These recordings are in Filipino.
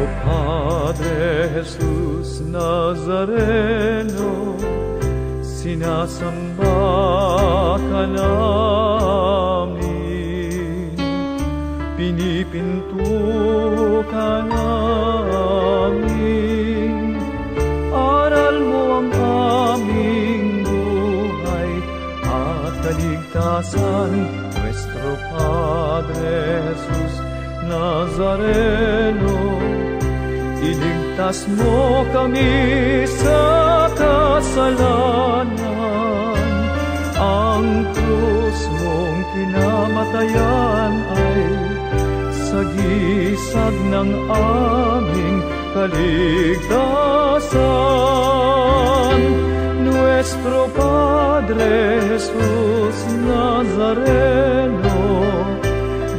Nuestro Padre Jesus Nazareno, sinasamba ka namin, pinipinto ka namin, aral mo ang aming buhay at kaligtasan. Nuestro Padre Jesus Nazareno, iligtas mo kami sa kasalanan. Ang krus mong kinamatayan ay sagisag ng aming kaligtasan. Nuestro Padre Jesus Nazareno,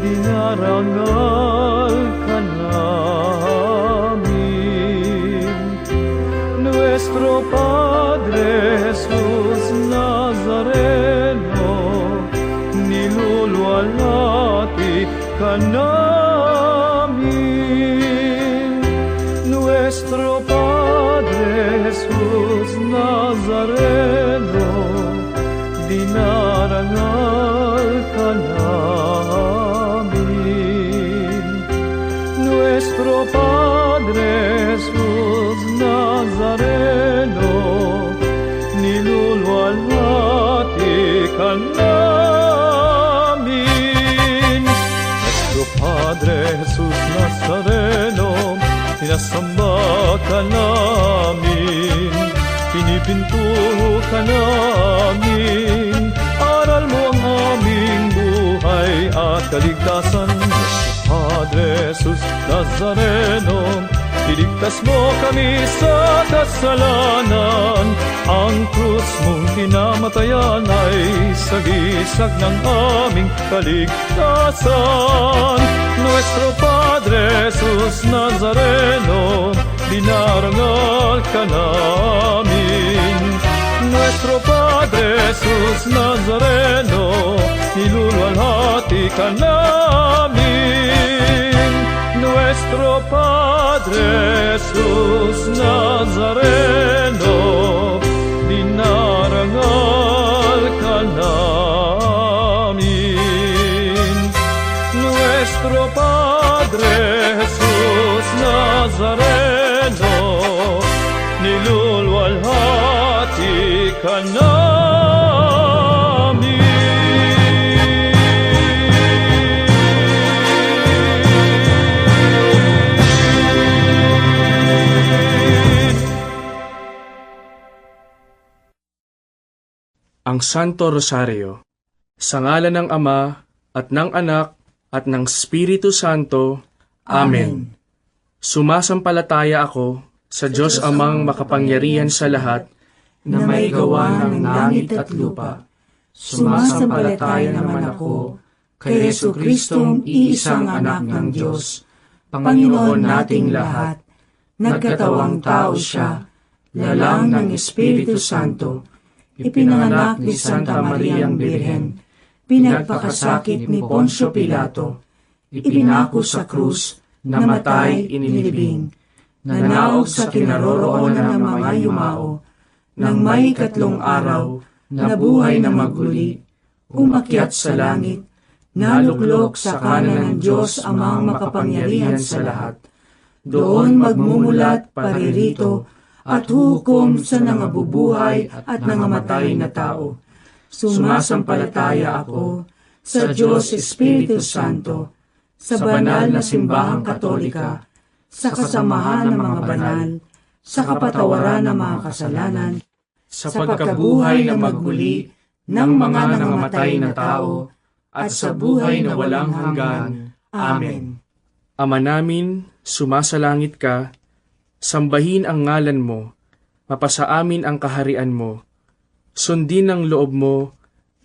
dinarangal ka namin. Nuestro Padre Jesus Nazareno, niluluwalhati ka namin. Nuestro Padre Jesus Nazareno, dinarangal ka namin. Nuestro Padre Jesus Nazareno, niluluwalhati ka namin. Nuestro Padre Jesus Nazareno, sinasamba ka namin, pinipinto ka namin, aral mo ang aming buhay at kaligtasan. Padre Jesus Nazareno, iligtas mo kami sa kasalanan. Ang krus mong kinamatayan ay sagisag ng aming kaligtasan. Nuestro Padre Jesus Nazareno, dinarangal ka namin. Nuestro Padre Jesus Nazareno, niluluwalhati ka namin. Nuestro Padre Jesus Nazareno, dinarangal ka namin. Nuestro Padre Jesus Nazareno, niluluwalhati ka namin. Ang Santo Rosario. Sa ngalan ng Ama, at ng Anak, at ng Espiritu Santo. Amen. Sumasampalataya ako sa Diyos Amang makapangyarihan sa lahat, na may gawa ng langit at lupa. Sumasampalataya naman ako kay Jesucristong iisang anak ng Diyos, Panginoon nating lahat. Nagkatawang tao siya, lalang ng Espiritu Santo, ipinanganak ni Santa Mariang Birhen, pinagpakasakit ni Poncio Pilato, ipinako sa krus, namatay, inilibing, nanaog sa kinaroroonan ng mga yumao, nang may 3 araw, nabuhay na maguli, umakyat sa langit, naluklok sa kanan ng Diyos Amang makapangyarihan sa lahat. Doon magmumulat paririto at hukom sa nangabubuhay at nangamatay na tao. Sumasampalataya ako sa Diyos Espiritu Santo, sa banal na simbahang katolika, sa kasamahan ng mga banal, sa kapatawaran ng mga kasalanan, sa pagkabuhay na magmuli ng mga nangamatay na tao, at sa buhay na walang hanggan. Amen. Ama namin, sumasalangit ka, sambahin ang ngalan mo, mapasa amin ang kaharian mo, sundin ang loob mo,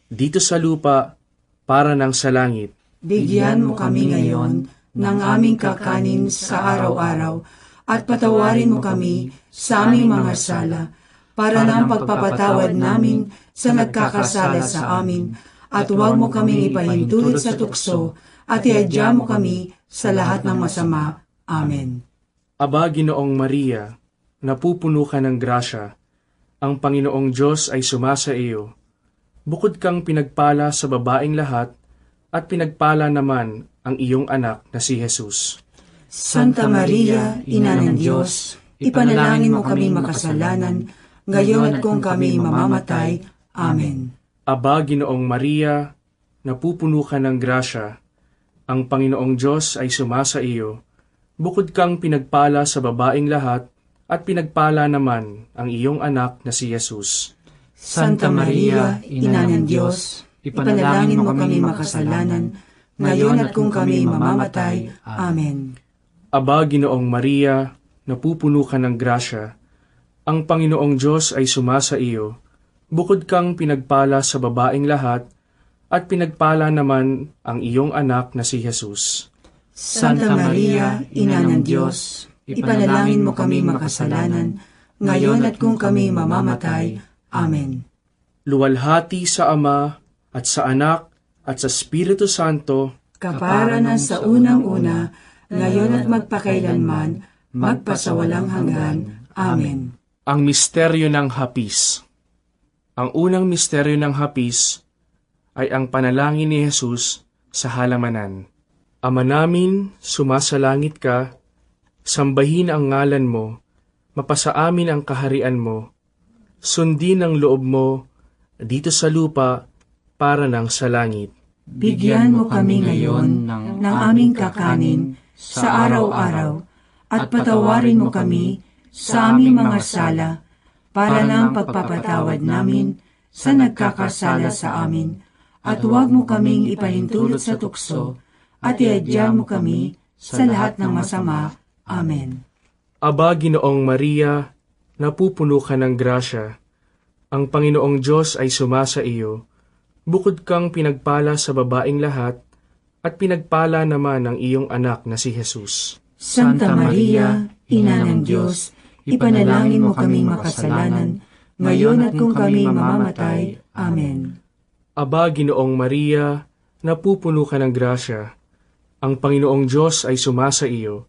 dito sa lupa, para ng sa langit. Bigyan mo kami ngayon ng aming kakanin sa araw-araw, at patawarin mo kami sa aming mga sala, para ng pagpapatawad namin sa nagkakasala sa amin, at huwag mo kaming ipahintulot sa tukso, at iadya mo kami sa lahat ng masama. Amen. Aba, Ginoong Maria, napupuno ka ng grasya, ang Panginoong Diyos ay sumasa iyo. Bukod kang pinagpala sa babaeng lahat, at pinagpala naman ang iyong anak na si Jesus. Santa Maria, Ina ng Diyos, ipanalangin mo kami makasalanan, ngayon at kung kami mamamatay. Amen. Aba, Ginoong Maria, napupuno ka ng grasya, ang Panginoong Diyos ay sumasa iyo. Bukod kang pinagpala sa babaeng lahat, at pinagpala naman ang iyong anak na si Jesus. Santa Maria, Ina ng Diyos, ipanalangin mo kami makasalanan, ngayon at kung kami mamamatay. Amen. Aba, Ginoong Maria, napupuno ka ng grasya, ang Panginoong Diyos ay sumasa iyo. Bukod kang pinagpala sa babaeng lahat, at pinagpala naman ang iyong anak na si Jesus. Santa Maria, Ina ng Diyos, ipanalangin mo kami makasalanan, ngayon at kung kami mamamatay. Amen. Luwalhati sa Ama, at sa Anak, at sa Espiritu Santo, Kapara na sa unang-una, ngayon at magpakailanman, magpasawalang hanggan. Amen. ang misteryo ng hapis. Ang unang misteryo ng hapis ay ang panalangin ni Jesus sa halamanan. Ama namin, sumasalangit ka, sambahin ang ngalan mo, mapasa amin ang kaharian mo, sundin ang loob mo dito sa lupa para ng sa langit. Bigyan mo kami ngayon ng aming kakanin sa araw-araw at patawarin mo kami sa aming mga sala para ng pagpapatawad namin sa nagkakasala sa amin, at huwag mo kaming ipahintulot sa tukso at iadya mo kami sa lahat ng masama. Amen. Aba, Ginoong Maria, napupuno ka ng grasya. Ang Panginoong Diyos ay sumasa iyo. Bukod kang pinagpala sa babaeng lahat, at pinagpala naman ang iyong anak na si Jesus. Santa Maria, Ina ng Diyos, ipanalangin mo kaming makasalanan, ngayon at kung kami mamamatay. Amen. Aba, Ginoong Maria, napupuno ka ng grasya. Ang Panginoong Diyos ay sumasa iyo.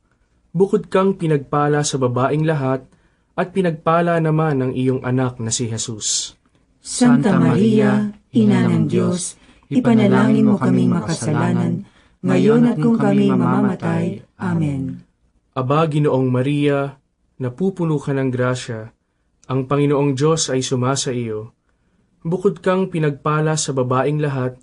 Bukod kang pinagpala sa babaeng lahat, at pinagpala naman ang iyong anak na si Jesus. Santa Maria, Ina ng Diyos, ipanalangin mo kaming makasalanan, ngayon at kung kami mamamatay. Amen. Aba, Ginoong Maria, napupuno ka ng grasya. Ang Panginoong Diyos ay sumasa iyo. Bukod kang pinagpala sa babaeng lahat,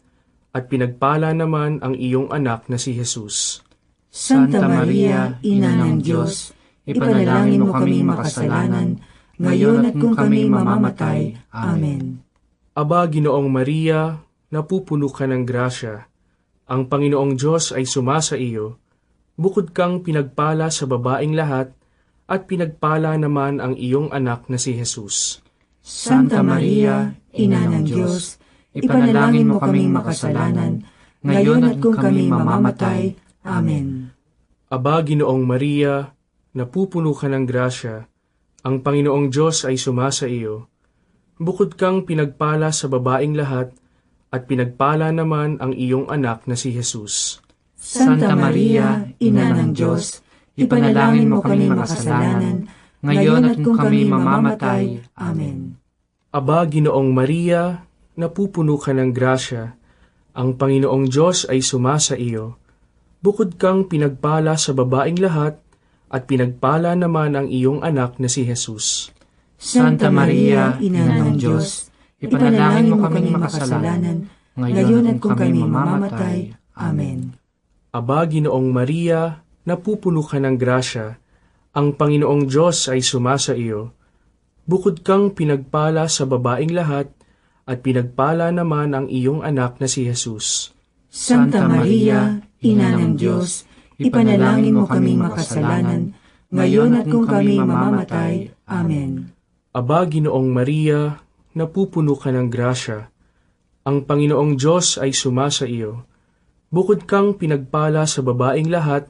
at pinagpala naman ang iyong anak na si Jesus. Santa Maria, Ina ng Diyos, ipanalangin mo kaming makasalanan, ngayon at kung kami mamamatay. Amen. Aba, Ginoong Maria, napupuno ka ng grasya. Ang Panginoong Diyos ay sumasa iyo. Bukod kang pinagpala sa babaeng lahat, at pinagpala naman ang iyong anak na si Jesus. Santa Maria, Ina ng Diyos, ipanalangin mo kaming makasalanan, ngayon at kung kami mamamatay. Amen. Aba, Ginoong Maria, napupuno ka ng grasya. Ang Panginoong Diyos ay sumasa iyo. Bukod kang pinagpala sa babaeng lahat, at pinagpala naman ang iyong anak na si Jesus. Santa Maria, Ina ng Diyos, ipanalangin mo kaming makasalanan, ngayon at kung kami mamamatay. Amen. Aba, Ginoong Maria, napupuno ka ng grasya. Ang Panginoong Diyos ay sumasa iyo. Bukod kang pinagpala sa babaeng lahat, at pinagpala naman ang iyong anak na si Jesus. Santa Maria, Ina ng Diyos, ipanalangin mo kaming makasalanan, ngayon at kung kami mamamatay. Amen. Aba, Ginoong Maria, napupuno ka ng grasya. Ang Panginoong Diyos ay sumasa iyo. Bukod kang pinagpala sa babaeng lahat, at pinagpala naman ang iyong anak na si Jesus. Santa Maria, Ina ng Diyos, ipanalangin mo kaming makasalanan, ngayon at kung kami mamamatay. Amen. Aba, Ginoong Maria, napupuno ka ng grasya. Ang Panginoong Diyos ay sumasa iyo. Bukod kang pinagpala sa babaeng lahat,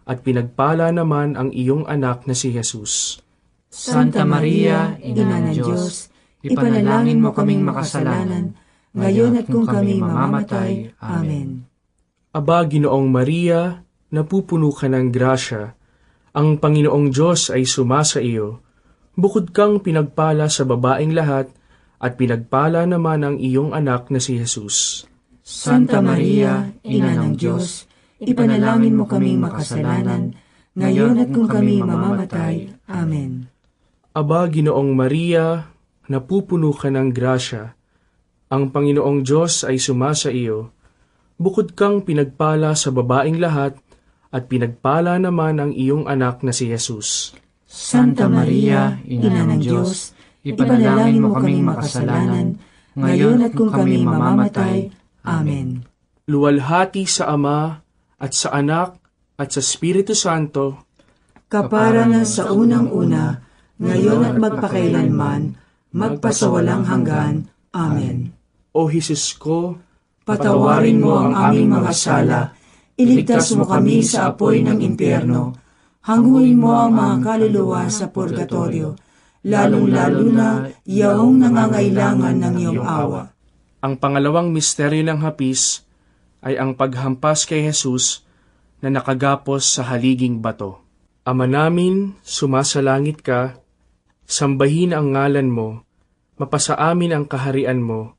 at pinagpala naman ang iyong anak na si Jesus. Santa Maria, Ina ng Diyos, ipanalangin mo kaming makasalanan, ngayon at kung kami mamamatay. Amen. Aba, Ginoong Maria, napupuno ka ng grasya. Ang Panginoong Diyos ay sumasa iyo. Bukod kang pinagpala sa babaeng lahat, at pinagpala naman ang iyong anak na si Jesus. Santa Maria, Ina ng Diyos, ipanalangin mo kaming makasalanan, ngayon at kung kami mamamatay. Amen. Aba, Ginoong Maria, napupuno ka ng grasya. Ang Panginoong Diyos ay sumasa iyo. Bukod kang pinagpala sa babaeng lahat, at pinagpala naman ang iyong anak na si Jesus. Santa Maria, Ina ng Diyos, ipanalangin mo kaming makasalanan, ngayon at kung kami mamamatay. Amen. Luwalhati sa Ama, at sa Anak, at sa Espiritu Santo, Kapara na sa unang-una, ngayon at magpakailanman, magpasawalang hanggan. Amen. O Jesus ko, Patawarin mo ang aming mga sala, iligtas mo kami sa apoy ng impyerno, hanguin mo ang mga kaluluwa sa purgatorio, lalong-lalo na yaong nangangailangan ng iyong awa. ang pangalawang misteryo ng hapis ay ang paghampas kay Jesus na nakagapos sa haliging bato. Ama namin, sumasalangit ka, sambahin ang ngalan mo, mapasa amin ang kaharian mo,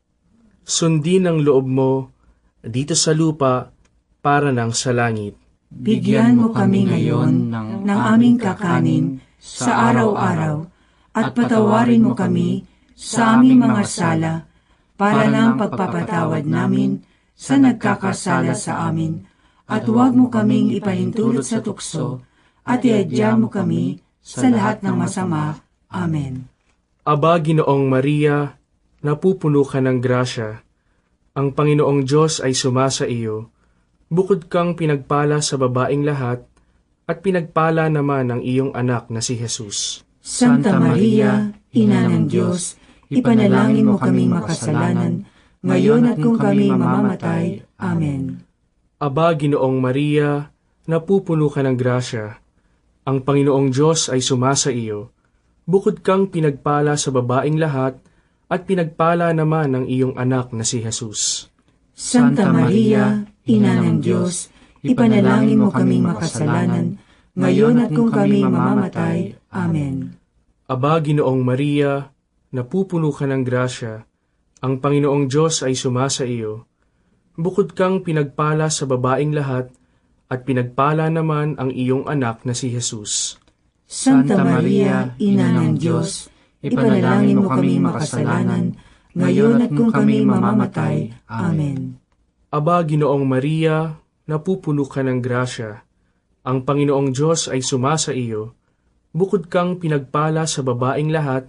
sundin ang loob mo dito sa lupa para nang sa langit. Bigyan mo kami ngayon ng aming kakanin sa araw-araw at patawarin mo kami sa aming mga sala para ng pagpapatawad namin sa nagkakasala sa amin at huwag mo kaming ipahintulot sa tukso at iadya mo kami sa lahat ng masama. Amen. Aba, Ginoong Maria, napupuno ka ng grasya. Ang Panginoong Diyos ay sumasa iyo. Bukod kang pinagpala sa babaeng lahat, at pinagpala naman ang iyong anak na si Jesus. Santa Maria, Ina ng Diyos, ipanalangin mo kaming makasalanan, ngayon at kung kami mamamatay. Amen. Aba, Ginoong Maria, napupuno ka ng grasya. Ang Panginoong Diyos ay sumasa iyo. Bukod kang pinagpala sa babaeng lahat, at pinagpala naman ang iyong anak na si Jesus. Santa Maria, Ina ng Diyos, ipanalangin mo kaming makasalanan, ngayon at kung kami mamamatay. Amen. Aba, Ginoong Maria, napupuno ka ng grasya. Ang Panginoong Diyos ay sumasa iyo. Bukod kang pinagpala sa babaeng lahat, at pinagpala naman ang iyong anak na si Jesus. Santa Maria, Ina ng Diyos, ipanalangin mo kaming makasalanan, ngayon at kung kami mamamatay. Amen. Aba, Ginoong Maria, napupuno ka ng grasya. Ang Panginoong Diyos ay sumasa iyo. Bukod kang pinagpala sa babaeng lahat,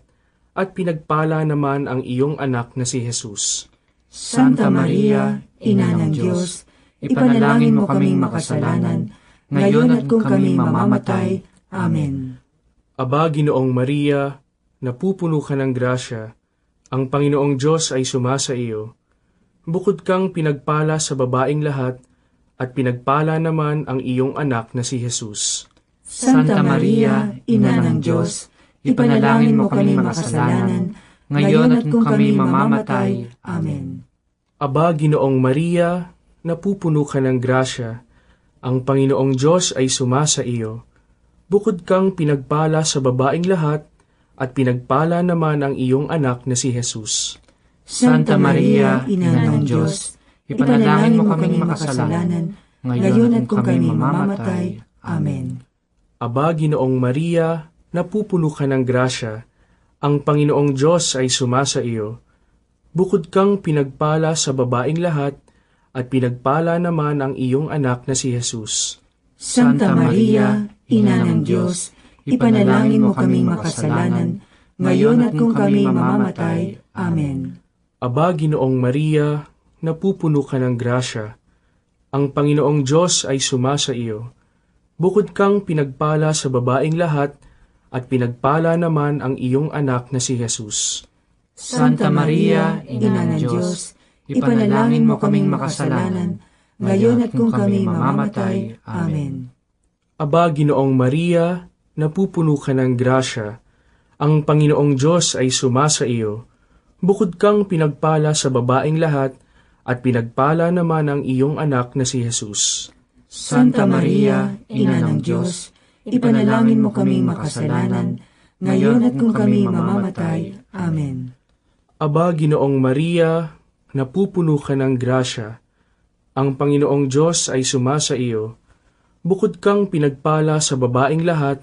at pinagpala naman ang iyong anak na si Jesus. Santa Maria, Ina ng Diyos, ipanalangin mo kaming makasalanan, ngayon at kung kami mamamatay. Amen. Aba, Ginoong Maria, napupuno ka ng grasya. Ang Panginoong Diyos ay sumasa iyo. Bukod kang pinagpala sa babaeng lahat, at pinagpala naman ang iyong anak na si Jesus. Santa Maria, Ina ng Diyos, ipanalangin mo kaming makasalanan, ngayon at kung kami mamamatay. Amen. Aba, Ginoong Maria, napupuno ka ng grasya. Ang Panginoong Diyos ay sumasa iyo. Bukod kang pinagpala sa babaeng lahat, at pinagpala naman ang iyong anak na si Jesus. Santa Maria, Ina ng Diyos, ipanalangin mo kaming makasalanan, ngayon at kung kami mamamatay. Amen. Aba, Ginoong Maria, napupuno ka ng grasya. Ang Panginoong Diyos ay sumasa iyo. Bukod kang pinagpala sa babaeng lahat, at pinagpala naman ang iyong anak na si Jesus. Santa Maria, Ina ng Diyos, ipanalangin mo kaming makasalanan, ngayon at kung kami mamamatay. Amen. Aba, Ginoong Maria, napupuno ka ng grasya. Ang Panginoong Diyos ay sumasa iyo. Bukod kang pinagpala sa babaeng lahat, at pinagpala naman ang iyong anak na si Jesus. Santa Maria, Ina ng Diyos, ipanalangin mo kaming makasalanan, ngayon at kung kami mamamatay. Amen. Aba, Ginoong Maria, napupuno ka ng grasya. Ang Panginoong Diyos ay sumasa iyo. Bukod kang pinagpala sa babaeng lahat, at pinagpala naman ang iyong anak na si Jesus. Santa Maria, Ina ng Diyos, ipanalangin mo kaming makasalanan, ngayon at kung kami mamamatay. Amen. Aba, Ginoong Maria, napupuno ka ng grasya. Ang Panginoong Diyos ay sumasa iyo. Bukod kang pinagpala sa babaing lahat,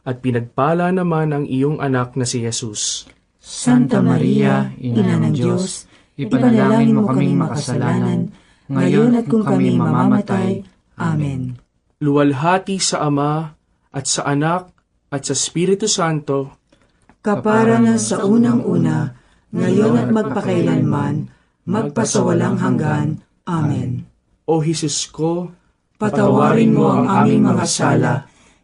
at pinagpala naman ang iyong anak na si Jesus. Santa Maria, Ina ng Diyos, ipanalangin mo kaming makasalanan, ngayon at kung kami mamamatay. Amen. Luwalhati sa Ama, at sa Anak, at sa Espiritu Santo, Kapara na sa unang-una, ngayon at magpakailanman, magpasawalang hanggan. Amen. O Jesus ko, Patawarin mo ang aming mga sala,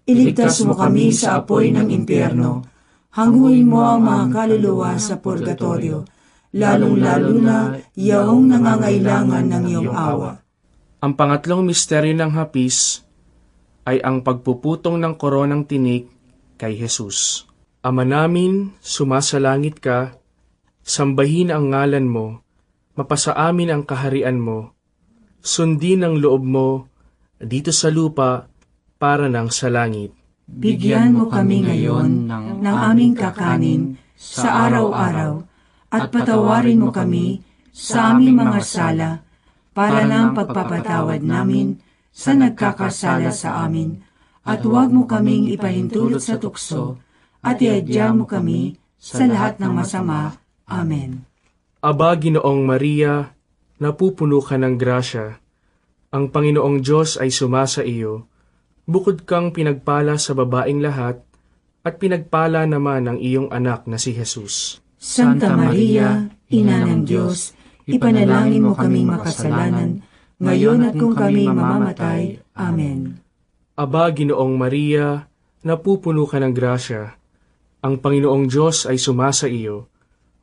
iligtas mo kami sa apoy ng impyerno, hanguin mo ang mga kaluluwa sa purgatorio, lalong-lalo na yaong nangangailangan ng iyong awa. ang pangatlong misteryo ng hapis ay ang pagpuputong ng koronang tinik kay Jesus. Ama namin, sumasalangit ka, sambahin ang ngalan mo, mapasa amin ang kaharian mo, sundin ang loob mo, dito sa lupa, para nang sa langit. Bigyan mo kami ngayon ng aming kakanin sa araw-araw at patawarin mo kami sa aming mga sala para ng pagpapatawad namin sa nagkakasala sa amin at huwag mo kaming ipahintulot sa tukso at iadyan mo kami sa lahat ng masama. Amen. Aba, Ginoong Maria, napupuno ka ng grasya. Ang Panginoong Diyos ay sumasa iyo. Bukod kang pinagpala sa babaing lahat, at pinagpala naman ang iyong anak na si Jesus. Santa Maria, Ina ng Diyos, ipanalangin mo kaming makasalanan, ngayon at kung kami mamamatay. Amen. Aba, Ginoong Maria, napupuno ka ng grasya. Ang Panginoong Diyos ay sumasa iyo.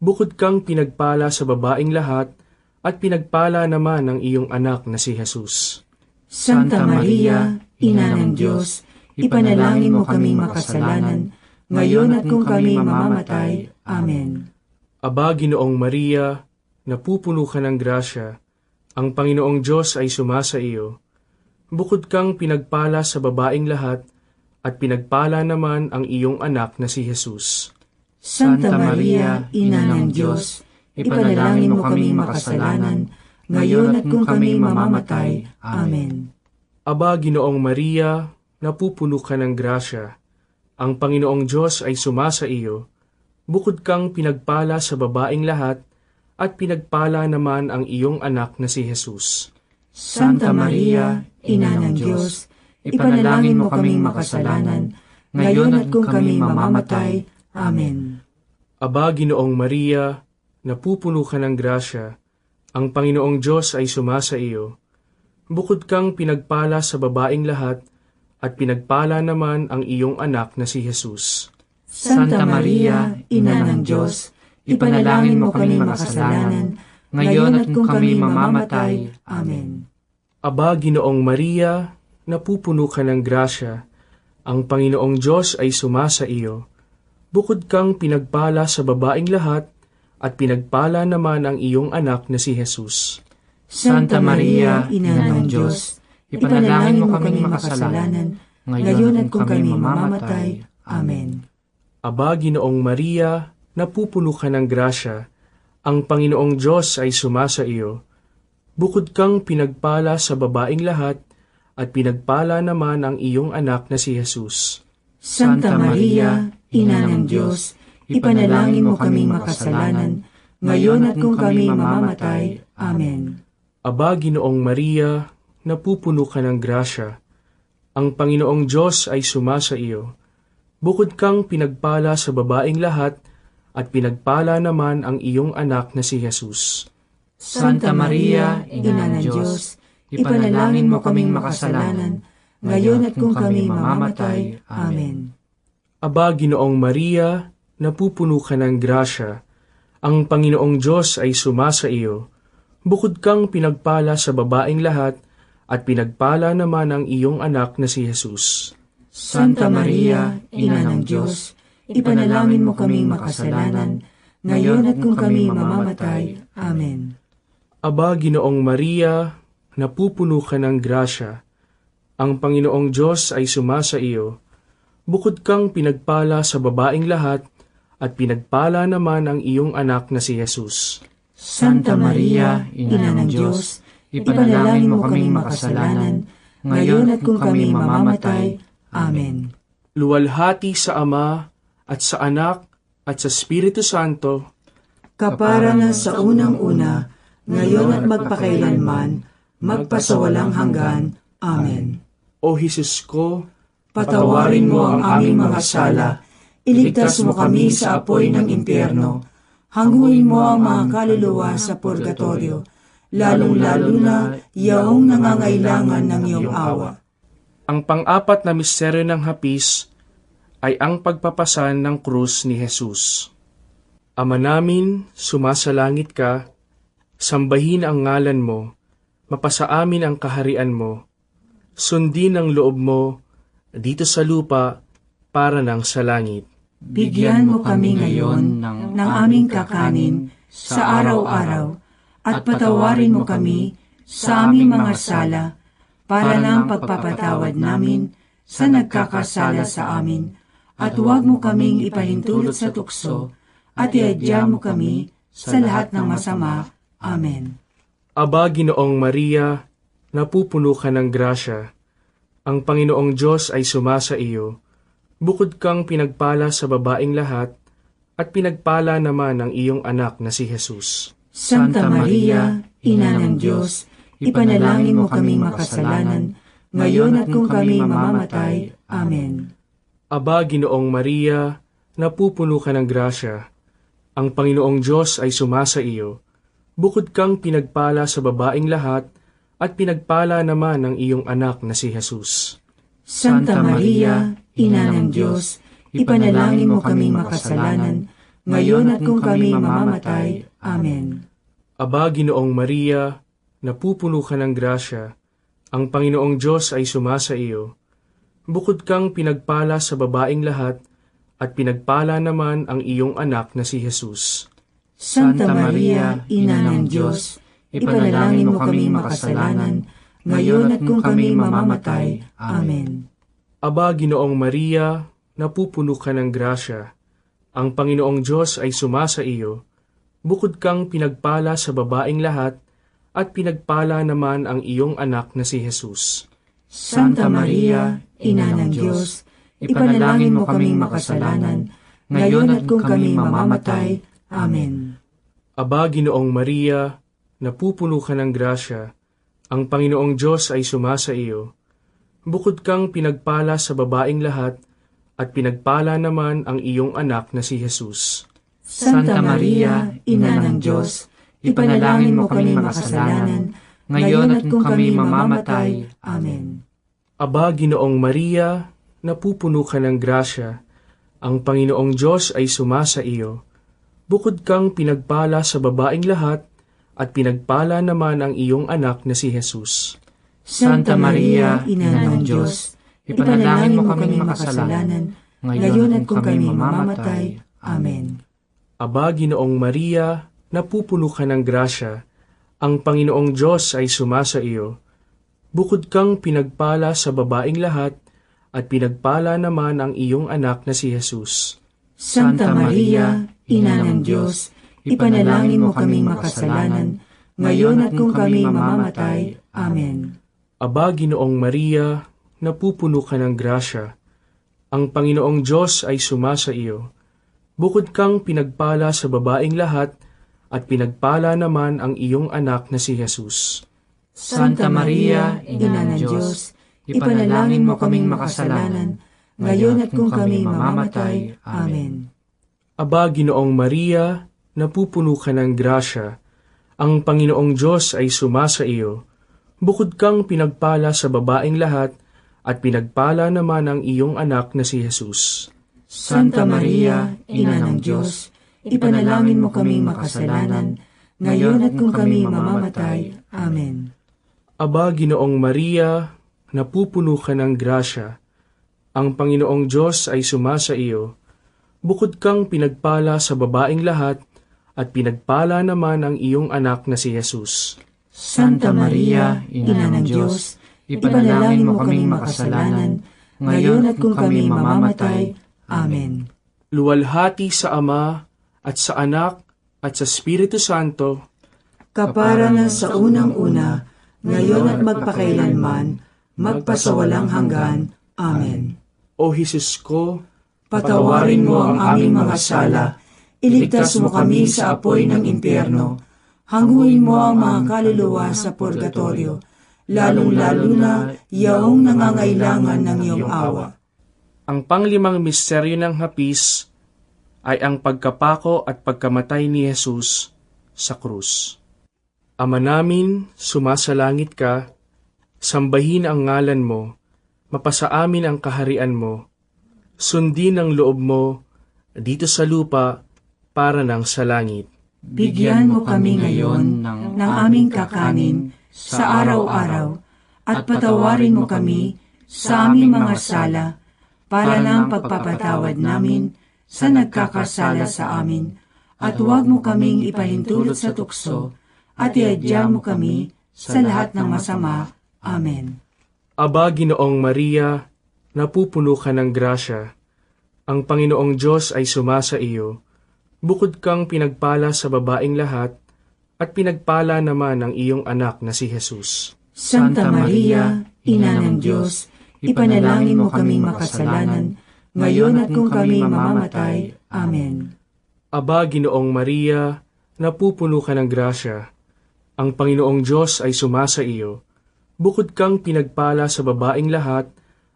Bukod kang pinagpala sa babaing lahat, at pinagpala naman ang iyong anak na si Jesus. Santa Maria, Ina ng Diyos, ipanalangin mo kaming makasalanan, ngayon at kung kami mamamatay. Amen. Aba, Ginoong Maria, napupuno ka ng grasya. Ang Panginoong Diyos ay sumasa iyo. Bukod kang pinagpala sa babaing lahat, at pinagpala naman ang iyong anak na si Jesus. Santa Maria, Ina ng Diyos, ipanalangin mo kaming makasalanan, ngayon at kung kami mamamatay. Amen. Aba, Ginoong Maria, napupuno ka ng grasya. Ang Panginoong Diyos ay sumasa iyo. Bukod kang pinagpala sa babaing lahat, at pinagpala naman ang iyong anak na si Jesus. Santa Maria, Ina ng Diyos, ipanalangin mo kaming makasalanan, ngayon at kung kami mamamatay. Amen. Aba, Ginoong Maria, napupuno ka ng grasya. Ang Panginoong Diyos ay sumasa iyo. Bukod kang pinagpala sa babaing lahat, at pinagpala naman ang iyong anak na si Jesus. Santa Maria, Ina ng Diyos, ipanalangin mo kaming makasalanan, ngayon at kung kami mamamatay. Amen. Aba, Ginoong Maria, napupuno ka ng grasya. Ang Panginoong Diyos ay sumasa iyo. Bukod kang pinagpala sa babaing lahat, at pinagpala naman ang iyong anak na si Jesus. Santa Maria, Ina ng Diyos, ipanalangin mo kaming makasalanan, ngayon at kung kami mamamatay. Amen. Aba, Ginoong Maria, napupuno ka ng grasya. Ang Panginoong Diyos ay sumasa iyo. Bukod kang pinagpala sa babaing lahat, at pinagpala naman ang iyong anak na si Jesus. Santa Maria, Ina ng Diyos, ipanalangin mo kaming makasalanan, ngayon at kung kami mamamatay. Amen. Aba, Ginoong Maria, napupuno ka ng grasya. Ang Panginoong Diyos ay sumasa iyo. Bukod kang pinagpala sa babaing lahat, at pinagpala naman ang iyong anak na si Jesus. Santa Maria, Ina ng Diyos, ipanalangin mo kaming makasalanan, ngayon at kung kami mamamatay. Amen. Aba, Ginoong Maria, napupuno ka ng grasya. Ang Panginoong Diyos ay sumasa iyo. Bukod kang pinagpala sa babaing lahat, at pinagpala naman ang iyong anak na si Jesus. Santa Maria, Ina ng Diyos, ipanalangin mo kaming makasalanan, ngayon at kung kami mamamatay. Amen. Aba, Ginoong Maria, napupuno ka ng grasya. Ang Panginoong Diyos ay sumasa iyo. Bukod kang pinagpala sa babaing lahat, at pinagpala naman ang iyong anak na si Jesus. Santa Maria, Ina ng Diyos, ipanalangin mo kaming makasalanan, ngayon at kung kami mamamatay. Amen. Luwalhati sa Ama, at sa Anak, at sa Espiritu Santo, Kapara na sa unang-una, ngayon at magpakailanman, magpasawalang hanggan. Amen. O Jesus ko, Patawarin mo ang aming mga sala, iligtas mo kami sa apoy ng impyerno, hanguin mo ang mga kaluluwa sa purgatorio, lalong-lalo na yaong nangangailangan ng iyong awa. ang pang-apat na misteryo ng hapis ay ang pagpapasan ng krus ni Jesus. Ama namin, sumasalangit ka, sambahin ang ngalan mo, mapasa amin ang kaharian mo, sundin ang loob mo, dito sa lupa, para nang sa langit. Bigyan mo kami ngayon ng aming kakanin sa araw-araw at patawarin mo kami sa aming mga sala para ng pagpapatawad namin sa nagkakasala sa amin at huwag mo kaming ipahintulot sa tukso at iadya mo kami sa lahat ng masama. Amen. Aba, Ginoong Maria, napupuno ka ng grasya. Ang Panginoong Diyos ay sumasa iyo. Bukod kang pinagpala sa babaing lahat, at pinagpala naman ang iyong anak na si Jesus. Santa Maria, Ina ng Diyos, ipanalangin mo kaming makasalanan, ngayon at kung kami mamamatay. Amen. Aba, Ginoong Maria, napupuno ka ng grasya. Ang Panginoong Diyos ay sumasa iyo. Bukod kang pinagpala sa babaing lahat, at pinagpala naman ang iyong anak na si Jesus. Santa Maria, Ina ng Diyos, ipanalangin mo kaming makasalanan, ngayon at kung kami mamamatay. Amen. Aba, Ginoong Maria, napupuno ka ng grasya. Ang Panginoong Diyos ay sumasa iyo. Bukod kang pinagpala sa babaing lahat, at pinagpala naman ang iyong anak na si Jesus. Santa Maria, Ina ng Diyos, ipanalangin mo kaming makasalanan, ngayon at kung kami mamamatay. Amen. Aba, Ginoong Maria, napupuno ka ng grasya. Ang Panginoong Diyos ay sumasa iyo. Bukod kang pinagpala sa babaing lahat, at pinagpala naman ang iyong anak na si Jesus. Santa Maria, Ina ng Diyos, ipanalangin mo kaming makasalanan, ngayon at kung kami mamamatay. Amen. Aba, Ginoong Maria, napupuno ka ng grasya. Ang Panginoong Diyos ay sumasa iyo. Bukod kang pinagpala sa babaing lahat, at pinagpala naman ang iyong anak na si Jesus. Santa Maria, Ina ng Diyos, ipanalangin mo kaming makasalanan, ngayon at kung kami mamamatay. Amen. Aba, Ginoong Maria, napupuno ka ng grasya. Ang Panginoong Diyos ay sumasa iyo. Bukod kang pinagpala sa babaing lahat, at pinagpala naman ang iyong anak na si Jesus. Santa Maria, Ina ng Diyos, ipanalangin mo kaming makasalanan, ngayon at kung kami mamamatay. Amen. Aba, Ginoong Maria, napupuno ka ng grasya. Ang Panginoong Diyos ay sumasa iyo. Bukod kang pinagpala sa babaing lahat, at pinagpala naman ang iyong anak na si Jesus. Santa Maria, Ina ng Diyos, ipanalangin mo kaming makasalanan, ngayon at kung kami mamamatay. Amen. Aba, Ginoong Maria, napupuno ka ng grasya. Ang Panginoong Diyos ay sumasa iyo. Bukod kang pinagpala sa babaing lahat, at pinagpala naman ang iyong anak na si Jesus. Santa Maria, Ina ng Diyos, ipanalangin mo kaming makasalanan, ngayon at kung kami mamamatay. Amen. Aba, Ginoong Maria, napupuno ka ng grasya. Ang Panginoong Diyos ay sumasa iyo. Bukod kang pinagpala sa babaing lahat, at pinagpala naman ang iyong anak na si Jesus. Santa Maria, Ina ng Diyos, ipanalangin mo kaming makasalanan, ngayon at kung kami mamamatay. Amen. Aba, Ginoong Maria, napupuno ka ng grasya. Ang Panginoong Diyos ay sumasa iyo. Bukod kang pinagpala sa babaing lahat, at pinagpala naman ang iyong anak na si Jesus. Santa Maria, Ina ng Diyos, ipanalangin mo kaming makasalanan, ngayon at kung kami mamamatay. Amen. Luwalhati sa Ama, at sa Anak, at sa Espiritu Santo, Kapara na sa unang-una, ngayon at magpakailanman, magpasawalang hanggan. Amen. O Jesus ko, Patawarin mo ang aming mga sala, iligtas mo kami sa apoy ng impyerno, hanguin mo ang mga kaluluwa sa purgatorio, lalong-lalo na yaong nangangailangan ng iyong awa. ang panglimang misteryo ng hapis ay ang pagkapako at pagkamatay ni Jesus sa krus. Ama namin, sumasalangit ka, sambahin ang ngalan mo, mapasa amin ang kaharian mo, sundin ang loob mo dito sa lupa para nang sa langit. Bigyan mo kami ngayon ng aming kakanin sa araw-araw at patawarin mo kami sa aming mga sala para ng pagpapatawad namin sa nagkakasala sa amin at huwag mo kaming ipahintulot sa tukso at iadya mo kami sa lahat ng masama. Amen. Aba, Ginoong Maria, napupuno ka ng grasya. Ang Panginoong Diyos ay sumasa iyo. Bukod kang pinagpala sa babaing lahat, at pinagpala naman ang iyong anak na si Jesus. Santa Maria, Ina ng Diyos, ipanalangin mo kaming makasalanan, ngayon at kung kami mamamatay. Amen. Aba, Ginoong Maria, napupuno ka ng grasya. Ang Panginoong Diyos ay sumasa iyo. Bukod kang pinagpala sa babaing lahat,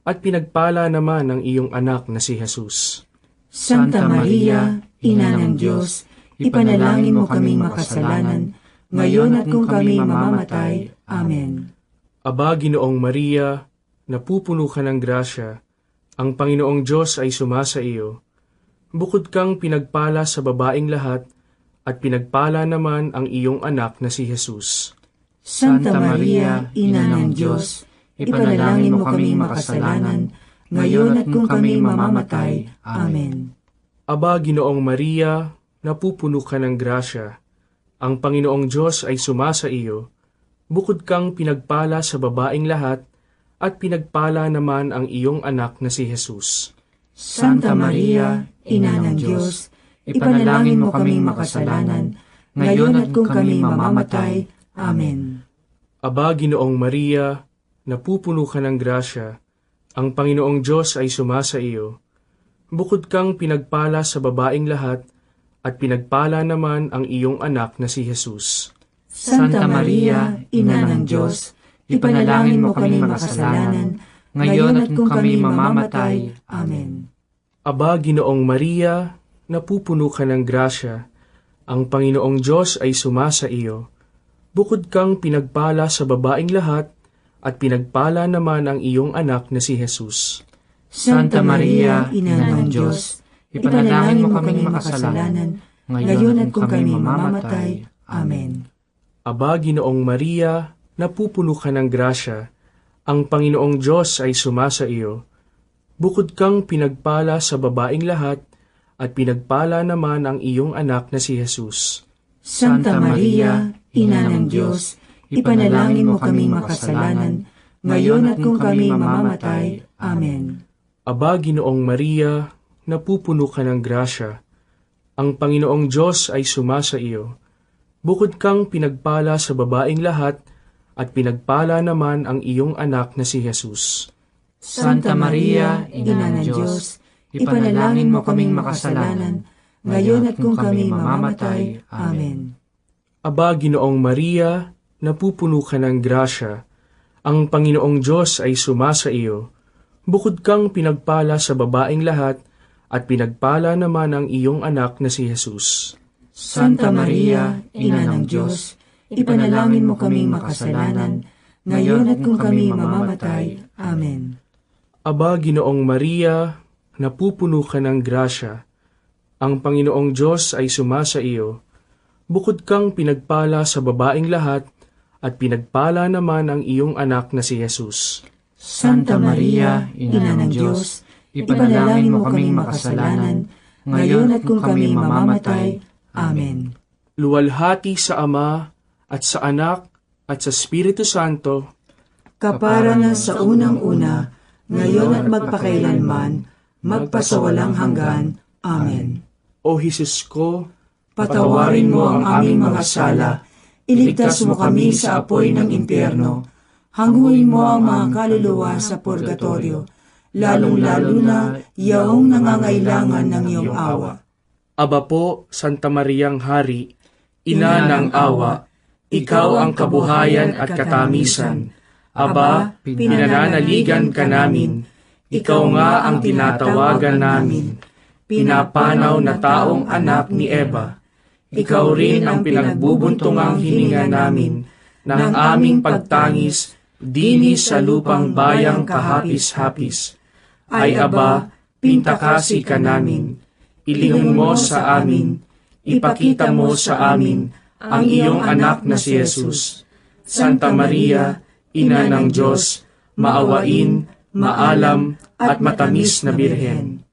at pinagpala naman ang iyong anak na si Jesus. Santa Maria, Ina ng Diyos, ipanalangin mo kaming makasalanan, ngayon at kung kami mamamatay. Amen. Aba, Ginoong Maria, napupuno ka ng grasya. Ang Panginoong Diyos ay sumasa iyo. Bukod kang pinagpala sa babaing lahat, at pinagpala naman ang iyong anak na si Jesus. Santa Maria, Ina ng Diyos, ipanalangin mo kaming makasalanan, ngayon at kung kami mamamatay. Amen. Aba, Ginoong Maria, napupuno ka ng grasya. Ang Panginoong Diyos ay sumasa iyo. Bukod kang pinagpala sa babaing lahat, at pinagpala naman ang iyong anak na si Jesus. Santa Maria, Ina ng Diyos, ipanalangin mo kaming makasalanan, ngayon at kung kami mamamatay. Amen. Aba, Ginoong Maria, napupuno ka ng grasya. Ang Panginoong Diyos ay sumasa iyo. Bukod kang pinagpala sa babaing lahat, at pinagpala naman ang iyong anak na si Jesus. Santa Maria, Ina ng Diyos, ipanalangin mo kaming makasalanan, ngayon at kung kami mamamatay. Amen. Aba, Ginoong Maria, napupuno ka ng grasya. Ang Panginoong Diyos ay sumasa iyo. Bukod kang pinagpala sa babaing lahat, at pinagpala naman ang iyong anak na si Jesus. Santa Maria, Ina ng Diyos, ipanalangin mo kaming makasalanan, ngayon at kung kami mamamatay. Amen. Aba, Ginoong Maria, napupuno ka ng grasya. Ang Panginoong Diyos ay sumasa iyo. Bukod kang pinagpala sa babaing lahat, at pinagpala naman ang iyong anak na si Jesus. Santa Maria, Ina ng Diyos, ipanalangin mo kaming makasalanan, ngayon at kung kami mamamatay. Amen. Aba, Ginoong Maria, napupuno ka ng grasya. Ang Panginoong Diyos ay sumasa iyo. Bukod kang pinagpala sa babaing lahat, at pinagpala naman ang iyong anak na si Jesus. Santa Maria, Ina ng Diyos, ipanalangin mo kaming makasalanan, ngayon at kung kami mamamatay. Amen. Aba, Ginoong Maria, napupuno ka ng grasya. Ang Panginoong Diyos ay sumasa iyo. Bukod kang pinagpala sa babaing lahat, at pinagpala naman ang iyong anak na si Jesus. Santa Maria, Ina ng Diyos, ipanalangin mo kaming makasalanan, ngayon at kung kami mamamatay. Amen. Aba, Ginoong Maria, napupuno ka ng grasya. Ang Panginoong Diyos ay sumasa iyo. Bukod kang pinagpala sa babaing lahat, at pinagpala naman ang iyong anak na si Jesus. Santa Maria, Ina ng Diyos, ipanalangin mo kaming makasalanan, ngayon at kung kami mamamatay. Amen. Luwalhati sa Ama, at sa Anak, at sa Espiritu Santo, Kapara na sa unang-una, ngayon at magpakailanman, magpasawalang hanggan. Amen. O Jesus ko, Patawarin mo ang aming mga sala, iligtas mo kami sa apoy ng impyerno, hanguin mo ang mga kaluluwa sa purgatorio, lalong-lalo na yaong nangangailangan ng iyong awa. Aba po, Santa Mariang Hari, Ina ng awa, ikaw ang kabuhayan at katamisan. Aba, pinananaligan ka namin, ikaw nga ang tinatawagan namin. Pinapanaw na taong anak ni Eva, ikaw rin ang pinagbubuntungang hininga namin ng aming pagtangis dini sa lupang bayang kahapis-hapis. Ay aba, pintakasi ka namin, ilingon mo sa amin, ipakita mo sa amin ang iyong anak na si Jesus. Santa Maria, Ina ng Diyos, maawain, maalam, at matamis na Birhen.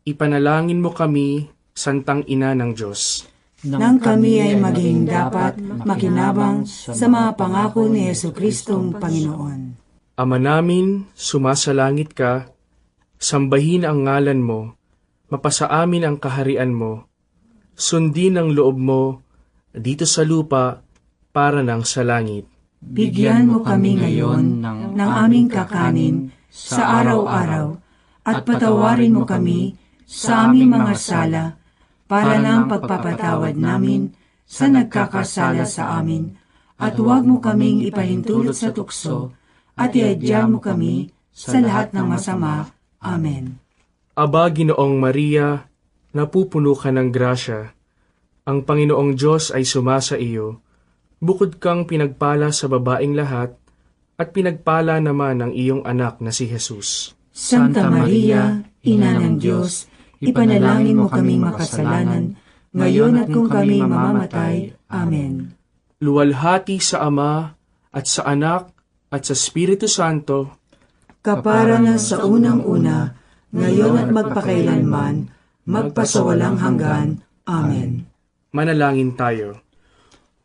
Ipanalangin mo kami, Santang Ina ng Diyos, Nang kami ay maging dapat makinabang sa mga pangako ni Jesucristong Panginoon. Ama namin, sumasalangit ka, sambahin ang ngalan mo, mapasa amin ang kaharian mo, sundin ang loob mo, dito sa lupa, para nang sa langit. Bigyan mo kami ngayon ng aming kakanin sa araw-araw at patawarin mo kami sa aming mga sala para ng pagpapatawad namin sa nagkakasala sa amin at huwag mo kaming ipahintulot sa tukso at iadya mo kami sa lahat ng masama. Amen. Aba, Ginoong Maria, napupuno ka ng grasya. Ang Panginoong Diyos ay sumasa iyo. Bukod kang pinagpala sa babaeng lahat, at pinagpala naman ang iyong anak na si Jesus. Santa Maria, Ina ng Diyos, ipanalangin mo kaming makasalanan, ngayon at kung kami mamamatay. Amen. Luwalhati sa Ama, at sa Anak, at sa Espiritu Santo, Kapara na sa unang-una, ngayon at magpakailanman, magpasawalang hanggan. Amen. manalangin tayo.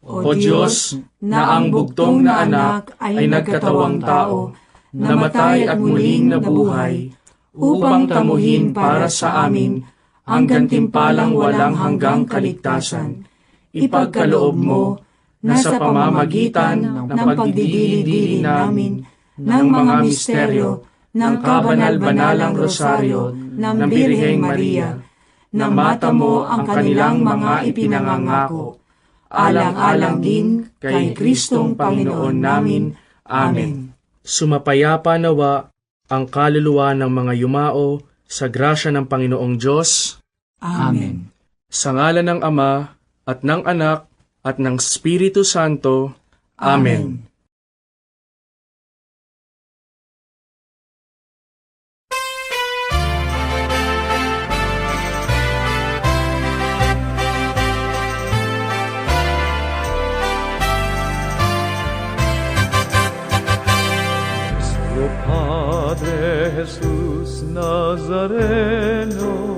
O Diyos, na ang bugtong na anak ay nagkatawang tao, namatay at muling nabuhay, upang tamuhin para sa amin ang gantimpalang walang hanggang kaligtasan. Ipagkaloob mo na sa pamamagitan ng pagdidili-dili namin ng mga misteryo ng kabanal-banalang rosaryo ng Birheng Maria, na mata mo ang kanilang mga ipinangangako, alang-alang din kay Kristong Panginoon namin. Amen. Sumapayapa nawa ang kaluluwa ng mga yumao sa grasya ng Panginoong Diyos. Amen. Sa ngalan ng Ama, at ng Anak, at ng Espiritu Santo. Amen. Nuestro Padre Jesús Nazareno,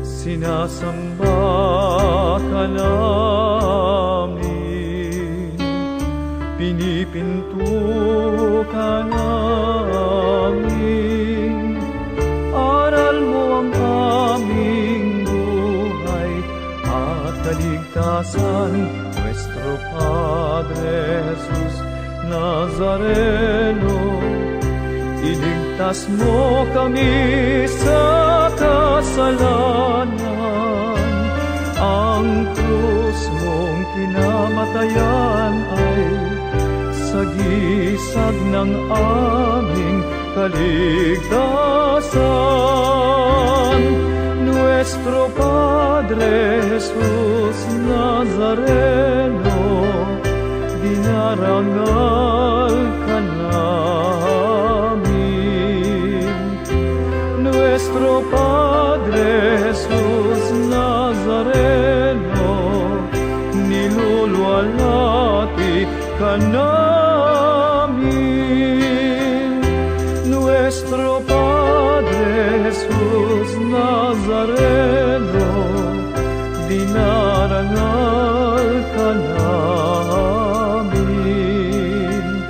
sinasamba ka namin, pinipinto ka namin, aral mo ang aming buhay at kaligtasan. Nuestro Padre Jesús Nazareno, iligtas mo kami sa kasalanan. Ang krus mong kinamatayan ay sagisag ng aming kaligtasan. Nuestro Padre Jesus Nazareno, dinarangal ka namin. Nuestro Padre Jesus Nazareno, niluluwalhati ka namin. Nuestro Padre Jesus Nazareno, dinarangal ka namin.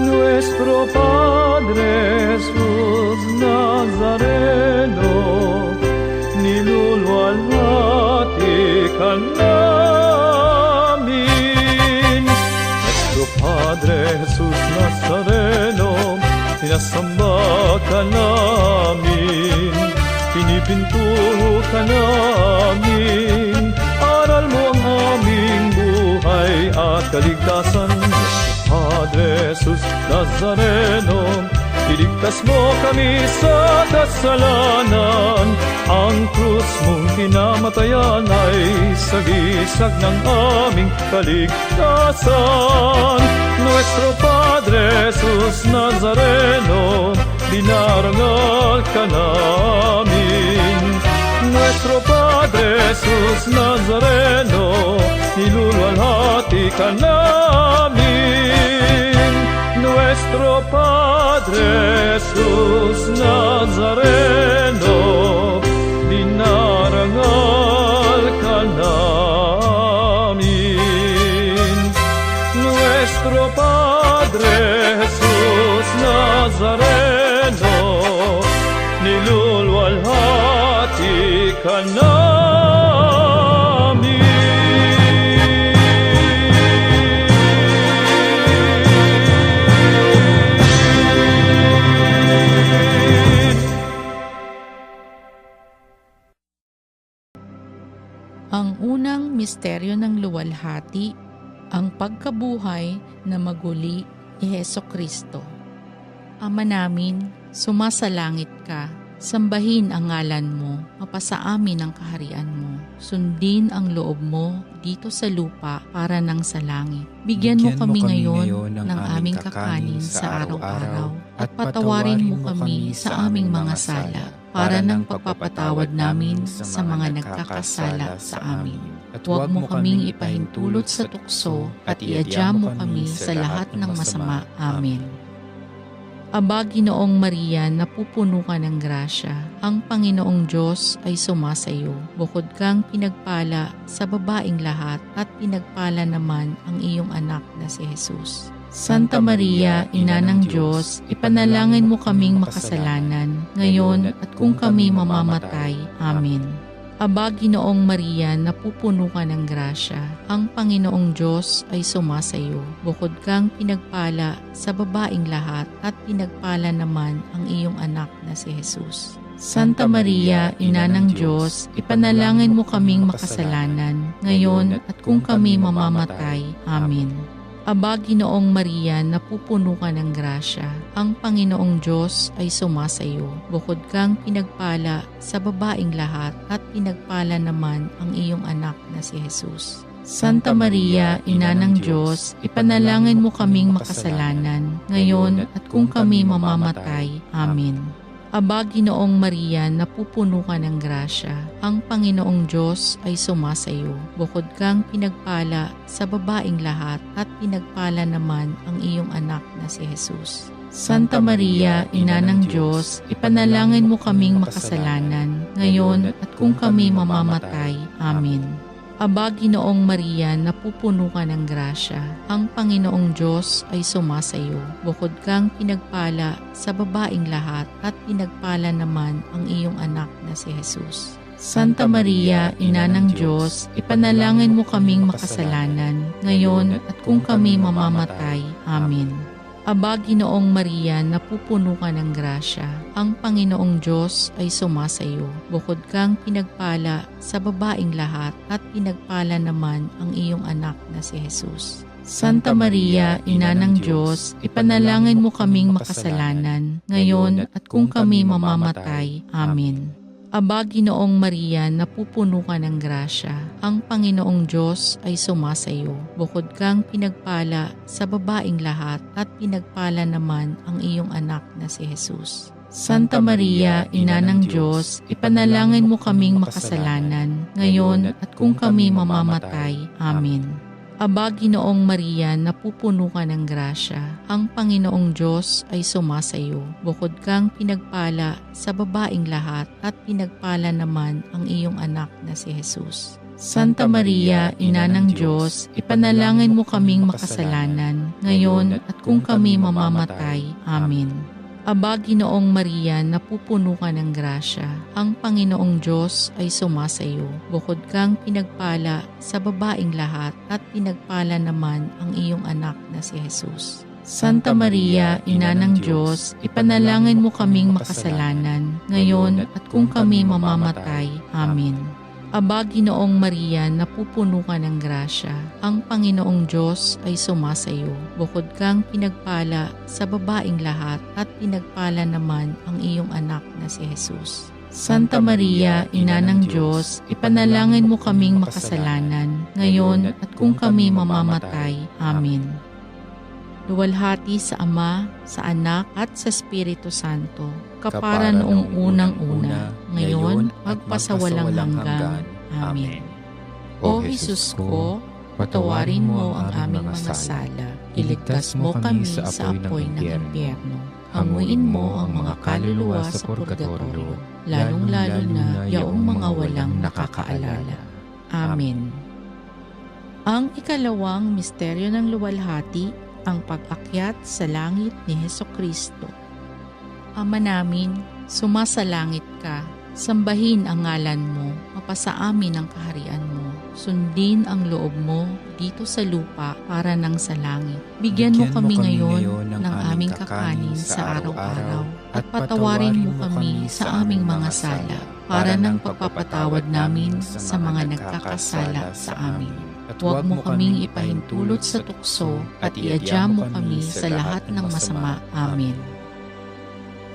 Nuestro Padre Jesus Nazareno, niluluwalhati ka namin. Nuestro Padre Jesus Nazareno, sinasamba ka namin, pinipinto ka namin, aral mo ang aming buhay at kaligtasan. Padre Jesus Nazareno, iligtas mo kami sa kasalanan. Ang krus mong kinamatayan ay sagisag ng aming kaligtasan. Nuestro Padre Jesus Nazareno, dinarangal ka namin. Nuestro Padre Jesus Nazareno, niluluwalhati ka namin. Nuestro Padre Jesus Nazareno, dinarangal ka namin. Nuestro Padre Jesus Nazareno, niluluwalhati ka namin. Ang unang misteryo ng luwalhati, ang pagkabuhay na maguli ni Hesukristo. Ama namin, sumasalangit ka, sambahin ang ngalan mo, mapasa amin ang kaharian mo, sundin ang loob mo dito sa lupa para nang sa langit. Bigyan mo kami ngayon ng aming kakanin sa araw-araw at patawarin mo kami sa aming mga sala para ng pagpapatawad namin sa mga nagkakasala sa amin. At huwag mo kaming ipahintulot sa tukso at iadya mo kami sa lahat ng masama. Amen. Aba, Ginoong Maria, napupuno ka ng grasya. Ang Panginoong Diyos ay sumasayo. Bukod kang pinagpala sa babaing lahat at pinagpala naman ang iyong anak na si Jesus. Santa Maria, Ina ng Diyos, ipanalangin mo kaming makasalanan, ngayon at kung kami mamamatay. Amen. Aba, Ginoong Maria, napupuno ka ng grasya. Ang Panginoong Diyos ay sumasayo. Bukod kang pinagpala sa babaing lahat at pinagpala naman ang iyong anak na si Jesus. Santa Maria, Ina ng Diyos, ipanalangin mo kaming makasalanan, ngayon at kung kami mamamatay. Amen. Aba, Ginoong Maria, napupuno ka ng grasya. Ang Panginoong Diyos ay sumasayo. Bukod kang pinagpala sa babaing lahat at pinagpala naman ang iyong anak na si Jesus. Santa Maria, Ina ng Diyos, ipanalangin mo kaming makasalanan, ngayon at kung kami mamamatay. Amen. Aba, Ginoong Maria, napupuno ka ng grasya. Ang Panginoong Diyos ay sumasayo. Bukod kang pinagpala sa babaing lahat at pinagpala naman ang iyong anak na si Jesus. Santa Maria, Ina ng Diyos, ipanalangin mo kaming makasalanan, ngayon at kung kami mamamatay. Amen. Aba, Ginoong Maria, napupuno ka ng grasya. Ang Panginoong Diyos ay sumasayo. Bukod kang pinagpala sa babaing lahat at pinagpala naman ang iyong anak na si Jesus. Santa Maria, Ina ng Diyos, ipanalangin mo kaming makasalanan, ngayon at kung kami mamamatay. Amen. Aba, Ginoong Maria, napupuno ka ng grasya. Ang Panginoong Diyos ay sumasayo. Bukod kang pinagpala sa babaing lahat at pinagpala naman ang iyong anak na si Jesus. Santa Maria, Ina ng Diyos, ipanalangin mo kaming makasalanan, ngayon at kung kami mamamatay. Amen. Aba, Ginoong Maria, napupuno ka ng grasya. Ang Panginoong Diyos ay sumasayo. Bukod kang pinagpala sa babaing lahat at pinagpala naman ang iyong anak na si Jesus. Santa Maria, Ina ng Diyos, ipanalangin mo kaming makasalanan, ngayon at kung kami mamamatay. Amen. Aba, Ginoong Maria, napupuno ka ng grasya. Ang Panginoong Diyos ay sumasayo. Bukod kang pinagpala sa babaing lahat at pinagpala naman ang iyong anak na si Jesus. Santa Maria, Ina ng Diyos, ipanalangin mo kaming makasalanan, ngayon at kung kami mamamatay. Amen. Aba, Ginoong Maria, napupuno ka ng grasya. Ang Panginoong Diyos ay sumasayo. Bukod kang pinagpala sa babaing lahat at pinagpala naman ang iyong anak na si Jesus. Santa Maria, Ina ng Diyos, ipanalangin mo kaming makasalanan, ngayon at kung kami mamamatay. Amen. Aba, Ginoong Maria, napupuno ka ng grasya. Ang Panginoong Diyos ay sumasayo. Bukod kang pinagpala sa babaing lahat at pinagpala naman ang iyong anak na si Jesus. Santa Maria, Ina ng Diyos, ipanalangin mo kaming makasalanan, ngayon at kung kami mamamatay. Amen. Luwalhati sa Ama, sa Anak at sa Espiritu Santo, kapara noong unang-una, ngayon, magpasawalang hanggan. Amen. O Jesus ko, patawarin mo ang aming mga sala, iligtas mo kami sa apoy ng impyerno, hanguin mo ang mga kaluluwa sa purgatorio, lalong-lalo na yaong mga walang nakakaalala. Amen. Ang ikalawang misteryo ng luwalhati, ang pag-akyat sa langit ni Hesukristo. Ama namin, sumasalangit ka, sambahin ang ngalan mo, mapasa amin ang kaharian mo, sundin ang loob mo dito sa lupa para nang sa langit. Bigyan mo kami ngayon ng aming kakanin sa araw-araw at patawarin mo kami sa aming mga sala para ng pagpapatawad namin sa mga nagkakasala sa amin. At huwag mo kaming ipahintulot sa tukso at iadya mo kami sa lahat ng masama. Amen.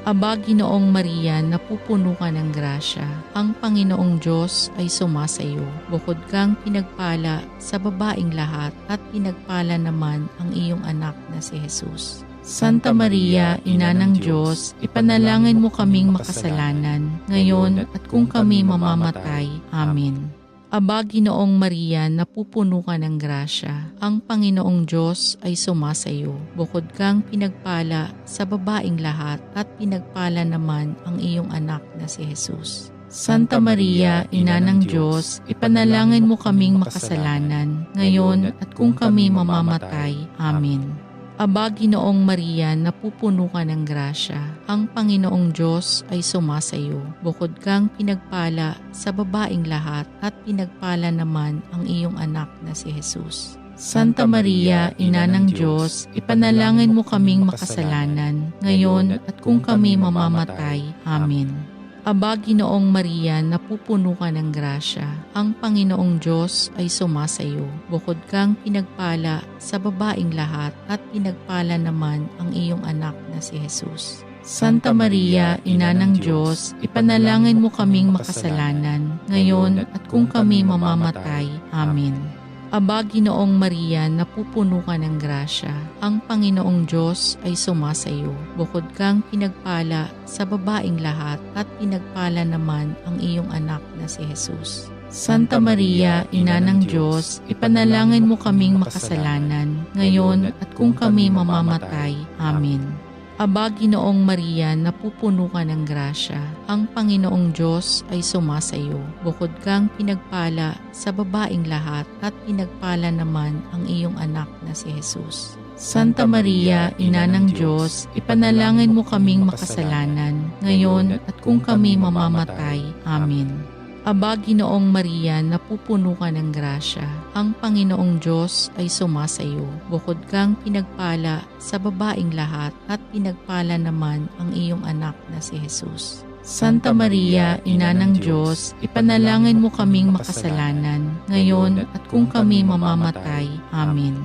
Aba, Ginoong Maria, napupuno ka ng grasya. Ang Panginoong Diyos ay sumasayo. Bukod kang pinagpala sa babaing lahat at pinagpala naman ang iyong anak na si Jesus. Santa Maria, Ina ng Diyos, ipanalangin mo kaming makasalanan, ngayon at kung kami mamamatay. Amen. Aba, Ginoong Maria, napupuno ka ng grasya. Ang Panginoong Diyos ay sumasayo. Bukod kang pinagpala sa babaing lahat at pinagpala naman ang iyong anak na si Jesus. Santa Maria, Ina ng Diyos, ipanalangin mo kaming makasalanan, ngayon at kung kami mamamatay. Amen. Aba, Ginoong Maria, napupuno ka ng grasya. Ang Panginoong Diyos ay sumasayo. Bukod kang pinagpala sa babaing lahat at pinagpala naman ang iyong anak na si Jesus. Santa Maria, Ina ng Diyos, ipanalangin mo kaming makasalanan, ngayon at kung kami mamamatay. Amen. Aba, Ginoong Maria, napupuno ka ng grasya. Ang Panginoong Diyos ay sumasayo. Bukod kang pinagpala sa babaing lahat at pinagpala naman ang iyong anak na si Jesus. Santa Maria, Ina ng Diyos, ipanalangin mo kaming makasalanan, ngayon at kung kami mamamatay. Amen. Aba, Ginoong Maria, napupuno ka ng grasya. Ang Panginoong Diyos ay sumasayo. Bukod kang pinagpala sa babaing lahat at pinagpala naman ang iyong anak na si Jesus. Santa Maria, Ina ng Diyos, ipanalangin mo kaming makasalanan, ngayon at kung kami mamamatay. Amen. Aba, Ginoong Maria, napupuno ka ng grasya. Ang Panginoong Diyos ay sumasayo. Bukod kang pinagpala sa babaing lahat at pinagpala naman ang iyong anak na si Jesus. Santa Maria, Ina ng Diyos, ipanalangin mo kaming makasalanan, ngayon at kung kami mamamatay. Amen. Aba, Ginoong Maria, napupuno ka ng grasya. Ang Panginoong Diyos ay sumasayo. Bukod kang pinagpala sa babaing lahat at pinagpala naman ang iyong anak na si Jesus. Santa Maria, Ina ng Diyos, ipanalangin mo kaming makasalanan, ngayon at kung kami mamamatay. Amen.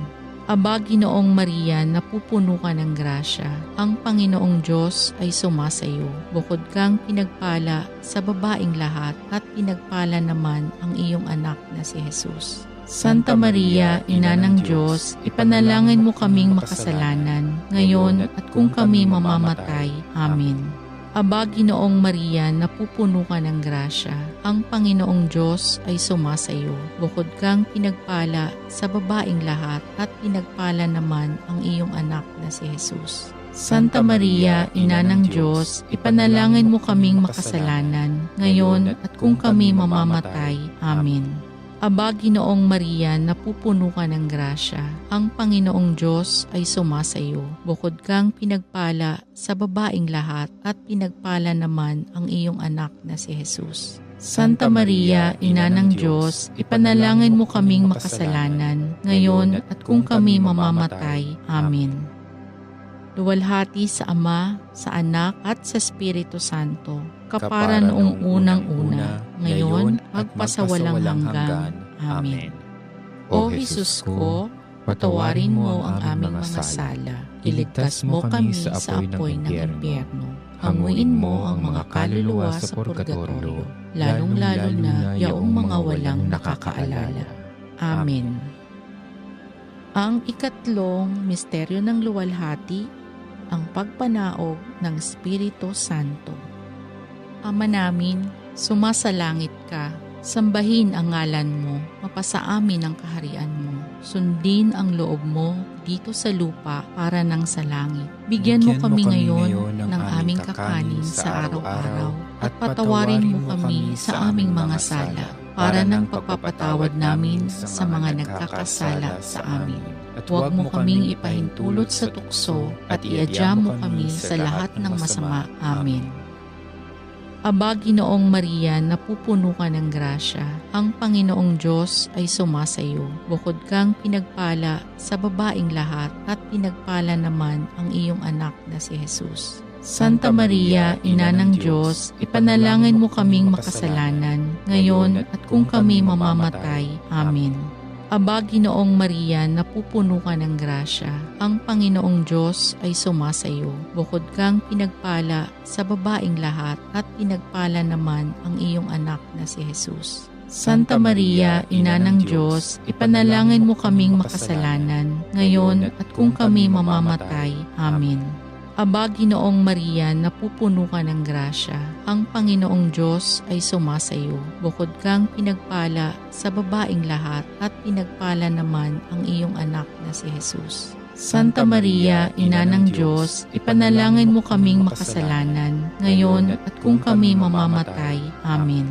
Aba, Ginoong Maria, napupuno ka ng grasya. Ang Panginoong Diyos ay sumasayo. Bukod kang pinagpala sa babaing lahat at pinagpala naman ang iyong anak na si Jesus. Santa Maria, Ina ng Diyos, ipanalangin mo kaming makasalanan, ngayon at kung kami mamamatay. Amen. Aba, Ginoong Maria, napupuno ka ng grasya. Ang Panginoong Diyos ay sumasayo. Bukod kang pinagpala sa babaing lahat at pinagpala naman ang iyong anak na si Jesus. Santa Maria, Ina ng Diyos, ipanalangin mo kaming makasalanan, ngayon at kung kami mamamatay. Amen. Aba, Ginoong Maria, napupuno ka ng grasya. Ang Panginoong Diyos ay sumasayo. Bukod kang pinagpala sa babaeng lahat at pinagpala naman ang iyong anak na si Jesus. Santa Maria, Ina ng Diyos, ipanalangin mo kaming makasalanan, ngayon at kung kami mamamatay. Amen. Luwalhati sa Ama, sa Anak at sa Espiritu Santo, kapara noong unang-una, ngayon, magpasawalang hanggan. Amen. O Jesus ko, patawarin mo ang aming mga sala, iligtas mo kami sa apoy ng impyerno, hanguin mo ang mga kaluluwa sa purgatorio, lalong-lalo na yaong mga walang nakakaalala. Amen. Ang ikatlong misteryo ng luwalhati, ang pagpanaog ng Espiritu Santo. Ama namin, sumasalangit ka, sambahin ang ngalan mo, mapasa amin ang kaharian mo, sundin ang loob mo dito sa lupa para nang sa langit. Bigyan mo kami ngayon ng aming kakanin sa araw-araw at patawarin mo kami sa aming mga sala para ng pagpapatawad namin sa mga nagkakasala sa amin. At huwag mo kaming ipahintulot sa tukso at iadya mo kami sa lahat ng masama. Amen. Aba, Ginoong Maria, napupuno ka ng grasya. Ang Panginoong Diyos ay sumasayo. Bukod kang pinagpala sa babaeng lahat at pinagpala naman ang iyong anak na si Jesus. Santa Maria, Ina ng Diyos, ipanalangin mo kaming makasalanan, ngayon at kung kami mamamatay. Amen. Aba, Ginoong Maria, napupuno ka ng grasya. Ang Panginoong Diyos ay sumasayo. Bukod kang pinagpala sa babaeng lahat at pinagpala naman ang iyong anak na si Jesus. Santa Maria, Ina ng Diyos, ipanalangin mo kaming makasalanan, ngayon at kung kami mamamatay. Amen. Aba, Ginoong Maria, napupuno ka ng grasya. Ang Panginoong Diyos ay sumasayo. Bukod kang pinagpala sa babaeng lahat at pinagpala naman ang iyong anak na si Jesus. Santa Maria, Ina ng Diyos, ipanalangin mo kaming makasalanan, ngayon at kung kami mamamatay. Amen.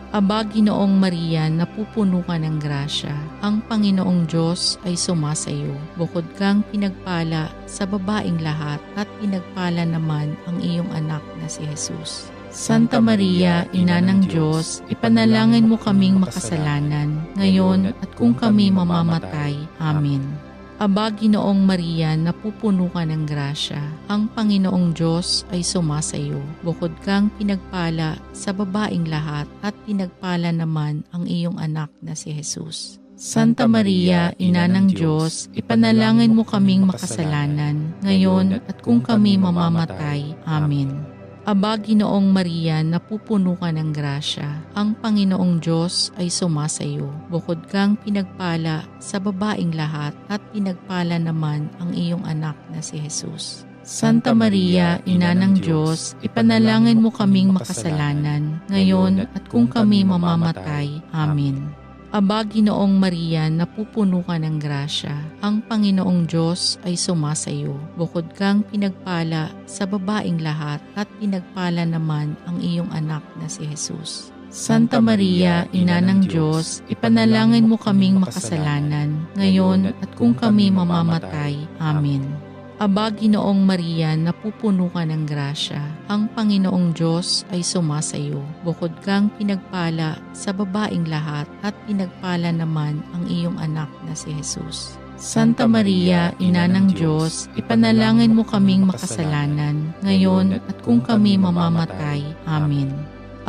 Aba, Ginoong Maria, napupuno ka ng grasya. Ang Panginoong Diyos ay sumasayo. Bukod kang pinagpala sa babaeng lahat at pinagpala naman ang iyong anak na si Jesus. Santa Maria, Ina ng Diyos, ipanalangin mo kaming makasalanan, ngayon at kung kami mamamatay. Amen. Aba, Ginoong Maria, napupuno ka ng grasya. Ang Panginoong Diyos ay sumasayo. Bukod kang pinagpala sa babaeng lahat at pinagpala naman ang iyong anak na si Jesus. Santa Maria, Ina ng Diyos, ipanalangin mo kaming makasalanan, ngayon at kung kami mamamatay. Amen. Aba, Ginoong Maria, napupuno ka ng grasya. Ang Panginoong Diyos ay sumasayo. Bukod kang pinagpala sa babaeng lahat at pinagpala naman ang iyong anak na si Jesus. Santa Maria, Ina ng Diyos, ipanalangin mo kaming makasalanan, ngayon at kung kami mamamatay. Amen. Aba, Ginoong Maria, napupuno ka ng grasya. Ang Panginoong Diyos ay sumasayo. Bukod kang pinagpala sa babaeng lahat at pinagpala naman ang iyong anak na si Jesus. Santa Maria, Ina ng Diyos, ipanalangin mo kaming makasalanan, ngayon at kung kami mamamatay. Amen. Aba, Ginoong Maria, napupuno ka ng grasya. Ang Panginoong Diyos ay sumasayo. Bukod kang pinagpala sa babaeng lahat at pinagpala naman ang iyong anak na si Jesus. Santa Maria, Ina ng Diyos, ipanalangin mo kaming makasalanan, ngayon at kung kami mamamatay. Amen.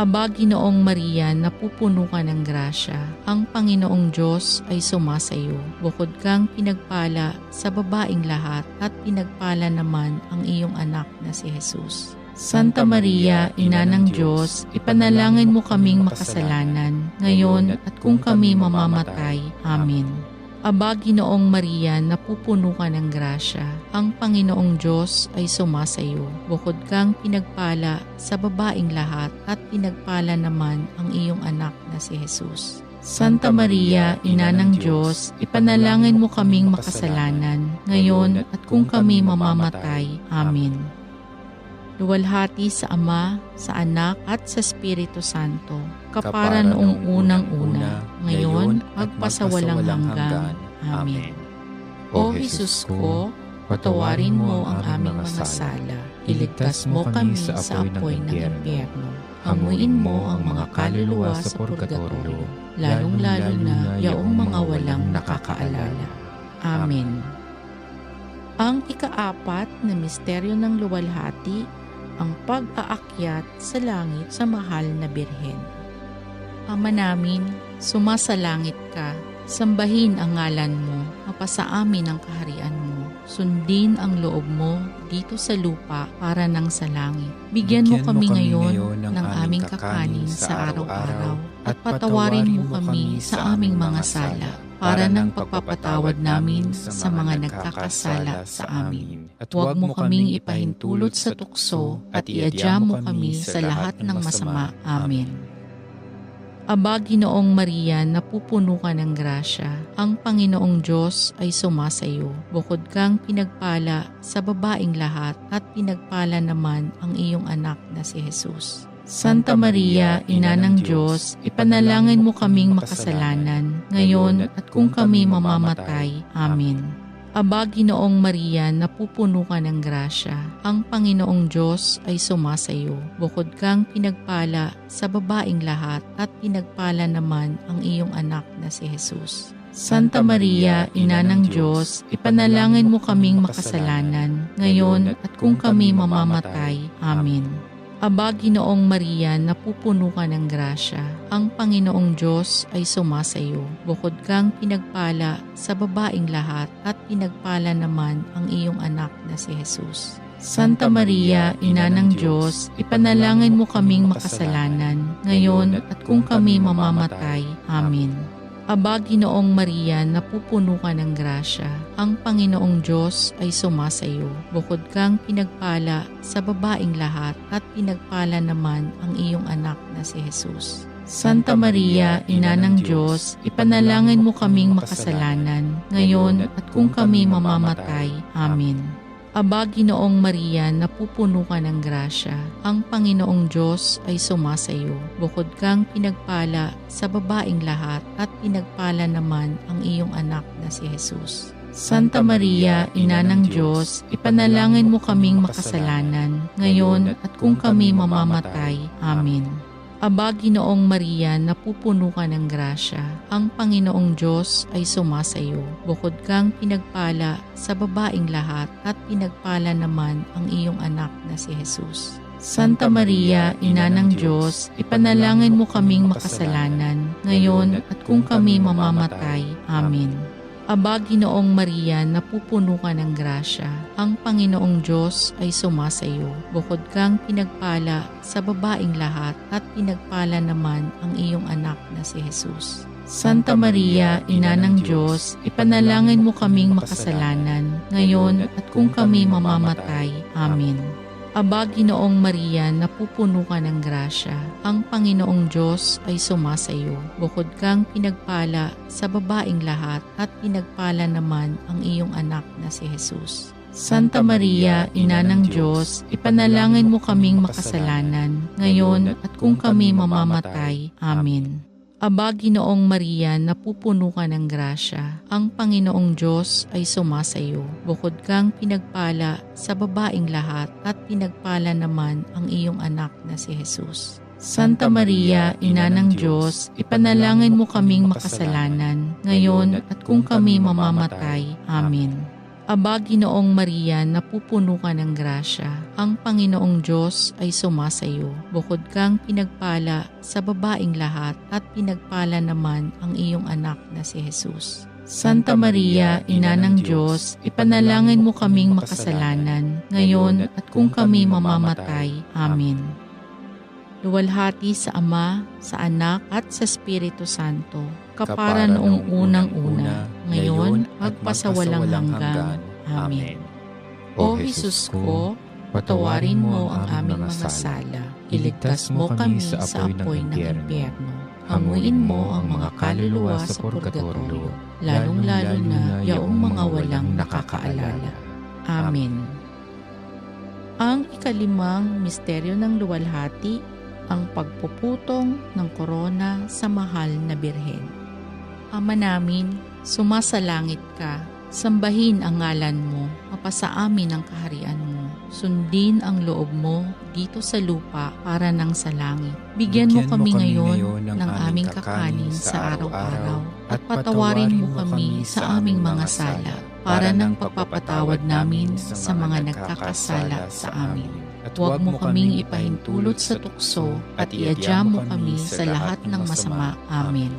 Aba, Ginoong Maria, napupuno ka ng grasya. Ang Panginoong Diyos ay sumasayo. Bukod kang pinagpala sa babaeng lahat at pinagpala naman ang iyong anak na si Jesus. Santa Maria, Ina ng Diyos, ipanalangin mo kaming makasalanan, ngayon at kung kami mamamatay. Amen. Aba, Ginoong Maria, napupuno ka ng grasya. Ang Panginoong Diyos ay sumasayo. Bukod kang pinagpala sa babaeng lahat at pinagpala naman ang iyong anak na si Jesus. Santa Maria, Ina ng Diyos, ipanalangin mo kaming makasalanan, ngayon at kung kami mamamatay. Amen. luwalhati sa Ama, sa Anak, at sa Espiritu Santo, kapara noong unang-una, ngayon, magpasawalang hanggan. Amen. O Jesus ko, patawarin mo ang aming mga sala, iligtas mo kami sa apoy ng impyerno, hanguin mo ang mga kaluluwa sa purgatorio, lalong-lalo na yaong mga walang nakakaalala. Amen. Ang ikaapat na misteryo ng luwalhati, ang pag-aakyat sa langit sa mahal na Birhen. Ama namin, sumasalangit ka, sambahin ang ngalan mo, mapasa amin ang kaharian mo, sundin ang loob mo dito sa lupa para nang sa langit. Bigyan mo kami ngayon ng aming kakanin sa araw-araw at patawarin mo kami sa aming mga sala para ng pagpapatawad namin sa mga nagkakasala sa amin. At huwag mo kaming ipahintulot sa tukso at iadya mo kami sa lahat ng masama. Amen. Aba, Ginoong Maria, napupuno ka ng grasya. Ang Panginoong Diyos ay sumasayo. Bukod kang pinagpala sa babaing lahat at pinagpala naman ang iyong anak na si Jesus. Santa Maria, Ina ng Diyos, ipanalangin mo kaming makasalanan, ngayon at kung kami mamamatay. Amen. Aba, Ginoong Maria, napupuno ka ng grasya. Ang Panginoong Diyos ay sumasayo. Bukod kang pinagpala sa babaing lahat at pinagpala naman ang iyong anak na si Jesus. Santa Maria, Ina ng Diyos, ipanalangin mo kaming makasalanan, ngayon at kung kami mamamatay. Amen. Aba, Ginoong Maria, napupuno ka ng grasya. Ang Panginoong Diyos ay sumasayo. Bukod kang pinagpala sa babaing lahat at pinagpala naman ang iyong anak na si Jesus. Santa Maria, Ina ng Diyos, ipanalangin mo kaming makasalanan, ngayon at kung kami mamamatay. Amen. Aba, Ginoong Maria, napupuno ka ng grasya. Ang Panginoong Diyos ay sumasayo. Bukod kang pinagpala sa babaing lahat at pinagpala naman ang iyong anak na si Jesus. Santa Maria, Ina ng Diyos, ipanalangin mo kaming makasalanan, ngayon at kung kami mamamatay. Amen. Aba, Ginoong Maria, napupuno ka ng grasya. Ang Panginoong Diyos ay sumasayo. Bukod kang pinagpala sa babaing lahat at pinagpala naman ang iyong anak na si Jesus. Santa Maria, Ina ng Diyos, ipanalangin mo kaming makasalanan, ngayon at kung kami mamamatay. Amen. Aba, Ginoong Maria, napupuno ka ng grasya. Ang Panginoong Diyos ay sumasayo. Bukod kang pinagpala sa babaing lahat at pinagpala naman ang iyong anak na si Jesus. Santa Maria, Ina ng Diyos, ipanalangin mo kaming makasalanan, ngayon at kung kami mamamatay. Amen. Aba, Ginoong Maria, napupuno ka ng grasya. Ang Panginoong Diyos ay sumasayo. Bukod kang pinagpala sa babaing lahat at pinagpala naman ang iyong anak na si Jesus. Santa Maria, Ina ng Diyos, ipanalangin mo kaming makasalanan, ngayon at kung kami mamamatay. Amen. Aba, Ginoong Maria, napupuno ka ng grasya. Ang Panginoong Diyos ay sumasayo. Bukod kang pinagpala sa babaing lahat at pinagpala naman ang iyong anak na si Jesus. Santa Maria, Ina ng Diyos, ipanalangin mo kaming makasalanan, ngayon at kung kami mamamatay. Amen. Aba, Ginoong Maria, napupuno ka ng grasya. Ang Panginoong Diyos ay sumasayo. Bukod kang pinagpala sa babaing lahat at pinagpala naman ang iyong anak na si Jesus. Santa Maria, Ina ng Diyos, ipanalangin mo kaming makasalanan, ngayon at kung kami mamamatay. Amen. Aba, Ginoong Maria, napupuno ka ng grasya. Ang Panginoong Diyos ay sumasayo. Bukod kang pinagpala sa babaing lahat at pinagpala naman ang iyong anak na si Jesus. Santa Maria, Ina ng Diyos, ipanalangin mo kaming makasalanan, ngayon at kung kami mamamatay. Amen. Luwalhati sa Ama, sa Anak at sa Espiritu Santo, kapara noong unang-una, ngayon, magpasawalang hanggan. Amen. O Jesus ko, patawarin mo ang aming mga sala, iligtas mo kami sa apoy ng impyerno, hanguin mo ang mga kaluluwa sa purgatorio, lalong-lalo na yaong mga walang nakakaalala. Amen. Ang Ikalimang misteryo ng luwalhati, ang pagpuputong ng korona sa mahal na birhen. Ama namin, sumasalangit ka, sambahin ang ngalan mo, mapasa amin ang kaharian mo, sundin ang loob mo dito sa lupa para nang sa langit. Bigyan mo kami ngayon ng aming kakanin sa araw-araw at patawarin mo kami sa aming mga sala para ng pagpapatawad namin sa mga nagkakasala sa amin. At huwag mo kaming ipahintulot sa tukso at iadya mo kami sa lahat ng masama. Amen.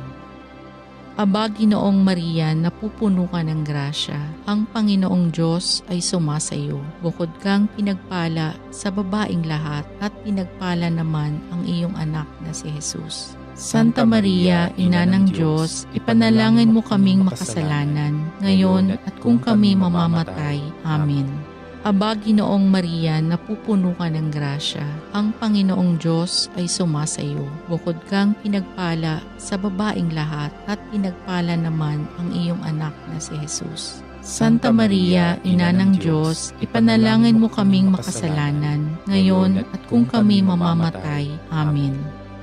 Aba, Ginoong Maria, napupuno ka ng grasya. Ang Panginoong Diyos ay sumasayo. Bukod kang pinagpala sa babaing lahat at pinagpala naman ang iyong anak na si Jesus. Santa Maria, Ina ng Diyos, ipanalangin mo kaming makasalanan, ngayon at kung kami mamamatay. Amen. Aba, Ginoong Maria, napupuno ka ng grasya. Ang Panginoong Diyos ay sumasayo. Bukod kang pinagpala sa babaing lahat at pinagpala naman ang iyong anak na si Jesus. Santa Maria, Ina ng Diyos, ipanalangin mo kaming makasalanan, ngayon at kung kami mamamatay. Amen.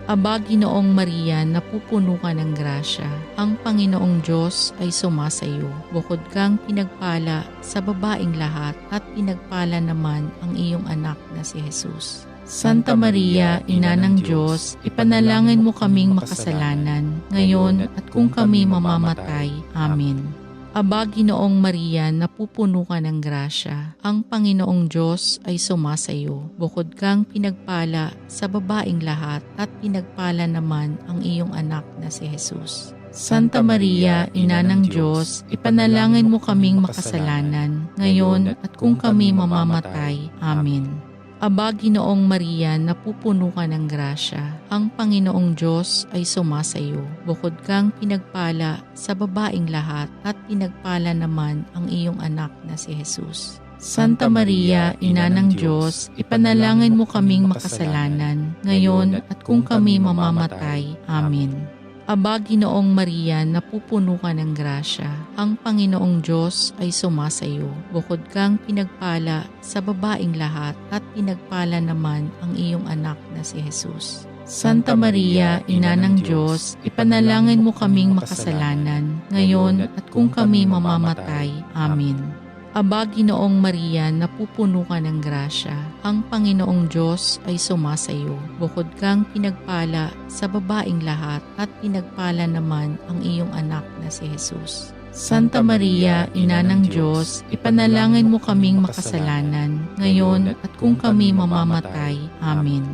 Aba, Ginoong Maria, napupuno ka ng grasya. Ang Panginoong Diyos ay sumasayo. Bukod kang pinagpala sa babaing lahat at pinagpala naman ang iyong anak na si Jesus. Santa Maria, Ina ng Diyos, ipanalangin mo kaming makasalanan, ngayon at kung kami mamamatay. Amen. Aba, Ginoong Maria, napupuno ka ng grasya. Ang Panginoong Diyos ay sumasayo. Bukod kang pinagpala sa babaing lahat at pinagpala naman ang iyong anak na si Jesus. Santa Maria, Ina ng Diyos, ipanalangin mo kaming makasalanan, ngayon at kung kami mamamatay. Amen. Aba, Ginoong Maria, napupuno ka ng grasya. Ang Panginoong Diyos ay sumasayo. Bukod kang pinagpala sa babaing lahat at pinagpala naman ang iyong anak na si Jesus. Santa Maria, Ina ng Diyos, ipanalangin mo kaming makasalanan, ngayon at kung kami mamamatay. Amen. Aba, Ginoong Maria, napupuno ka ng grasya. Ang Panginoong Diyos ay sumasayo. Bukod kang pinagpala sa babaing lahat at pinagpala naman ang iyong anak na si Jesus. Santa Maria, Ina ng Diyos, ipanalangin mo kaming makasalanan, ngayon at kung kami mamamatay. Amen. Aba, Ginoong Maria, napupuno ka ng grasya. Ang Panginoong Diyos ay sumasayo. Bukod kang pinagpala sa babaing lahat at pinagpala naman ang iyong anak na si Jesus. Santa Maria, Ina ng Diyos, ipanalangin mo kaming makasalanan, ngayon at kung kami mamamatay. Amen.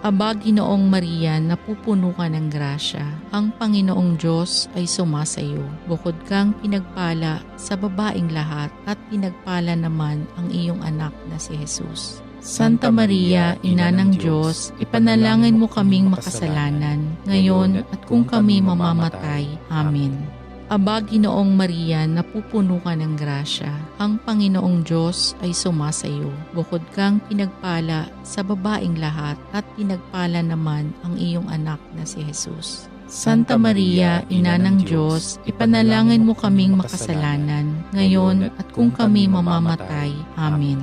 Aba, Ginoong Maria, napupuno ka ng grasya. Ang Panginoong Diyos ay sumasayo. Bukod kang pinagpala sa babaing lahat at pinagpala naman ang iyong anak na si Jesus. Santa Maria, Ina ng Diyos, ipanalangin mo kaming makasalanan, ngayon at kung kami mamamatay. Amen. Aba, Ginoong Maria, napupuno ka ng grasya. Ang Panginoong Diyos ay sumasayo. Bukod kang pinagpala sa babaing lahat at pinagpala naman ang iyong anak na si Jesus. Santa Maria, Ina ng Diyos, ipanalangin mo kaming makasalanan, ngayon at kung kami mamamatay. Amen.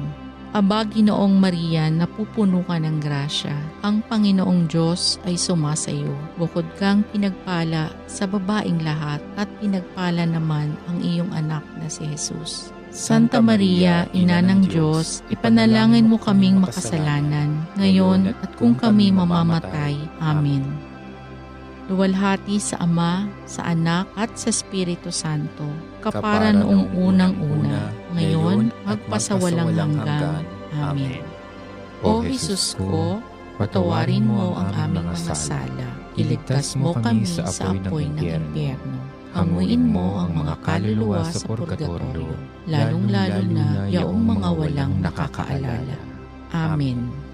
Aba, Ginoong Maria, napupuno ka ng grasya. Ang Panginoong Diyos ay sumasayo. Bukod kang pinagpala sa babaing lahat at pinagpala naman ang iyong anak na si Jesus. Santa Maria, Ina ng Diyos, ipanalangin mo kaming makasalanan, ngayon at kung kami mamamatay. Amen. Luwalhati sa Ama, sa Anak at sa Espiritu Santo, kapara noong unang-una, ngayon, magpasawalang hanggan. Amen. O Jesus ko, patawarin mo ang aming mga sala, iligtas mo kami sa apoy ng impyerno, hanguin mo ang mga kaluluwa sa purgatorio, lalong-lalo na yaong mga walang nakakaalala. Amen.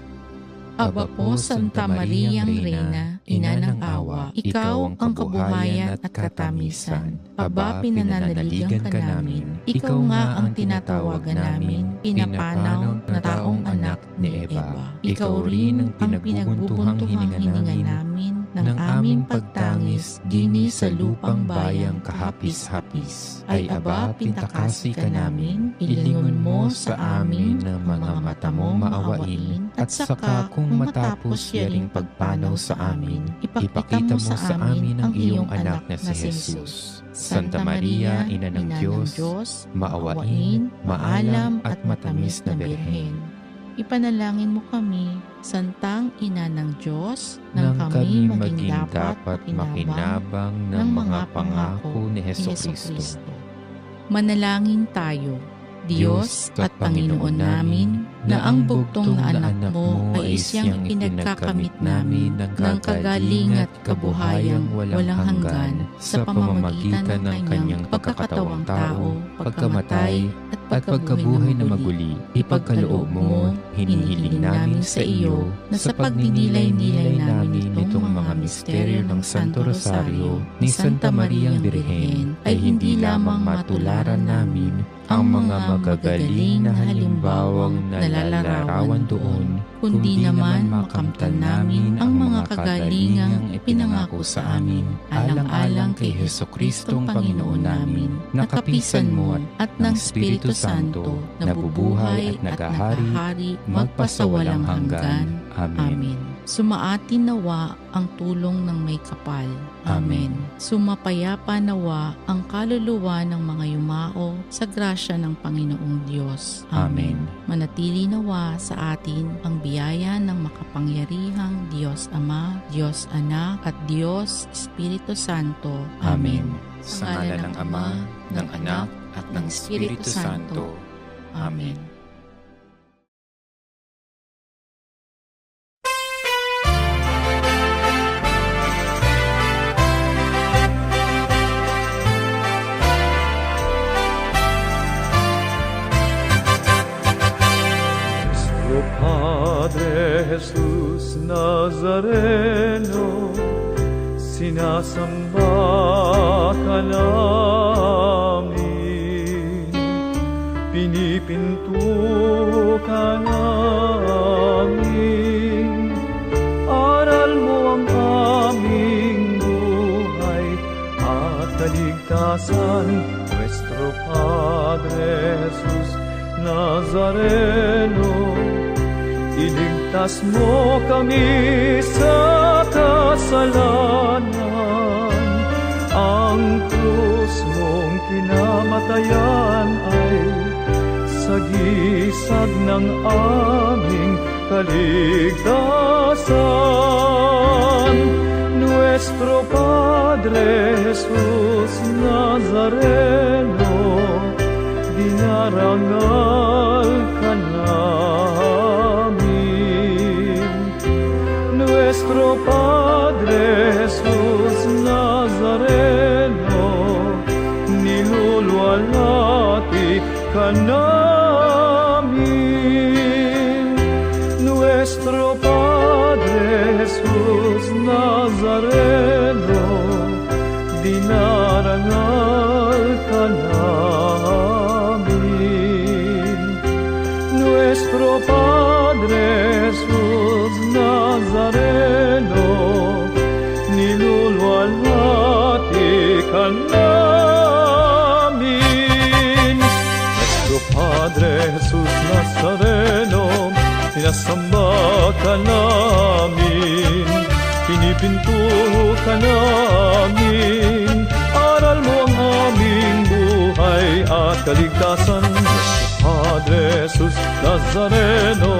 Aba po, Santa Mariang Reyna, Ina ng Awa, Ikaw ang kabuhayan at katamisan. Aba, pinananaligan ka namin. Ikaw nga ang tinatawagan namin, pinapanaw na taong anak ni Eva. Ikaw rin ang pinagbubuntuhang hininga namin, ng aming pagtangis dini sa lupang bayang kahapis-hapis. Ay aba, pintakasi ka namin, ilingon mo sa amin ng mga mata mo maawain, at saka kung matapos yaring pagpanaw sa amin, ipakita mo sa amin ang iyong anak na si Jesus. Santa Maria, Ina ng Diyos, maawain, maalam at matamis na Birhen, ipanalangin mo kami, Santang Ina ng Diyos, nang kami maging dapat makinabang ng mga pangako ni Hesukristo. Manalangin tayo. Diyos at Panginoon namin, na ang bugtong na anak mo ay siyang pinagkakamit namin ng kagaling at kabuhayang walang hanggan sa pamamagitan ng kanyang pagkakatawang tao, pagkamatay at pagkabuhay na maguli. Ipagkaloob mo, hinihiling namin sa iyo na sa pagninilay-nilay namin itong mga misteryo ng Santo Rosario ni Santa Mariang Birhen ay hindi lamang matularan namin ang mga magagaling na halimbawang nalalarawan doon, kundi naman makamtan namin ang mga kagalingang ipinangako sa amin, alang-alang kay Hesukristong Panginoon namin, na kapisan mo at ng Espiritu Santo, na bubuhay at nagahari magpasawalang hanggan. Amen. Sumaatin nawa ang tulong ng may kapal. Amen. Sumapayapa nawa ang kaluluwa ng mga yumao sa grasya ng Panginoong Diyos. Amen. Manatili nawa sa atin ang biyaya ng makapangyarihang Diyos Ama, Diyos Anak at Diyos Espiritu Santo. Amen. Sa ngalan ng Ama, ng Anak, at ng Espiritu Santo. Amen. Padre Jesus Nazareno, sinasamba ka namin, pinipinto ka namin, aral mo ang aming buhay at kaligtasan, nuestro Padre Jesus Nazareno. Iligtas mo kami sa kasalanan, ang krus mong kinamatayan ay sagisag ng aming kaligtasan. Nuestro Padre Jesus Nazareno, dinarangal ka namin. Nuestro Padre Jesus Nazareno, niluluwalhati ka namin. Nuestro Padre Jesus Nazareno, dinarangal ka namin. Nuestro Padre Jesus Nazareno, niluluwalhati ka namin. Nuestro Padre Jesus Nazareno, sinasamba ka namin, pinipinto ka namin, aral mo ang aming buhay at kaligtasan. Padre Jesus Nazareno,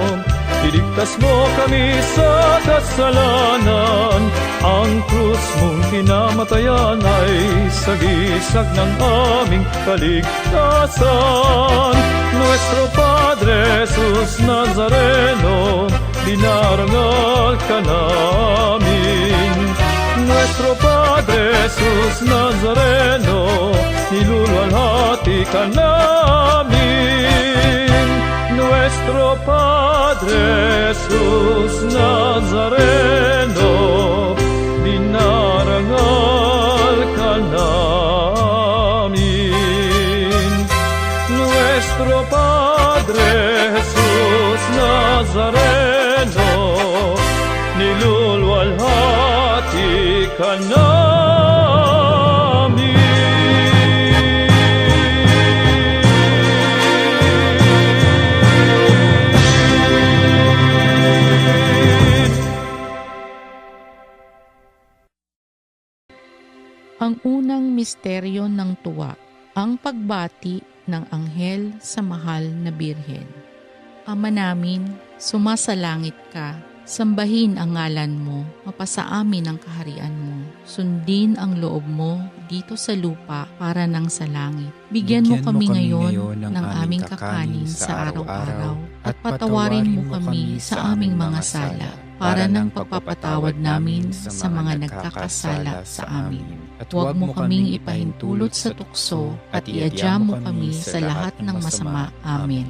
iligtas mo kami sa kasalanan, ang krus mong kinamatayan ay sagisag ng aming kaligtasan. Nuestro Padre Jesus Nazareno, dinarangal ka namin. Nuestro Padre Jesus Nazareno, niluluwalhati ka namin. Nuestro Padre Jesus Nazareno, dinarangal ka namin. Nuestro Padre Jesus Nazareno, niluluwalhati namin. Ang unang misteryo ng tuwa, ang pagbati ng anghel sa mahal na birhen. Ama namin, sumasalangit ka, sambahin ang ngalan mo, mapasa amin ang kaharian mo, sundin ang loob mo dito sa lupa para nang sa langit. Bigyan mo kami ngayon ng aming kakanin sa araw-araw at patawarin mo kami sa aming mga sala para ng pagpapatawad namin sa mga nagkakasala sa amin. At huwag mo kaming ipahintulot sa tukso at iadya mo kami sa lahat ng masama. Amen.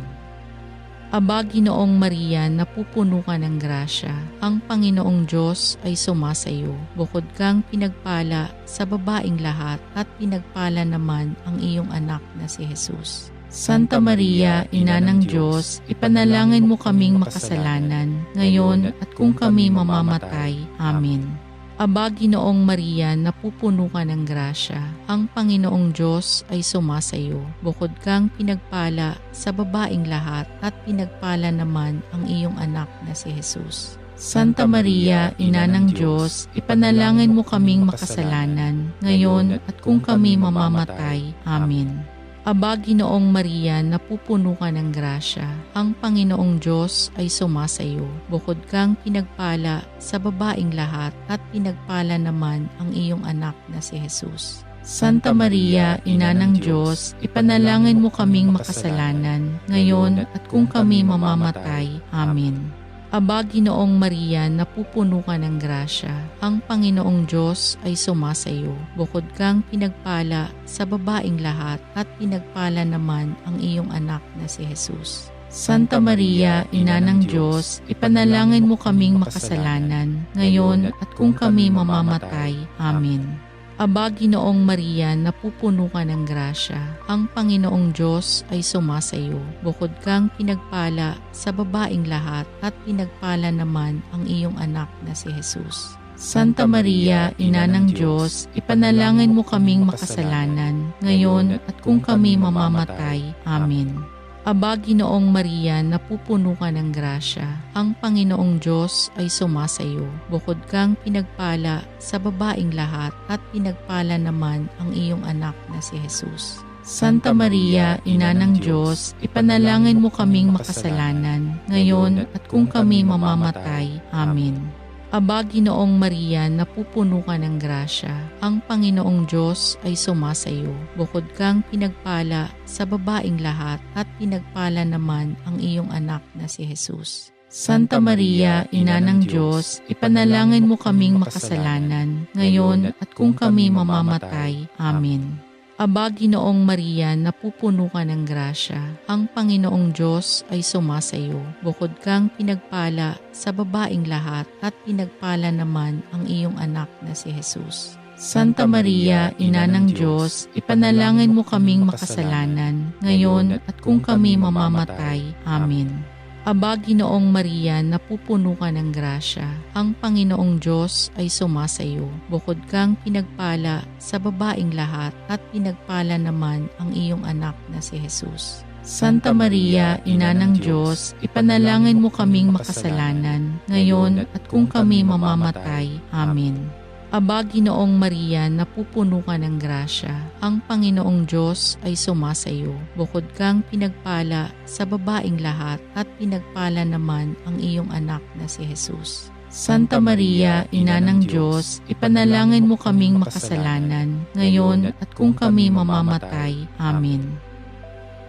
Aba, Ginoong Maria, napupuno ka ng grasya. Ang Panginoong Diyos ay sumasayo. Bukod kang pinagpala sa babaing lahat at pinagpala naman ang iyong anak na si Jesus. Santa Maria, Ina ng Diyos, ipanalangin mo kaming makasalanan, ngayon at kung kami mamamatay. Amen. Aba, Ginoong Maria, napupuno ka ng grasya. Ang Panginoong Diyos ay sumasayo. Bukod kang pinagpala sa babaing lahat at pinagpala naman ang iyong anak na si Jesus. Santa Maria, Ina ng Diyos, ipanalangin mo kaming makasalanan, ngayon at kung kami mamamatay. Amen. Aba, Ginoong Maria, napupuno ka ng grasya. Ang Panginoong Diyos ay sumasayo. Bukod kang pinagpala sa babaing lahat at pinagpala naman ang iyong anak na si Jesus. Santa Maria, Ina ng Diyos, ipanalangin mo kaming makasalanan, ngayon at kung kami mamamatay. Amen. Aba, Ginoong Maria, napupuno ka ng grasya. Ang Panginoong Diyos ay sumasayo. Bukod kang pinagpala sa babaing lahat at pinagpala naman ang iyong anak na si Jesus. Santa Maria, Ina ng Diyos, ipanalangin mo kaming makasalanan, ngayon at kung kami mamamatay. Amen. Aba, Ginoong Maria, napupuno ka ng grasya. Ang Panginoong Diyos ay sumasayo. Bukod kang pinagpala sa babaing lahat at pinagpala naman ang iyong anak na si Jesus. Santa Maria, Ina ng Diyos, ipanalangin mo kaming makasalanan, ngayon at kung kami mamamatay. Amen. Aba, Ginoong Maria, napupuno ka ng grasya. Ang Panginoong Diyos ay sumasayo. Bukod kang pinagpala sa babaing lahat at pinagpala naman ang iyong anak na si Jesus. Santa Maria, Ina ng Diyos, ipanalangin mo kaming makasalanan, ngayon at kung kami mamamatay. Amen. Aba, Ginoong Maria, napupuno ka ng grasya. Ang Panginoong Diyos ay sumasayo. Bukod kang pinagpala sa babaing lahat at pinagpala naman ang iyong anak na si Jesus. Santa Maria, Ina ng Diyos, ipanalangin mo kaming makasalanan, ngayon at kung kami mamamatay. Amen. Aba, Ginoong Maria, napupuno ka ng grasya. Ang Panginoong Diyos ay sumasayo. Bukod kang pinagpala sa babaing lahat at pinagpala naman ang iyong anak na si Jesus. Santa Maria, Ina ng Diyos, ipanalangin mo kaming makasalanan, ngayon at kung kami mamamatay. Amen. Aba, Ginoong Maria, napupuno ka ng grasya. Ang Panginoong Diyos ay sumasayo. Bukod kang pinagpala sa babaing lahat at pinagpala naman ang iyong anak na si Jesus. Santa Maria, Ina ng Diyos, ipanalangin mo kaming makasalanan, ngayon at kung kami mamamatay. Amen. Aba, Ginoong Maria, napupuno ka ng grasya. Ang Panginoong Diyos ay sumasayo. Bukod kang pinagpala sa babaing lahat at pinagpala naman ang iyong anak na si Jesus. Santa Maria, Ina ng Diyos, ipanalangin mo kaming makasalanan, ngayon at kung kami mamamatay. Amen.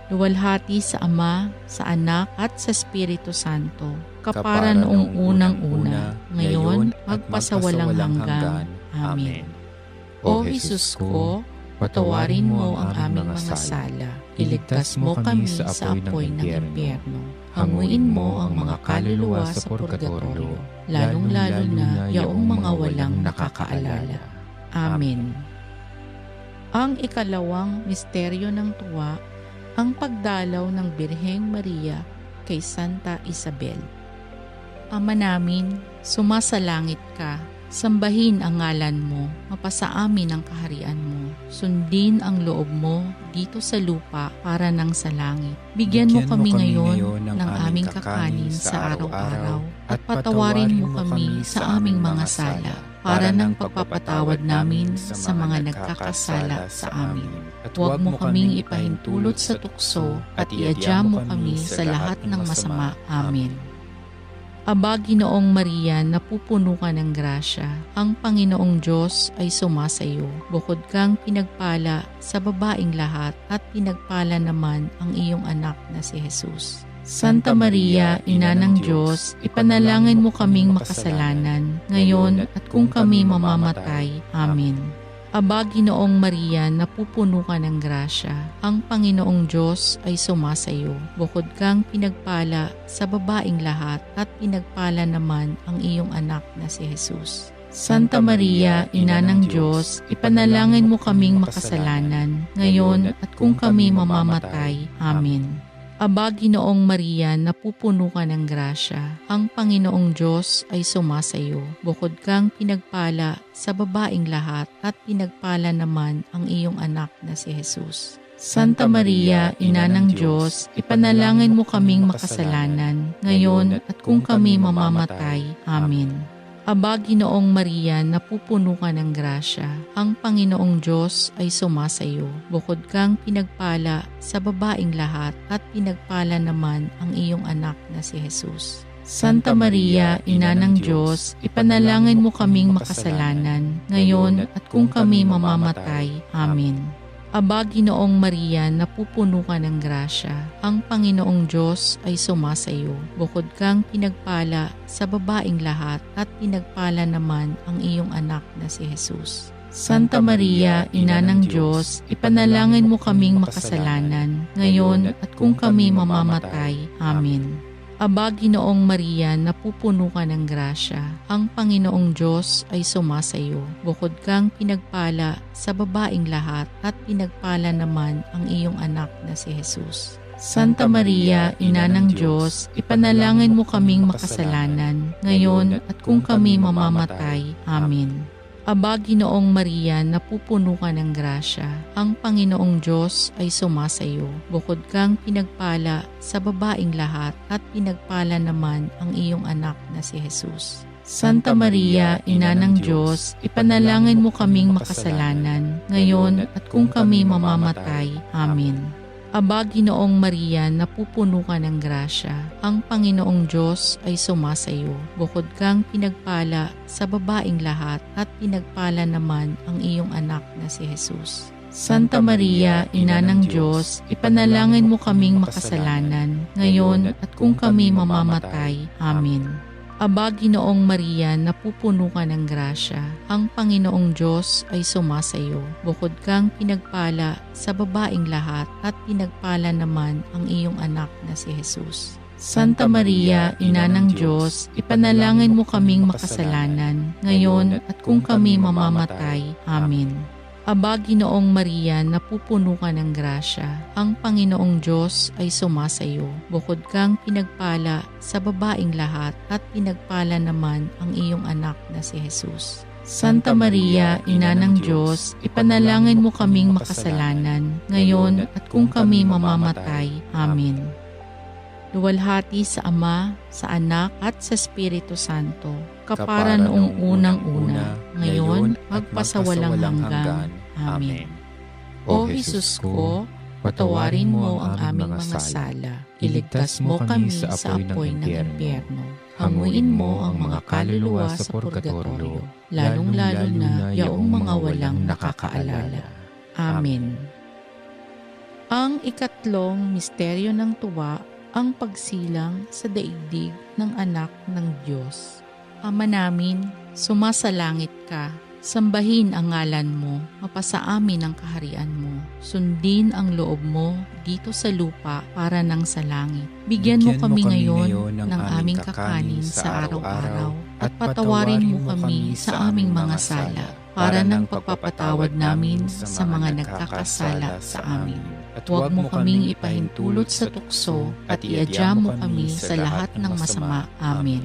Luwalhati sa Ama, sa Anak at sa Espiritu Santo, kapara noong unang-una, ngayon, magpasawalang hanggan. Amen. O Jesus ko, patawarin mo ang aming mga sala, iligtas mo kami sa apoy ng impyerno, hanguin mo ang mga kaluluwa sa purgatorio, lalong-lalo na yaong mga walang nakakaalala. Amen. Ang ikalawang misteryo ng tuwa, ang pagdalaw ng Birheng Maria kay Santa Isabel. Ama namin, sumasalangit ka, Sambahin ang ngalan mo, mapasa amin ang kaharian mo. Sundin ang loob mo dito sa lupa para nang sa langit. Bigyan mo kami ngayon ng aming kakanin sa araw-araw at patawarin mo kami sa aming mga sala para ng pagpapatawad namin sa mga nagkakasala sa amin. At huwag mo kaming ipahintulot sa tukso at iadya mo kami sa lahat ng masama. Amen. Aba, Ginoong Maria, napupuno ka ng grasya. Ang Panginoong Diyos ay sumasayo. Bukod kang pinagpala sa babaing lahat at pinagpala naman ang iyong anak na si Jesus. Santa Maria, Ina ng Diyos, ipanalangin mo kaming makasalanan, ngayon at kung kami mamamatay. Amen. Aba, Ginoong Maria, napupuno ka ng grasya. Ang Panginoong Diyos ay sumasayo. Bukod kang pinagpala sa babaing lahat at pinagpala naman ang iyong anak na si Jesus. Santa Maria, Ina ng Diyos, ipanalangin mo kaming makasalanan, ngayon at kung kami mamamatay. Amen. Aba, Ginoong Maria, napupuno ka ng grasya. Ang Panginoong Diyos ay sumasayo. Bukod kang pinagpala sa babaing lahat at pinagpala naman ang iyong anak na si Jesus. Santa Maria, Ina ng Diyos, ipanalangin mo kaming makasalanan, ngayon at kung kami mamamatay. Amen. Aba, Ginoong Maria, napupuno ka ng grasya. Ang Panginoong Diyos ay sumasayo. Bukod kang pinagpala sa babaing lahat at pinagpala naman ang iyong anak na si Jesus. Santa Maria, Ina ng Diyos, ipanalangin mo kaming makasalanan, ngayon at kung kami mamamatay. Amen. Aba, Ginoong Maria, napupuno ka ng grasya. Ang Panginoong Diyos ay sumasayo. Bukod kang pinagpala sa babaing lahat at pinagpala naman ang iyong anak na si Jesus. Santa Maria, Ina ng Diyos, ipanalangin mo kaming makasalanan, ngayon at kung kami mamamatay. Amen. Aba, Ginoong Maria, napupuno ka ng grasya. Ang Panginoong Diyos ay sumasayo. Bukod kang pinagpala sa babaing lahat at pinagpala naman ang iyong anak na si Jesus. Santa Maria, Ina ng Diyos, ipanalangin mo kaming makasalanan, ngayon at kung kami mamamatay. Amen. Aba, Ginoong Maria, napupuno ka ng grasya. Ang Panginoong Diyos ay sumasayo. Bukod kang pinagpala sa babaing lahat at pinagpala naman ang iyong anak na si Jesus. Santa Maria, Ina ng Diyos, ipanalangin mo kaming makasalanan, ngayon at kung kami mamamatay. Amen. Aba, Ginoong Maria, napupuno ka ng grasya. Ang Panginoong Diyos ay sumasayo. Bukod kang pinagpala sa babaing lahat at pinagpala naman ang iyong anak na si Jesus. Santa Maria, Ina ng Diyos, ipanalangin mo kaming makasalanan, ngayon at kung kami mamamatay. Amen. Aba, Ginoong Maria, napupuno ka ng grasya. Ang Panginoong Diyos ay sumasayo. Bukod kang pinagpala sa babaing lahat at pinagpala naman ang iyong anak na si Jesus. Santa Maria, Ina ng Diyos, ipanalangin mo kaming makasalanan, ngayon at kung kami mamamatay. Amen. Aba, Ginoong Maria, napupuno ka ng grasya. Ang Panginoong Diyos ay sumasayo. Bukod kang pinagpala sa babaing lahat at pinagpala naman ang iyong anak na si Jesus. Santa Maria, Ina ng Diyos, ipanalangin mo kaming makasalanan, ngayon at kung kami mamamatay. Amen. Luwalhati sa Ama, sa Anak at sa Espiritu Santo, kapara noong unang-una, ngayon, magpasawalang hanggan. Amen. O Jesus ko, patawarin mo ang aming mga sala, iligtas mo kami sa apoy ng impyerno, hanguin mo ang mga kaluluwa sa purgatorio, lalong-lalo na yaong mga walang nakakaalala. Amen. Ang ikatlong misteryo ng tuwa, ang pagsilang sa daigdig ng anak ng Diyos. Ama namin, sumasalangit ka, sambahin ang ngalan mo, mapasa amin ang kaharian mo, sundin ang loob mo dito sa lupa para nang sa langit. Bigyan mo kami ngayon ng aming kakanin sa araw-araw at patawarin mo kami sa aming mga sala para ng pagpapatawad namin sa mga nagkakasala sa amin. At huwag mo kaming ipahintulot sa tukso at iadya mo kami sa lahat ng masama. Amen.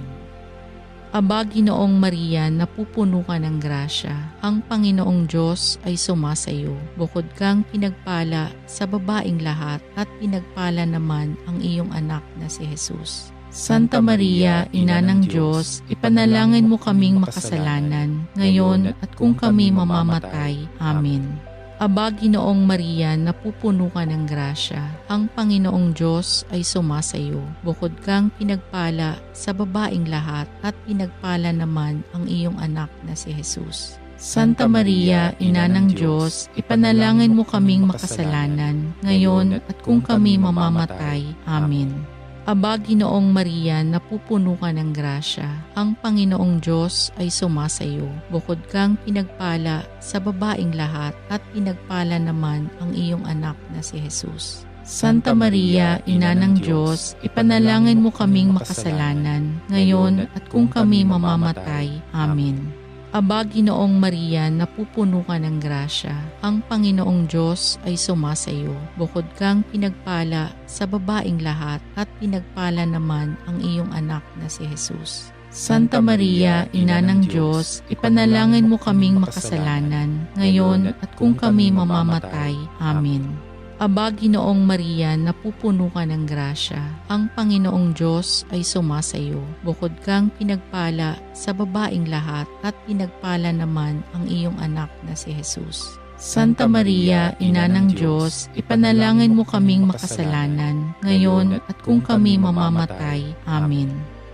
Aba, Ginoong Maria, napupuno ka ng grasya. Ang Panginoong Diyos ay sumasayo. Bukod kang pinagpala sa babaeng lahat at pinagpala naman ang iyong anak na si Jesus. Santa Maria, Ina ng Diyos, ipanalangin mo kaming makasalanan, ngayon at kung kami mamamatay. Amen. Aba, Ginoong Maria, napupuno ka ng grasya. Ang Panginoong Diyos ay sumasayo. Bukod kang pinagpala sa babaeng lahat at pinagpala naman ang iyong anak na si Jesus. Santa Maria, Ina ng Diyos, ipanalangin mo kaming makasalanan, ngayon at kung kami mamamatay. Amen. Aba, Ginoong Maria, napupuno ka ng grasya. Ang Panginoong Diyos ay sumasayo. Bukod kang pinagpala sa babaeng lahat at pinagpala naman ang iyong anak na si Jesus. Santa Maria, Ina ng Diyos, ipanalangin mo kaming makasalanan, ngayon at kung kami mamamatay. Amen. Aba, Ginoong Maria, napupuno ka ng grasya. Ang Panginoong Diyos ay sumasayo. Bukod kang pinagpala sa babaeng lahat at pinagpala naman ang iyong anak na si Jesus. Santa Maria, Ina ng Diyos, ipanalangin mo kaming makasalanan, ngayon at kung kami mamamatay. Amen. Aba, Ginoong Maria, napupuno ka ng grasya. Ang Panginoong Diyos ay sumasayo. Bukod kang pinagpala sa babaeng lahat at pinagpala naman ang iyong anak na si Jesus. Santa Maria, Ina ng Diyos, ipanalangin mo kaming makasalanan, ngayon at kung kami mamamatay. Amen.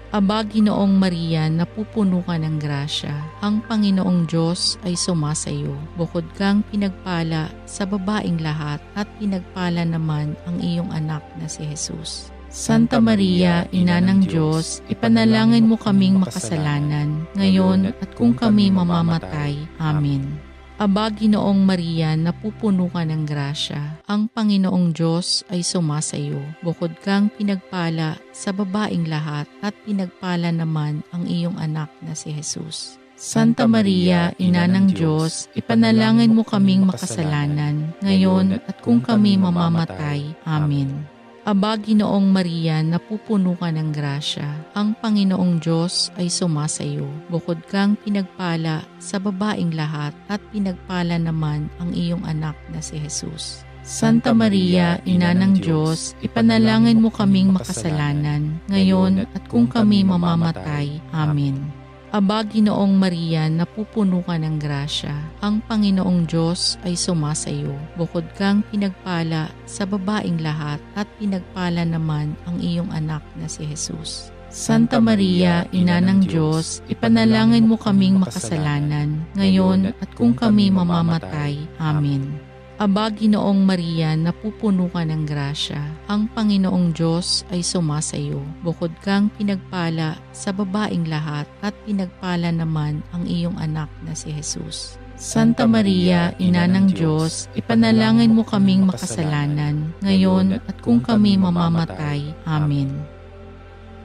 Aba, Ginoong Maria, napupuno ka ng grasya. Ang Panginoong Diyos ay sumasayo. Bukod kang pinagpala sa babaeng lahat at pinagpala naman ang iyong anak na si Jesus. Santa Maria, Ina ng Diyos, ipanalangin mo kaming makasalanan, ngayon at kung kami mamamatay. Amen. Aba, Ginoong Maria, napupuno ka ng grasya. Ang Panginoong Diyos ay sumasayo. Bukod kang pinagpala sa babaeng lahat at pinagpala naman ang iyong anak na si Jesus. Santa Maria, Ina ng Diyos, ipanalangin mo kaming makasalanan, ngayon at kung kami mamamatay. Amen. Aba, Ginoong Maria, napupuno ka ng grasya. Ang Panginoong Diyos ay sumasayo. Bukod kang pinagpala sa babaeng lahat at pinagpala naman ang iyong anak na si Jesus. Santa Maria, Ina ng Diyos, ipanalangin mo kaming makasalanan, ngayon at kung kami mamamatay. Amen. Aba, Ginoong Maria, napupuno ka ng grasya. Ang Panginoong Diyos ay sumasayo. Bukod kang pinagpala sa babaeng lahat at pinagpala naman ang iyong anak na si Jesus. Santa Maria, Ina ng Diyos, ipanalangin mo kaming makasalanan, ngayon at kung kami mamamatay. Amen. Aba, Ginoong Maria, napupuno ka ng grasya. Ang Panginoong Diyos ay sumasayo. Bukod kang pinagpala sa babaeng lahat at pinagpala naman ang iyong anak na si Jesus. Santa Maria, Ina ng Diyos, ipanalangin mo kaming makasalanan, ngayon at kung kami mamamatay. Amen.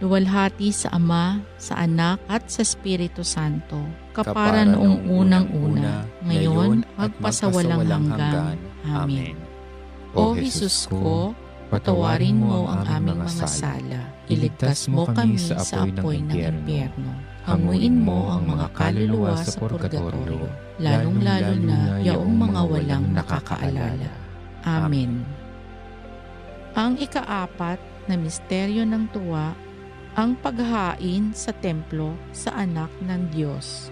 Luwalhati sa Ama, sa Anak at sa Espiritu Santo, kapara noong unang-una, ngayon, magpasawalang hanggan. Amen. O Jesus ko, patawarin mo ang aming mga sala, iligtas mo kami sa apoy ng impyerno, hanguin mo ang mga kaluluwa sa purgatorio, lalong-lalo na yaong mga walang nakakaalala. Amen. Ang ikaapat na misteryo ng tuwa, ang paghahain sa templo sa anak ng Diyos.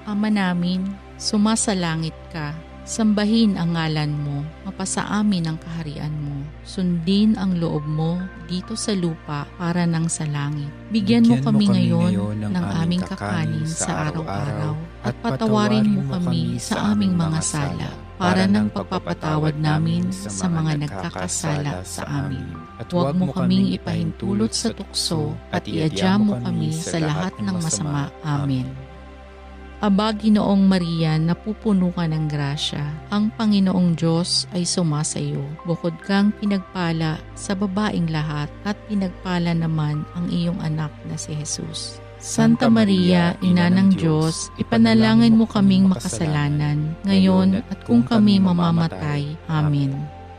Ama namin, sumasalangit ka, sambahin ang ngalan mo, mapasa amin ang kaharian mo, sundin ang loob mo dito sa lupa para nang sa langit. Bigyan mo kami ngayon ng aming kakanin sa araw-araw at patawarin mo kami sa aming mga sala para ng pagpapatawad namin sa mga nagkakasala sa amin. At huwag mo kaming ipahintulot sa tukso at iadya mo kami sa lahat ng masama. Amen. Aba, Ginoong Maria, napupuno ka ng grasya. Ang Panginoong Diyos ay sumasayo. Bukod kang pinagpala sa babaeng lahat at pinagpala naman ang iyong anak na si Jesus. Santa Maria, Ina ng Diyos, ipanalangin mo kaming makasalanan, ngayon at kung kami mamamatay. Amen.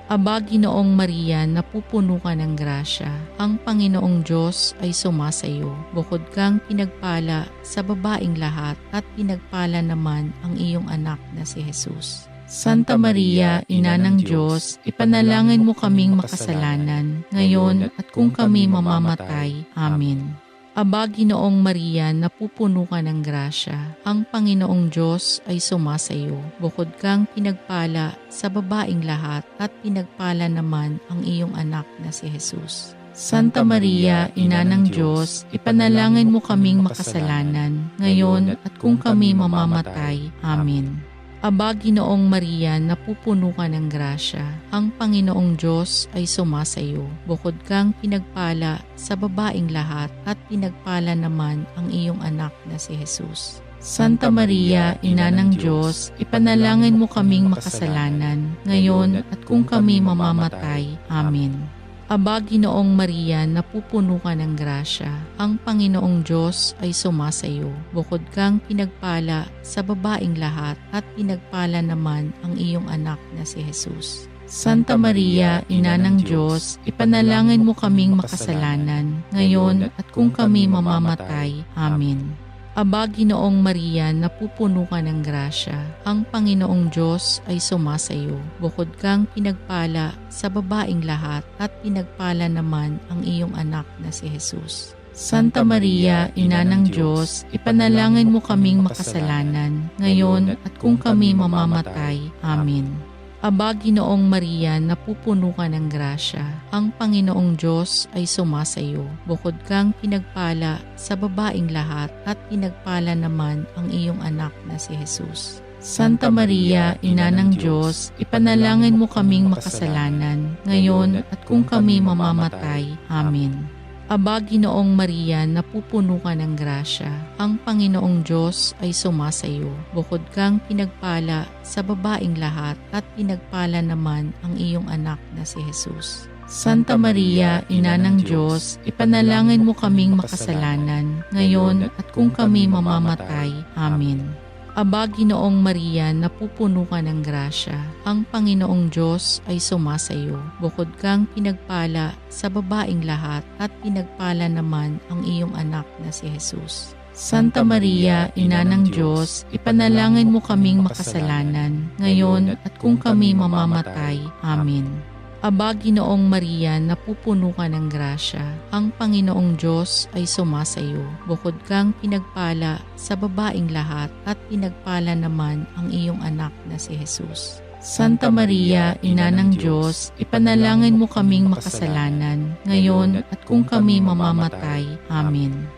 Aba, Ginoong Maria, napupuno ka ng grasya. Ang Panginoong Diyos ay sumasayo. Bukod kang pinagpala sa babaing lahat at pinagpala naman ang iyong anak na si Jesus. Santa Maria, Ina ng Diyos, ipanalangin mo kaming makasalanan, ngayon at kung kami mamamatay. Amen. Aba, Ginoong Maria, napupuno ka ng grasya. Ang Panginoong Diyos ay sumasayo. Bukod kang pinagpala sa babaing lahat at pinagpala naman ang iyong anak na si Jesus. Santa Maria, Ina ng Diyos, ipanalangin mo kaming makasalanan, ngayon at kung kami mamamatay. Amen. Aba, Ginoong Maria, napupuno ka ng grasya. Ang Panginoong Diyos ay sumasayo. Bukod kang pinagpala sa babaing lahat at pinagpala naman ang iyong anak na si Jesus. Santa Maria, Ina ng Diyos, ipanalangin mo kaming makasalanan, ngayon at kung kami mamamatay. Amen. Aba, Ginoong Maria, napupuno ka ng grasya. Ang Panginoong Diyos ay sumasayo. Bukod kang pinagpala sa babaing lahat at pinagpala naman ang iyong anak na si Jesus. Santa Maria, Ina ng Diyos, ipanalangin mo kaming makasalanan, ngayon at kung kami mamamatay. Amen. Aba, Ginoong Maria, napupuno ka ng grasya. Ang Panginoong Diyos ay sumasayo. Bukod kang pinagpala sa babaing lahat at pinagpala naman ang iyong anak na si Jesus. Santa Maria, Ina ng Diyos, ipanalangin mo kaming makasalanan, ngayon at kung kami mamamatay. Amen. Aba, Ginoong Maria, napupuno ka ng grasya. Ang Panginoong Diyos ay sumasayo. Bukod kang pinagpala sa babaing lahat at pinagpala naman ang iyong anak na si Jesus. Santa Maria, Ina ng Diyos, ipanalangin mo kaming makasalanan, ngayon at kung kami mamamatay. Amen. Aba, Ginoong Maria, napupuno ka ng grasya. Ang Panginoong Diyos ay sumasayo. Bukod kang pinagpala sa babaing lahat at pinagpala naman ang iyong anak na si Jesus. Santa Maria, Ina ng Diyos, ipanalangin mo kaming makasalanan, ngayon at kung kami mamamatay. Amen. Aba, Ginoong Maria, napupuno ka ng grasya. Ang Panginoong Diyos ay sumasayo. Bukod kang pinagpala sa babaing lahat at pinagpala naman ang iyong anak na si Jesus. Santa Maria, Ina ng Diyos, ipanalangin mo kaming makasalanan, ngayon at kung kami mamamatay. Amen. Aba, Ginoong Maria, napupuno ka ng grasya. Ang Panginoong Diyos ay sumasayo. Bukod kang pinagpala sa babaing lahat at pinagpala naman ang iyong anak na si Jesus. Santa Maria, Ina ng Diyos, ipanalangin mo kaming makasalanan, ngayon at kung kami mamamatay. Amen.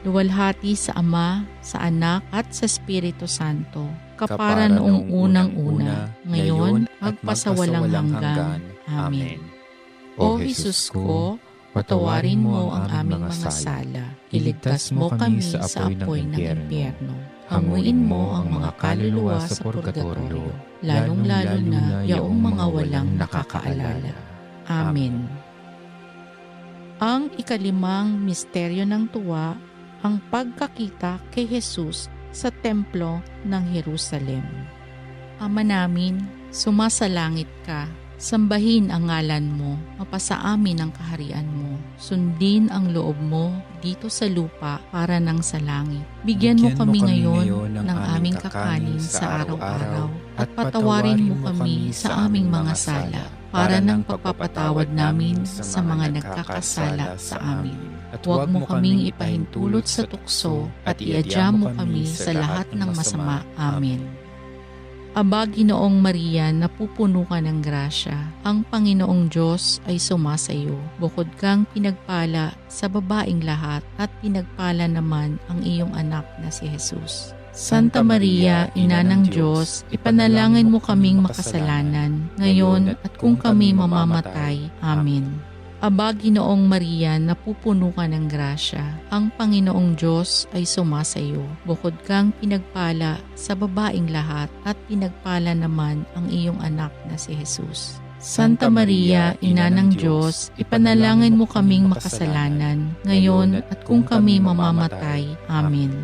Luwalhati sa Ama, sa Anak at sa Espiritu Santo, kapara noong unang-una, ngayon, magpasawalang hanggan. Amen. O Jesus ko, patawarin mo ang aming mga sala, iligtas mo kami sa apoy ng impyerno, hanguin mo ang mga kaluluwa sa purgatorio, lalong-lalo na yaong mga walang nakakaalala. Amen. Ang ikalimang misteryo ng tuwa, ang pagkakita kay Jesus sa templo ng Jerusalem. Ama namin, sumasalangit ka, sambahin ang ngalan mo, mapasa amin ang kaharian mo, sundin ang loob mo dito sa lupa para nang sa langit. Bigyan mo kami ngayon ng aming kakanin sa araw-araw at patawarin mo kami sa aming mga sala para ng pagpapatawad namin sa mga nagkakasala sa amin. At huwag mo kaming ipahintulot sa tukso at iadya mo kami sa lahat ng masama. Amen. Aba, Ginoong Maria, napupuno ka ng grasya. Ang Panginoong Diyos ay sumasayo. Bukod kang pinagpala sa babaing lahat at pinagpala naman ang iyong anak na si Jesus. Santa Maria, Ina ng Diyos, ipanalangin mo kaming makasalanan, ngayon at kung kami mamamatay. Amen. Aba, Ginoong Maria, napupuno ka ng grasya. Ang Panginoong Diyos ay sumasayo. Bukod kang pinagpala sa babaing lahat at pinagpala naman ang iyong anak na si Jesus. Santa Maria, Ina ng Diyos, ipanalangin mo kaming makasalanan, ngayon at kung kami mamamatay. Amen.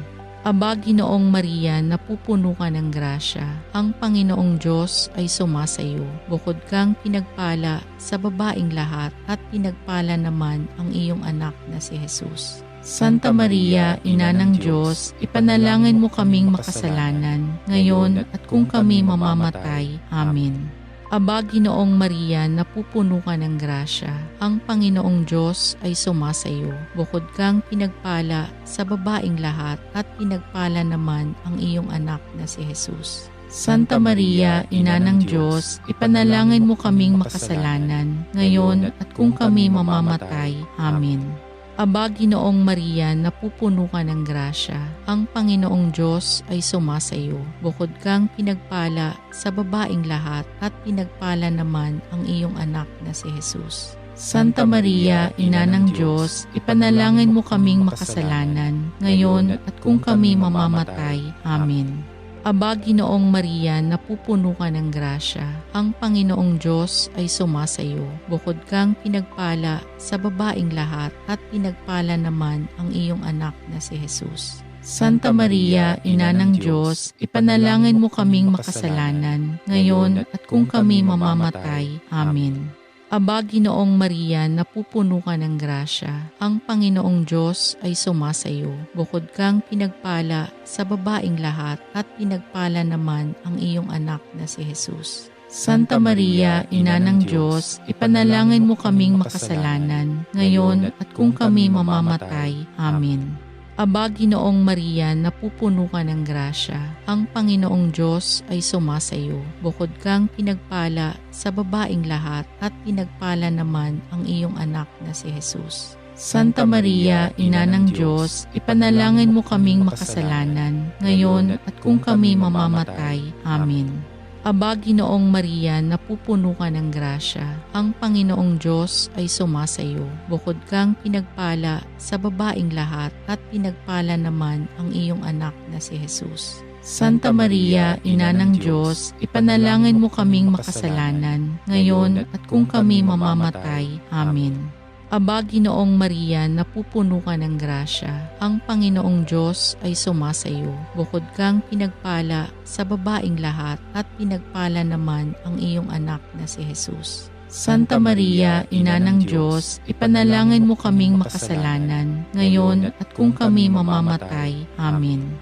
Aba, Ginoong Maria, napupuno ka ng grasya. Ang Panginoong Diyos ay sumasayo. Bukod kang pinagpala sa babaing lahat at pinagpala naman ang iyong anak na si Jesus. Santa Maria, Ina ng Diyos, ipanalangin mo kaming makasalanan, ngayon at kung kami mamamatay. Amen. Aba, Ginoong Maria, napupuno ka ng grasya. Ang Panginoong Diyos ay sumasayo. Bukod kang pinagpala sa babaing lahat at pinagpala naman ang iyong anak na si Jesus. Santa Maria, Ina ng Diyos, ipanalangin mo kaming makasalanan, ngayon at kung kami mamamatay. Amen. Aba, Ginoong Maria, napupuno ka ng grasya. Ang Panginoong Diyos ay sumasayo. Bukod kang pinagpala sa babaing lahat at pinagpala naman ang iyong anak na si Jesus. Santa Maria, Ina ng Diyos, ipanalangin mo kaming makasalanan, ngayon at kung kami mamamatay. Amen. Aba, Ginoong Maria, napupuno ka ng grasya. Ang Panginoong Diyos ay sumasayo. Bukod kang pinagpala sa babaing lahat at pinagpala naman ang iyong anak na si Jesus. Santa Maria, Ina ng Diyos, ipanalangin mo kaming makasalanan, ngayon at kung kami mamamatay. Amen. Aba, Ginoong Maria, napupuno ka ng grasya. Ang Panginoong Diyos ay sumasayo. Bukod kang pinagpala sa babaing lahat at pinagpala naman ang iyong anak na si Jesus. Santa Maria, Ina ng Diyos, ipanalangin mo kaming makasalanan, ngayon at kung kami mamamatay. Amen. Aba, Ginoong Maria, napupuno ka ng grasya. Ang Panginoong Diyos ay sumasayo. Bukod kang pinagpala sa babaing lahat at pinagpala naman ang iyong anak na si Jesus. Santa Maria, Ina ng Diyos, ipanalangin mo kaming makasalanan, ngayon at kung kami mamamatay. Amen. Aba, Ginoong Maria, napupuno ka ng grasya. Ang Panginoong Diyos ay sumasayo. Bukod kang pinagpala sa babaing lahat at pinagpala naman ang iyong anak na si Jesus. Santa Maria, Ina ng Diyos, ipanalangin mo kaming makasalanan, ngayon at kung kami mamamatay. Amen. Aba, Ginoong Maria, napupuno ka ng grasya. Ang Panginoong Diyos ay sumasayo. Bukod kang pinagpala sa babaing lahat at pinagpala naman ang iyong anak na si Jesus. Santa Maria, Ina ng Diyos, ipanalangin mo kaming makasalanan, ngayon at kung kami mamamatay. Amen.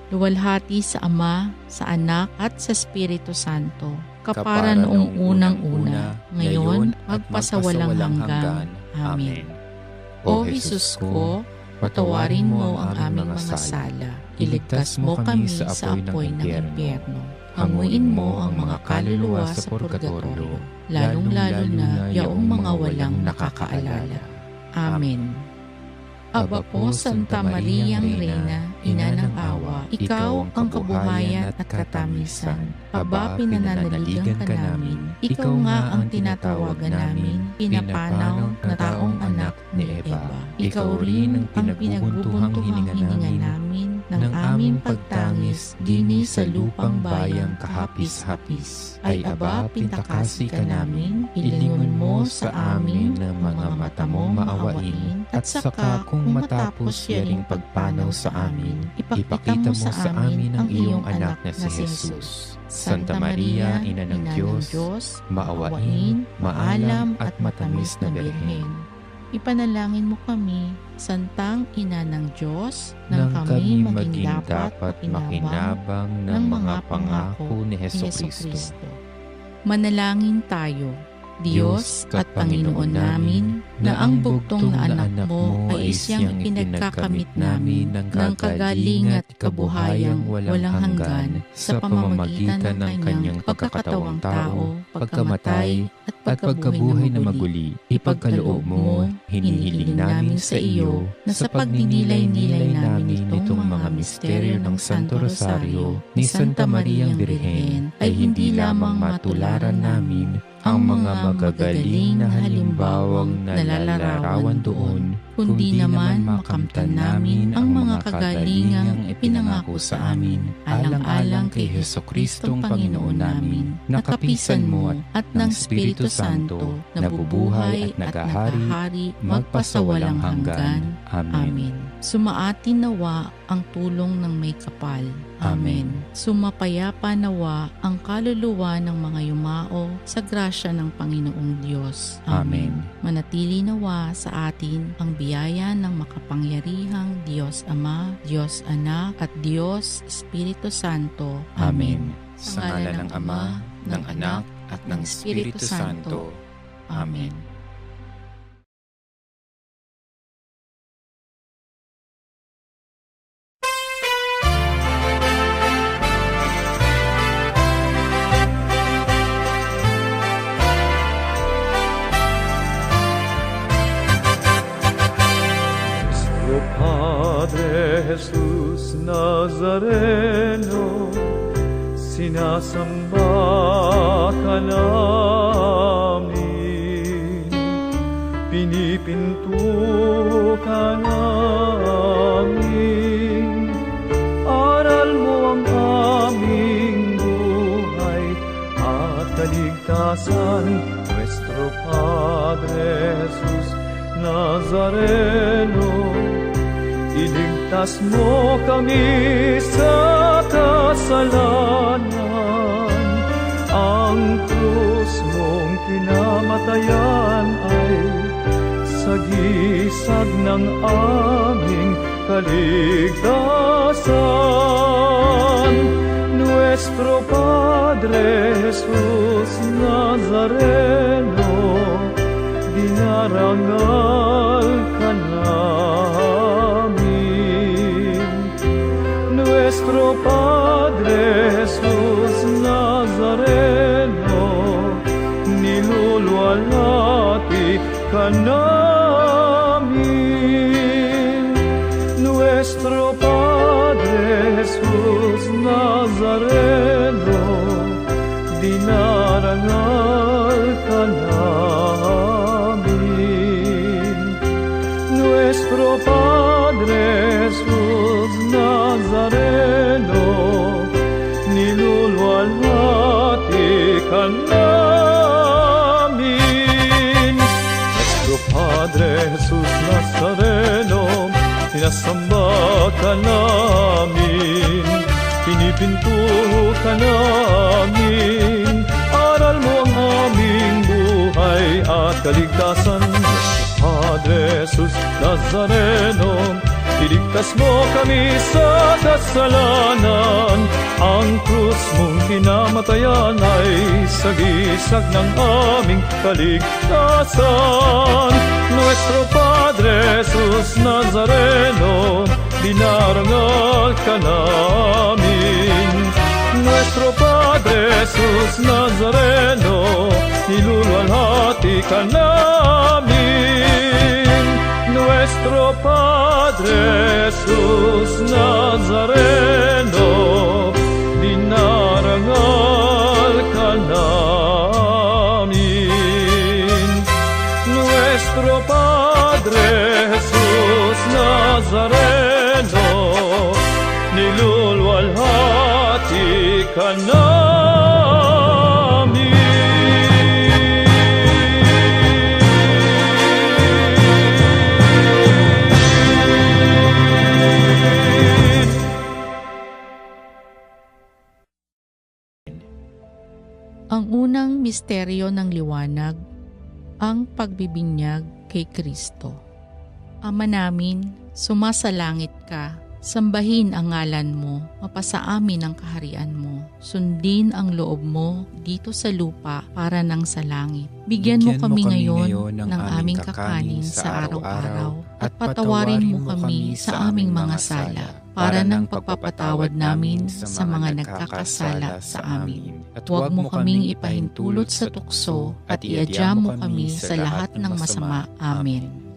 Luwalhati sa Ama, sa Anak at sa Espiritu Santo, kapara noong unang-una, ngayon, magpasawalang hanggan. Amen. O Jesus ko, patawarin mo ang aming mga sala. Iligtas mo kami sa apoy ng impyerno. Hanguin mo ang mga kaluluwa sa purgatorio, lalong-lalo na yaong mga walang nakakaalala. Amen. Aba po, Santa Mariang Reyna, Ina ng Awa, Ikaw ang kabuhayan at katamisan. Aba, pinananaligan ka namin. Ikaw nga ang tinatawagan namin, pinapanaw na taong anak ni Eva. Ikaw rin ang pinagbubuntuhang hininga namin ng aming pagtangis dini sa lupang bayang kahapis-hapis. Ay aba, pintakasi ka namin, ilingon mo sa amin ng mga mata mo maawain, at saka kung matapos yaring pagpanaw sa amin, ipakita mo sa amin ang iyong anak na si Jesus. Santa Maria, Ina ng Diyos, maawain, maalam at matamis na Birhen, ipanalangin mo kami, Santang Ina ng Diyos, nang kami maging dapat makinabang ng mga pangako ni Hesukristo. Manalangin tayo. Diyos at Panginoon namin, na ang bugtong na anak mo ay siyang pinagkakamit namin ng kagaling at kabuhayang walang hanggan sa pamamagitan ng kanyang pagkakatawang tao, pagkamatay at pagkabuhay na maguli. Ipagkaloob mo, hinihiling namin sa iyo na sa pagninilay-nilay namin itong mga misteryo ng Santo Rosario ni Santa Mariang Birhen ay hindi lamang matularan namin ang mga magagaling na halimbawang malalarawan doon, kundi naman makamtan namin ang mga kagalingang ipinangako sa amin, alang-alang kay Jesucristong Panginoon namin, na kapisan mo at ng Espiritu Santo, na bubuhay at naghahari magpasawalang hanggan. Amen. Sumaatin nawa ang tulong ng may kapal. Amen. Sumapayapa nawa ang kaluluwa ng mga yumao sa grasya ng Panginoong Diyos. Amen. Manatili nawa sa atin ang biyaya ng makapangyarihang Diyos Ama, Diyos Anak at Diyos Espiritu Santo. Amen. Sa ngalan ng Ama, ng Anak, at ng Espiritu Santo. Amen. Nuestro Padre Jesús Nazareno, sinasamba ka namin, pinipinto ka namin, aral mo ang aming buhay at kaligtasan. Nuestro Padre Jesus Nazareno, iligtas mo kami sa kasalanan. Ang krus mong kinamatayan ay sagisag ng aming kaligtasan. Nuestro Padre Jesus Nazareno, dinarangal ka namin. Nuestro Padre Jesus Nazareno, niluluwalhati ka namin. Nuestro Padre Jesus Nazareno, dinarangal ka namin. Nuestro Padre Jesus Nazareno, niluluwalhati ka namin. Nuestro Padre Jesus Nazareno, sinasamba ka namin, pinipinto ka namin, aral mo ang aming buhay at kaligtasan. Padre Jesus Nazareno, iligtas mo kami sa kasalanan. Ang krus mong kinamatayan ay sagisag ng aming kaligtasan. Nuestro Padre Jesus Nazareno, dinarangal ka namin. Nuestro Padre Jesus Nazareno, niluluwalhati ka namin. Nuestro Padre Jesus Nazareno, dinarangal ka namin. Nuestro Padre Jesus Nazareno, niluluwalhati ka namin. Ang unang misteryo ng liwanag, ang pagbibinyag kay Kristo. Ama namin, sumasalangit ka, sambahin ang ngalan mo, mapasa amin ang kaharian mo, sundin ang loob mo dito sa lupa para nang sa langit. Bigyan mo kami ngayon ng aming kakanin sa araw-araw at patawarin mo kami sa aming mga sala para ng pagpapatawad namin sa mga nagkakasala sa amin. At huwag mo kaming ipahintulot sa tukso at iadya mo kami sa lahat ng masama. Amen.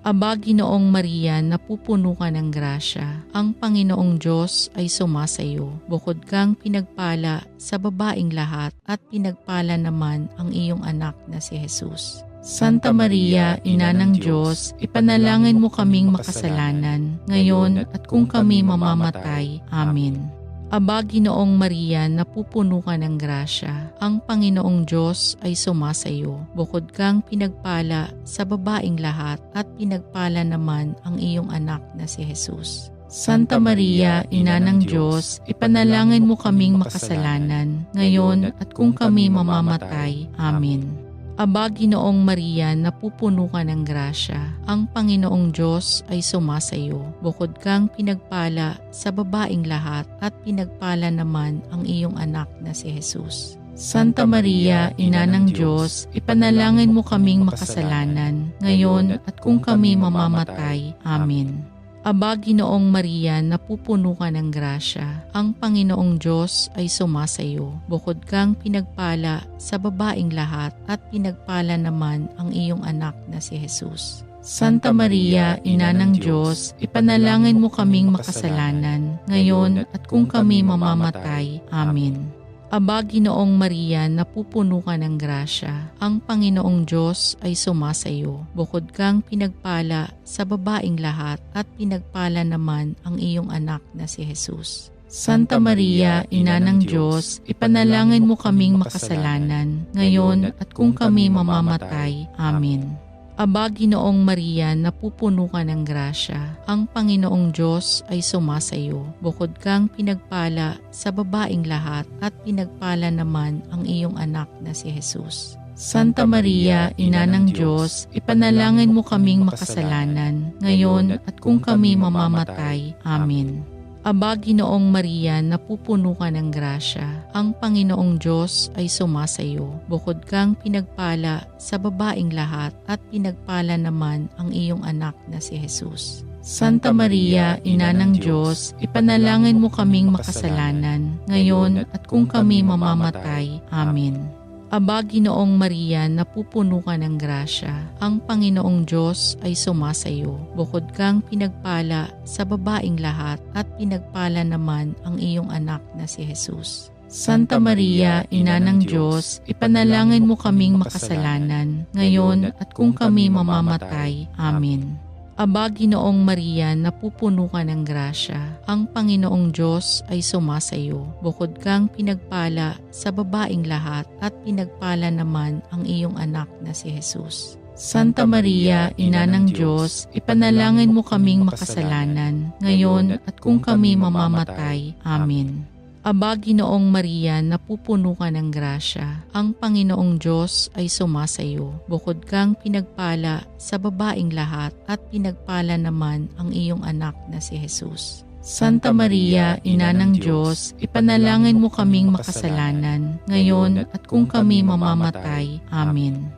Aba, Ginoong Maria, napupuno ka ng grasya. Ang Panginoong Diyos ay sumasayo. Bukod kang pinagpala sa babaing lahat at pinagpala naman ang iyong anak na si Jesus. Santa Maria, Ina ng Diyos, ipanalangin mo kaming makasalanan, ngayon at kung kami mamamatay. Amen. Aba, Ginoong Maria, napupuno ka ng grasya, ang Panginoong Diyos ay sumasayo. Bukod kang pinagpala sa babaing lahat at pinagpala naman ang iyong anak na si Jesus. Santa Maria, Ina ng Diyos, ipanalangin mo kaming makasalanan, ngayon at kung kami mamamatay. Amen. Aba, Ginoong Maria, napupuno ka ng grasya, ang Panginoong Diyos ay sumasayo. Bukod kang pinagpala sa babaing lahat at pinagpala naman ang iyong anak na si Jesus. Santa Maria, Ina ng Diyos, ipanalangin mo kaming makasalanan, ngayon at kung kami mamamatay. Amen. Aba, Ginoong Maria, napupuno ka ng grasya, ang Panginoong Diyos ay sumasayo. Bukod kang pinagpala sa babaing lahat at pinagpala naman ang iyong anak na si Jesus. Santa Maria, Ina ng Diyos, ipanalangin mo kaming makasalanan, ngayon at kung kami mamamatay. Amen. Aba, Ginoong Maria, napupuno ka ng grasya, ang Panginoong Diyos ay sumasayo. Bukod kang pinagpala sa babaing lahat at pinagpala naman ang iyong anak na si Jesus. Santa Maria, Ina ng Diyos, ipanalangin mo kaming makasalanan, ngayon at kung kami mamamatay. Amen. Aba, Ginoong Maria, napupuno ka ng grasya, ang Panginoong Diyos ay sumasayo. Bukod kang pinagpala sa babaing lahat at pinagpala naman ang iyong anak na si Jesus. Santa Maria, Ina ng Diyos, ipanalangin mo kaming makasalanan, ngayon at kung kami mamamatay. Amen. Aba, Ginoong Maria, napupuno ka ng grasya, ang Panginoong Diyos ay sumasayo. Bukod kang pinagpala sa babaing lahat at pinagpala naman ang iyong anak na si Jesus. Santa Maria, Ina ng Diyos, ipanalangin mo kaming makasalanan, ngayon at kung kami mamamatay. Amen. Aba, Ginoong Maria, napupuno ka ng grasya, ang Panginoong Diyos ay sumasayo. Bukod kang pinagpala sa babaing lahat at pinagpala naman ang iyong anak na si Jesus. Santa Maria, Ina ng Diyos, ipanalangin mo kaming makasalanan, ngayon at kung kami mamamatay. Amen. Aba, Ginoong Maria, napupuno ka ng grasya, ang Panginoong Diyos ay sumasayo. Bukod kang pinagpala sa babaing lahat at pinagpala naman ang iyong anak na si Jesus. Santa Maria, Ina ng Diyos, ipanalangin mo kaming makasalanan, ngayon at kung kami mamamatay. Amen. Aba, Ginoong Maria, napupuno ka ng grasya, ang Panginoong Diyos ay sumasayo. Bukod kang pinagpala sa babaing lahat at pinagpala naman ang iyong anak na si Jesus. Santa Maria, Ina ng Diyos, ipanalangin mo kaming makasalanan, ngayon at kung kami mamamatay. Amen.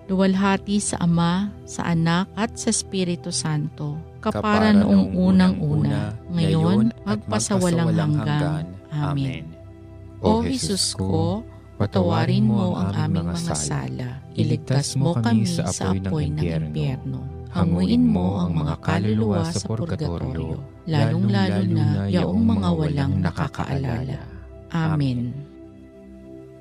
Luwalhati sa Ama, sa Anak at sa Espiritu Santo, kapara noong unang-una, ngayon, magpasawalang hanggan. Amen. O Jesus ko, patawarin mo ang aming mga sala, iligtas mo kami sa apoy ng impyerno, hanguin mo ang mga kaluluwa sa purgatorio, lalong-lalo na yaong mga walang nakakaalala. Amen.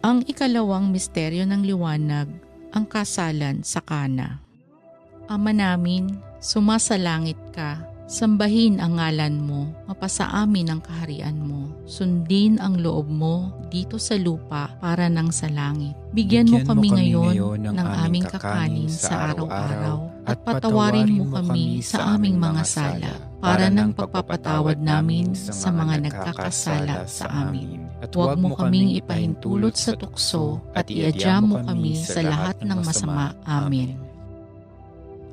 Ang ikalawang misteryo ng liwanag, ang kasalan sa Kana. Ama namin, sumasalangit ka, sambahin ang ngalan mo, mapasa amin ang kaharian mo, sundin ang loob mo dito sa lupa para nang sa langit. Bigyan mo kami ngayon ng aming kakanin sa araw-araw at patawarin mo kami sa aming mga sala para nang pagpapatawad namin sa mga nagkakasala sa amin. At huwag mo kaming ipahintulot sa tukso at iadya mo kami sa lahat ng masama. Amen.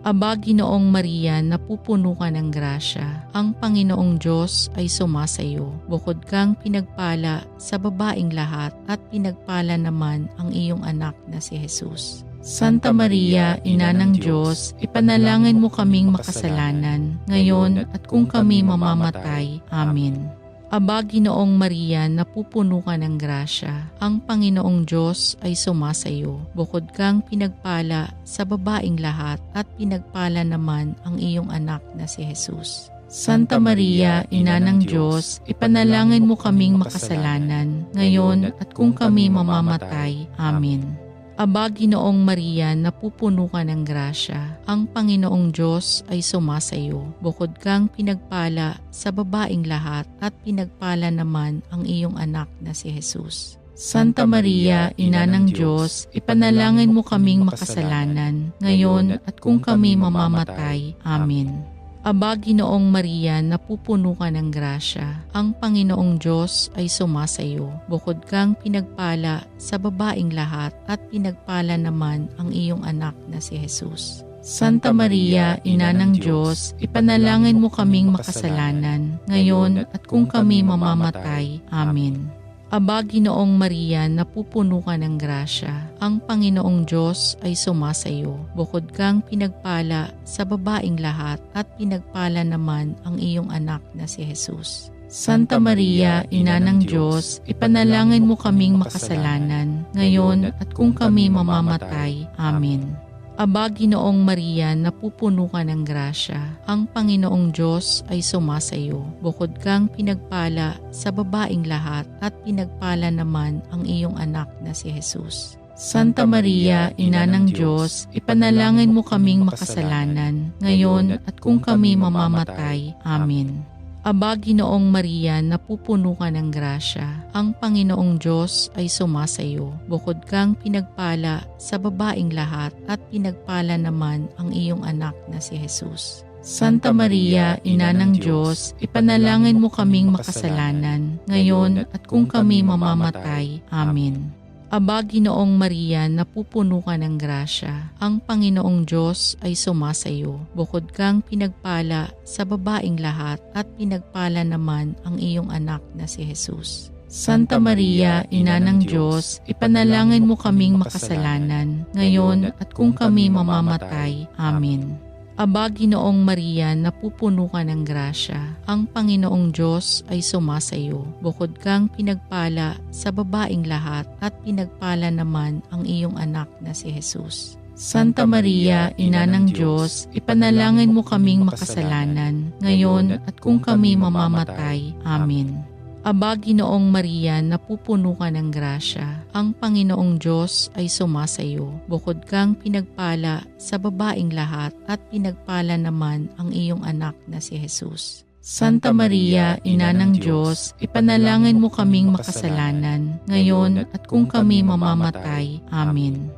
Aba, Ginoong Maria, napupuno ka ng grasya, ang Panginoong Diyos ay sumasayo. Bukod kang pinagpala sa babaing lahat at pinagpala naman ang iyong anak na si Jesus. Santa Maria, Ina ng Diyos, ipanalangin mo kaming makasalanan, ngayon at kung kami mamamatay. Amen. Aba, Ginoong Maria, napupuno ka ng grasya, ang Panginoong Diyos ay sumasayo. Bukod kang pinagpala sa babaing lahat at pinagpala naman ang iyong anak na si Jesus. Santa Maria, Ina ng Diyos, ipanalangin mo kaming makasalanan, ngayon at kung kami mamamatay. Amen. Aba, Ginoong Maria, napupuno ka ng grasya. Ang Panginoong Diyos ay sumasayo. Bukod kang pinagpala sa babaeng lahat at pinagpala naman ang iyong anak na si Jesus. Santa Maria, Ina ng Diyos, ipanalangin mo kaming makasalanan, ngayon at kung kami mamamatay. Amen. Aba, Ginoong Maria, napupuno ka ng grasya. Ang Panginoong Diyos ay sumasayo. Bukod kang pinagpala sa babaeng lahat at pinagpala naman ang iyong anak na si Jesus. Santa Maria, Ina ng Diyos, ipanalangin mo kaming makasalanan, ngayon at kung kami mamamatay. Amen. Aba, Ginoong Maria, napupuno ka ng grasya. Ang Panginoong Diyos ay sumasayo. Bukod kang pinagpala sa babaeng lahat at pinagpala naman ang iyong anak na si Jesus. Santa Maria, Ina ng Diyos, ipanalangin mo kaming makasalanan, ngayon at kung kami mamamatay. Amen. Aba, Ginoong Maria, napupuno ka ng grasya. Ang Panginoong Diyos ay sumasayo. Bukod kang pinagpala sa babaeng lahat at pinagpala naman ang iyong anak na si Jesus. Santa Maria, Ina ng Diyos, ipanalangin mo kaming makasalanan, ngayon at kung kami mamamatay. Amen. Aba, Ginoong Maria, napupuno ka ng grasya. Ang Panginoong Diyos ay sumasayo. Bukod kang pinagpala sa babaeng lahat at pinagpala naman ang iyong anak na si Jesus. Santa Maria, Ina ng Diyos, ipanalangin mo kaming makasalanan, ngayon at kung kami mamamatay. Amen. Aba, Ginoong Maria, napupuno ka ng grasya. Ang Panginoong Diyos ay sumasayo. Bukod kang pinagpala sa babaeng lahat at pinagpala naman ang iyong anak na si Jesus. Santa Maria, Ina ng Diyos, ipanalangin mo kaming makasalanan, ngayon at kung kami mamamatay. Amen. Aba, Ginoong Maria, napupuno ka ng grasya. Ang Panginoong Diyos ay sumasayo. Bukod kang pinagpala sa babaeng lahat at pinagpala naman ang iyong anak na si Jesus. Santa Maria, Ina ng Diyos, ipanalangin mo kaming makasalanan, ngayon at kung kami mamamatay. Amen. Aba, Ginoong Maria, napupuno ka ng grasya. Ang Panginoong Diyos ay sumasayo. Bukod kang pinagpala sa babaeng lahat at pinagpala naman ang iyong anak na si Jesus. Santa Maria, Ina ng Diyos, ipanalangin mo kaming makasalanan, ngayon at kung kami mamamatay. Amen.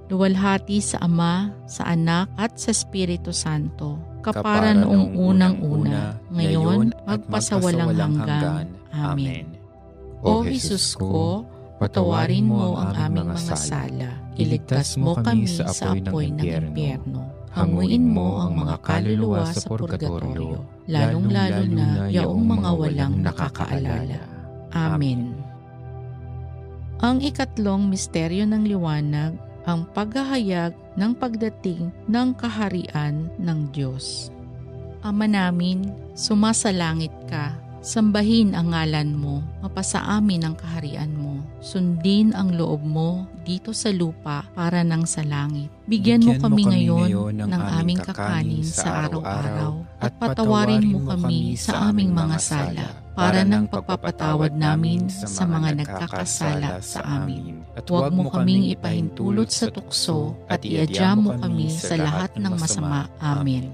Luwalhati sa Ama, sa Anak at sa Espiritu Santo, kapara noong unang-una, ngayon, magpasawalang hanggan. Amen. O Jesus ko, patawarin mo ang aming mga sala. Iligtas mo kami sa apoy ng impyerno. Hanguin mo ang mga kaluluwa sa purgatorio, lalong-lalo na yaong mga walang nakakaalala. Amen. Ang ikatlong misteryo ng liwanag, ang paghahayag ng pagdating ng kaharian ng Diyos. Ama namin, sumasalangit ka, sambahin ang ngalan mo, mapasa amin ang kaharian mo, sundin ang loob mo dito sa lupa para nang sa langit. Bigyan mo kami ngayon ng aming kakanin sa araw-araw at patawarin mo kami sa aming mga sala para ng pagpapatawad namin sa mga nagkakasala sa amin. At huwag mo kaming ipahintulot sa tukso at iadya mo kami sa lahat ng masama. Amen.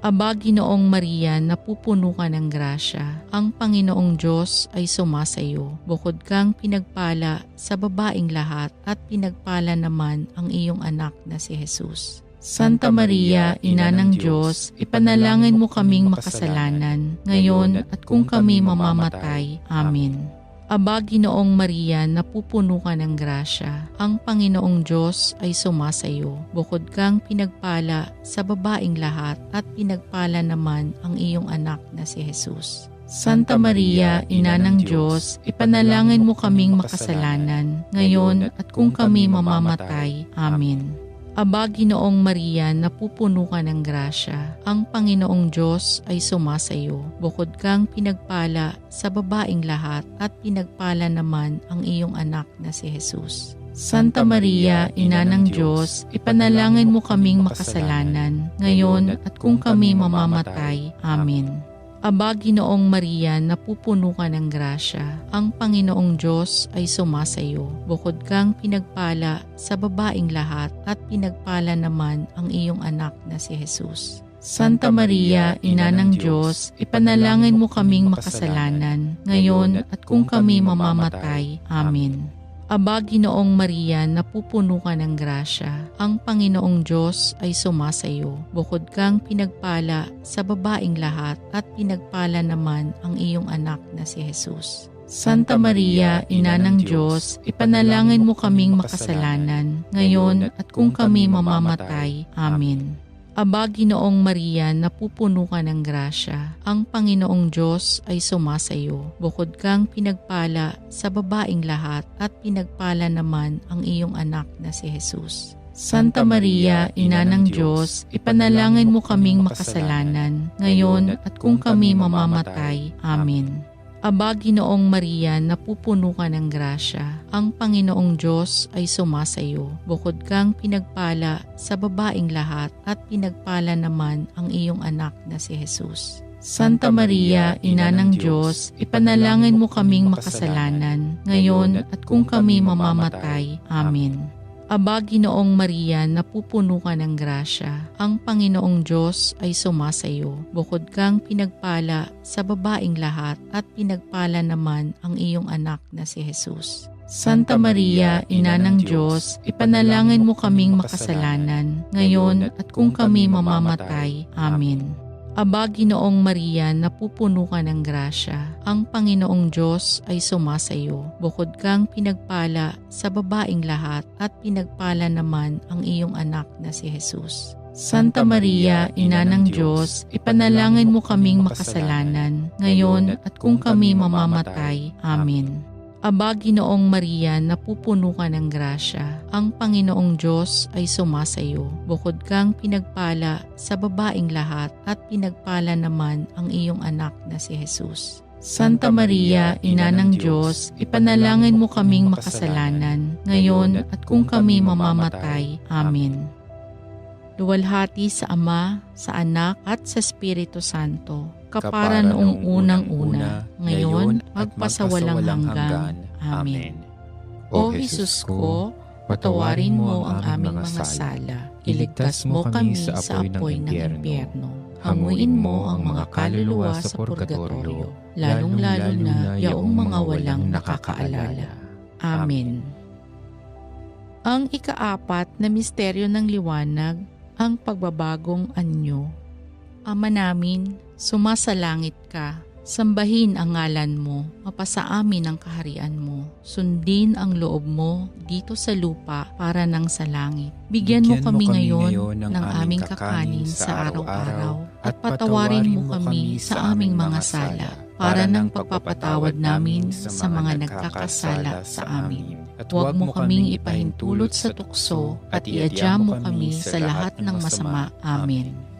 Aba, Ginoong Maria, napupuno ka ng grasya. Ang Panginoong Diyos ay sumasayo. Bukod kang pinagpala sa babaeng lahat at pinagpala naman ang iyong anak na si Jesus. Santa Maria, Ina ng Diyos, ipanalangin mo kaming makasalanan, ngayon at kung kami mamamatay. Amen. Aba, Ginoong Maria, napupuno ka ng grasya. Ang Panginoong Diyos ay sumasayo. Bukod kang pinagpala sa babaeng lahat at pinagpala naman ang iyong anak na si Jesus. Santa Maria, Ina ng Diyos, ipanalangin mo kaming makasalanan, ngayon at kung kami mamamatay. Amen. Aba, Ginoong Maria, napupuno ka ng grasya. Ang Panginoong Diyos ay sumasayo. Bukod kang pinagpala sa babaeng lahat at pinagpala naman ang iyong anak na si Jesus. Santa Maria, Ina ng Diyos, ipanalangin mo kaming makasalanan, ngayon at kung kami mamamatay. Amen. Aba, Ginoong Maria, napupuno ka ng grasya. Ang Panginoong Diyos ay sumasayo. Bukod kang pinagpala sa babaeng lahat at pinagpala naman ang iyong anak na si Jesus. Santa Maria, Ina ng Diyos, ipanalangin mo kaming makasalanan, ngayon at kung kami mamamatay. Amen. Aba, Ginoong Maria, napupuno ka ng grasya. Ang Panginoong Diyos ay sumasayo. Bukod kang pinagpala sa babaeng lahat at pinagpala naman ang iyong anak na si Jesus. Santa Maria, Ina ng Diyos, ipanalangin mo kaming makasalanan, ngayon at kung kami mamamatay. Amen. Aba, Ginoong Maria, napupuno ka ng grasya. Ang Panginoong Diyos ay sumasayo. Bukod kang pinagpala sa babaeng lahat at pinagpala naman ang iyong anak na si Jesus. Santa Maria, Ina ng Diyos, ipanalangin mo kaming makasalanan, ngayon at kung kami mamamatay. Amen. Aba, Ginoong Maria, napupuno ka ng grasya. Ang Panginoong Diyos ay sumasayo. Bukod kang pinagpala sa babaeng lahat at pinagpala naman ang iyong anak na si Jesus. Santa Maria, Ina ng Diyos, ipanalangin mo kaming makasalanan, ngayon at kung kami mamamatay. Amen. Aba, Ginoong Maria, napupuno ka ng grasya. Ang Panginoong Diyos ay sumasayo. Bukod kang pinagpala sa babaeng lahat at pinagpala naman ang iyong anak na si Jesus. Santa Maria, Ina ng Diyos, ipanalangin mo kaming makasalanan, ngayon at kung kami mamamatay. Amen. Aba, Ginoong Maria, napupuno ka ng grasya. Ang Panginoong Diyos ay sumasayo. Bukod kang pinagpala sa babaeng lahat at pinagpala naman ang iyong anak na si Jesus. Santa Maria, Ina ng Diyos, ipanalangin mo kaming makasalanan, ngayon at kung kami mamamatay. Amen. Aba, Ginoong Maria, napupuno ka ng grasya. Ang Panginoong Diyos ay sumasayo. Bukod kang pinagpala sa babaeng lahat at pinagpala naman ang iyong anak na si Jesus. Santa Maria, Ina ng Diyos, ipanalangin mo kaming makasalanan, ngayon at kung kami mamamatay. Amen. Luwalhati sa Ama, sa Anak at sa Espiritu Santo, kapara noong unang-una, ngayon, magpasawalang hanggan. Amen. O Jesus ko, patawarin mo ang aming mga sala. Iligtas mo kami sa apoy ng impyerno. Hanguin mo ang mga kaluluwa sa purgatorio, lalong-lalo na yaong mga walang nakakaalala. Amen. Ang ikaapat na misteryo ng liwanag, ang pagbabagong anyo. Ama namin, sumasalangit ka. Sambahin ang ngalan mo, mapasa amin ang kaharian mo. Sundin ang loob mo dito sa lupa para nang sa langit. Bigyan mo kami ngayon ng aming kakanin sa araw-araw at patawarin mo kami sa aming mga sala para ng pagpapatawad namin sa mga nagkakasala sa amin. At huwag mo kaming ipahintulot sa tukso at iadya mo kami sa lahat ng masama. Amen.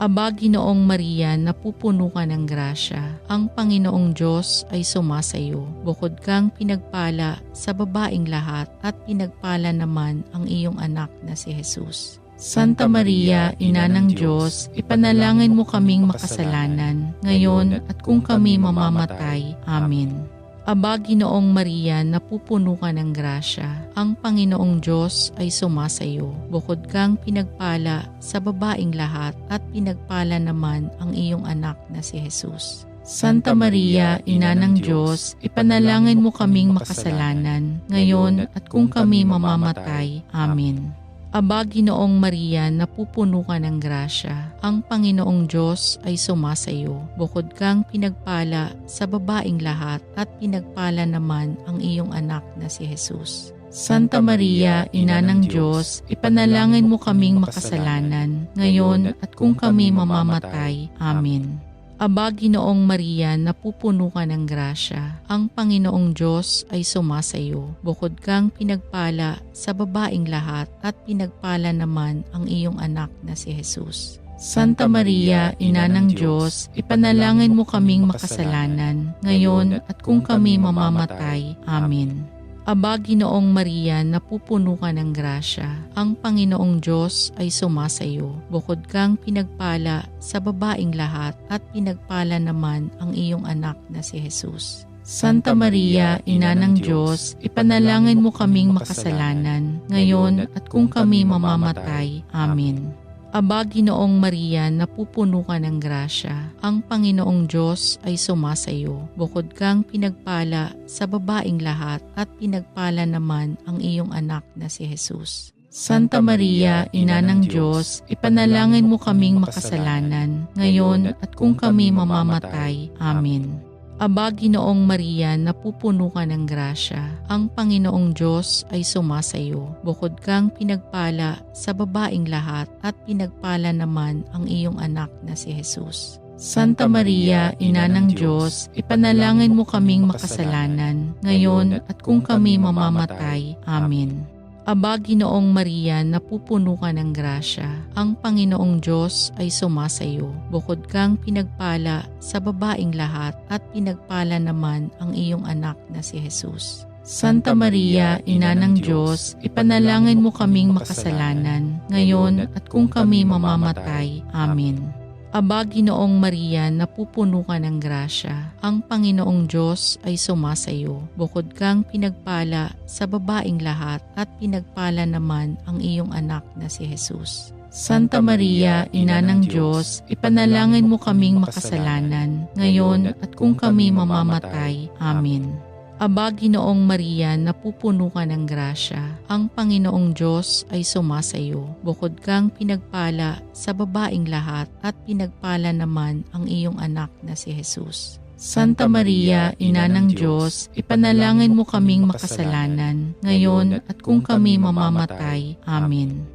Aba, Ginoong Maria, napupuno ka ng grasya. Ang Panginoong Diyos ay sumasayo. Bukod kang pinagpala sa babaeng lahat at pinagpala naman ang iyong anak na si Jesus. Santa Maria, Ina ng Diyos, ipanalangin mo kaming makasalanan, ngayon at kung kami mamamatay. Amen. Aba, Ginoong Maria, napupuno ka ng grasya. Ang Panginoong Diyos ay sumasayo. Bukod kang pinagpala sa babaeng lahat at pinagpala naman ang iyong anak na si Jesus. Santa Maria, Ina ng Diyos, ipanalangin mo kaming makasalanan, ngayon at kung kami mamamatay. Amen. Aba, Ginoong Maria, napupuno ka ng grasya. Ang Panginoong Diyos ay sumasayo. Bukod kang pinagpala sa babaeng lahat at pinagpala naman ang iyong anak na si Jesus. Santa Maria, Ina ng Diyos, ipanalangin mo kaming makasalanan, ngayon at kung kami mamamatay. Amen. Aba, Ginoong Maria, napupuno ka ng grasya. Ang Panginoong Diyos ay sumasayo. Bukod kang pinagpala sa babaeng lahat at pinagpala naman ang iyong anak na si Jesus. Santa Maria, Ina ng Diyos, ipanalangin mo kaming makasalanan, ngayon at kung kami mamamatay. Amen. Aba, Ginoong Maria, napupuno ka ng grasya. Ang Panginoong Diyos ay sumasayo. Bukod kang pinagpala sa babaing lahat at pinagpala naman ang iyong anak na si Jesus. Santa Maria, Ina ng Diyos, ipanalangin mo kaming makasalanan, ngayon at kung kami mamamatay. Amen. Aba, Ginoong Maria, napupuno ka ng grasya. Ang Panginoong Diyos ay sumasayo. Bukod kang pinagpala sa babaing lahat at pinagpala naman ang iyong anak na si Jesus. Santa Maria, Ina ng Diyos, ipanalangin mo kaming makasalanan, ngayon at kung kami mamamatay. Amen. Aba, Ginoong Maria, napupuno ka ng grasya. Ang Panginoong Diyos ay sumasayo. Bukod kang pinagpala sa babaing lahat at pinagpala naman ang iyong anak na si Jesus. Santa Maria, Ina ng Diyos, ipanalangin mo kaming makasalanan, ngayon at kung kami mamamatay. Amen. Aba, Ginoong Maria, napupuno ka ng grasya. Ang Panginoong Diyos ay sumasayo. Bukod kang pinagpala sa babaing lahat at pinagpala naman ang iyong anak na si Jesus. Santa Maria, Ina ng Diyos, ipanalangin mo kaming makasalanan, ngayon at kung kami mamamatay. Amen. Aba, Ginoong Maria, napupuno ka ng grasya. Ang Panginoong Diyos ay sumasayo. Bukod kang pinagpala sa babaing lahat at pinagpala naman ang iyong anak na si Jesus. Santa Maria, Ina ng Diyos, ipanalangin mo kaming makasalanan, ngayon at kung kami mamamatay. Amen. Aba, Ginoong Maria, napupuno ka ng grasya. Ang Panginoong Diyos ay sumasayo. Bukod kang pinagpala sa babaing lahat at pinagpala naman ang iyong anak na si Jesus. Santa Maria, Ina ng Diyos, ipanalangin mo kaming makasalanan, ngayon at kung kami mamamatay. Amen.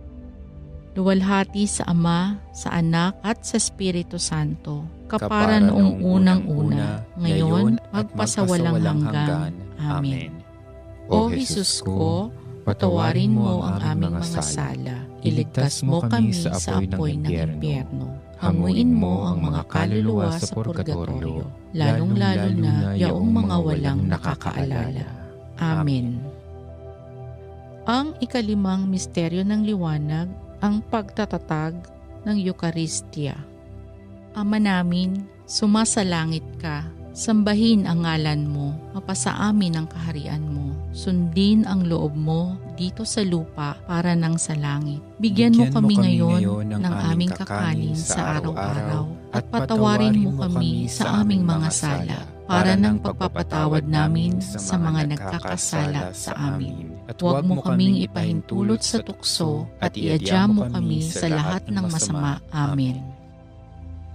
Luwalhati sa Ama, sa Anak at sa Espiritu Santo, kapara noong unang-una, ngayon, magpasawalang hanggan. Amen. O Jesus ko, patawarin mo ang aming mga sala, iligtas mo kami sa apoy ng impyerno, hanguin mo ang mga kaluluwa sa purgatorio, lalong-lalo na yaong mga walang nakakaalala. Amen. Ang ikalimang misteryo ng liwanag, ang pagtatatag ng Eucharistia. Ama namin, sumasalangit ka, sambahin ang ngalan mo, mapasa amin ang kaharian mo, sundin ang loob mo dito sa lupa para nang sa langit. Bigyan mo kami ngayon ng aming kakanin sa araw-araw at patawarin mo kami sa aming mga sala para ng pagpapatawad namin sa mga nagkakasala sa amin. At huwag mo kaming ipahintulot sa tukso at iadya mo kami sa lahat ng masama. Amen.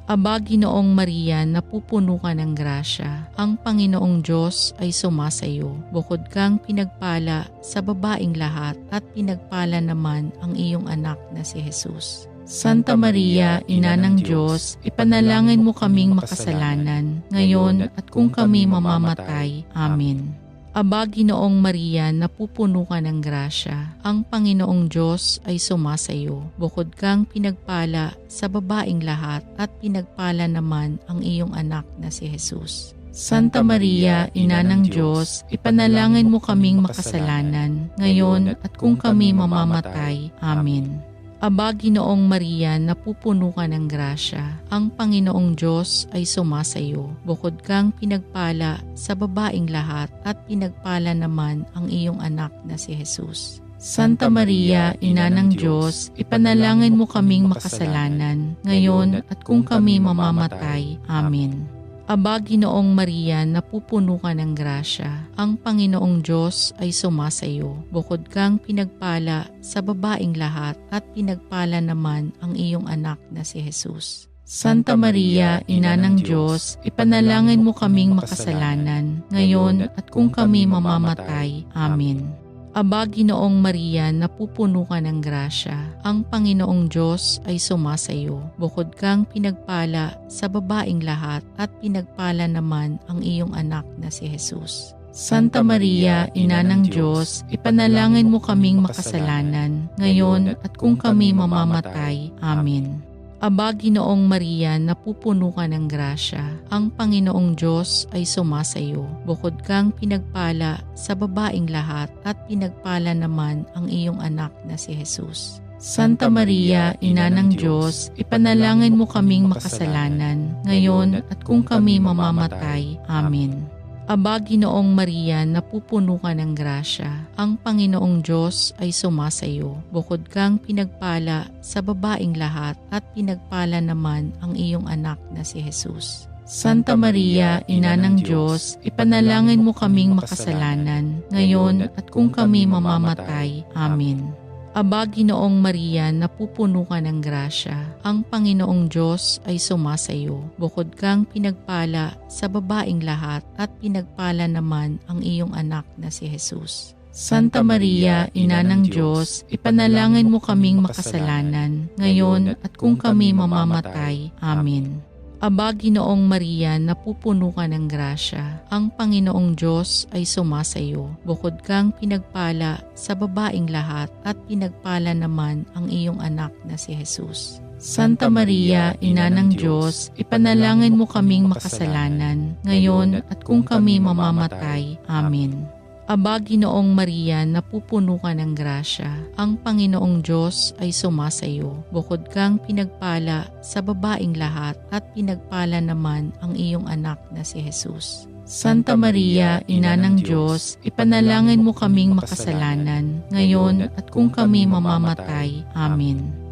Aba, Ginoong Maria, napupuno ka ng grasya. Ang Panginoong Diyos ay sumasayo. Bukod kang pinagpala sa babaing lahat at pinagpala naman ang iyong anak na si Jesus. Santa Maria, Ina ng Diyos, ipanalangin mo kaming makasalanan, ngayon at kung kami mamamatay. Amen. Aba, Ginoong Maria, napupuno ka ng grasya. Ang Panginoong Diyos ay sumasayo. Bukod kang pinagpala sa babaing lahat at pinagpala naman ang iyong anak na si Jesus. Santa Maria, Ina ng Diyos, ipanalangin mo kaming makasalanan, ngayon at kung kami mamamatay. Amen. Aba, Ginoong Maria, napupuno ka ng grasya. Ang Panginoong Diyos ay sumasayo. Bukod kang pinagpala sa babaing lahat at pinagpala naman ang iyong anak na si Jesus. Santa Maria, Ina ng Diyos, ipanalangin mo kaming makasalanan, ngayon at kung kami mamamatay. Amen. Aba, Ginoong Maria, napupuno ka ng grasya. Ang Panginoong Diyos ay sumasayo. Bukod kang pinagpala sa babaing lahat at pinagpala naman ang iyong anak na si Jesus. Santa Maria, Ina ng Diyos, ipanalangin mo kaming makasalanan, ngayon at kung kami mamamatay. Amen. Aba, Ginoong Maria, napupuno ka ng grasya. Ang Panginoong Diyos ay sumasayo. Bukod kang pinagpala sa babaing lahat at pinagpala naman ang iyong anak na si Jesus. Santa Maria, Ina ng Diyos, ipanalangin mo kaming makasalanan, ngayon at kung kami mamamatay. Amen. Aba, Ginoong Maria, napupuno ka ng grasya. Ang Panginoong Diyos ay sumasayo. Bukod kang pinagpala sa babaing lahat at pinagpala naman ang iyong anak na si Jesus. Santa Maria, Ina ng Diyos, ipanalangin mo kaming makasalanan, ngayon at kung kami mamamatay. Amen. Aba, Ginoong Maria, napupuno ka ng grasya. Ang Panginoong Diyos ay sumasayo. Bukod kang pinagpala sa babaing lahat at pinagpala naman ang iyong anak na si Jesus. Santa Maria, Ina ng Diyos, ipanalangin mo kaming makasalanan, ngayon at kung kami mamamatay. Amen. Aba, Ginoong Maria, napupuno ka ng grasya. Ang Panginoong Diyos ay sumasayo. Bukod kang pinagpala sa babaing lahat at pinagpala naman ang iyong anak na si Jesus. Santa Maria, Ina ng Diyos, ipanalangin mo kaming makasalanan, ngayon at kung kami mamamatay. Amen. Aba, Ginoong Maria, napupuno ka ng grasya. Ang Panginoong Diyos ay sumasayo. Bukod kang pinagpala sa babaing lahat at pinagpala naman ang iyong anak na si Jesus. Santa Maria, Ina ng Diyos, ipanalangin mo kaming makasalanan, ngayon at kung kami mamamatay. Amen. Aba, Ginoong Maria, napupuno ka ng grasya. Ang Panginoong Diyos ay sumasayo. Bukod kang pinagpala sa babaing lahat at pinagpala naman ang iyong anak na si Jesus. Santa Maria, Ina ng Diyos, ipanalangin mo kaming makasalanan, ngayon at kung kami mamamatay. Amen.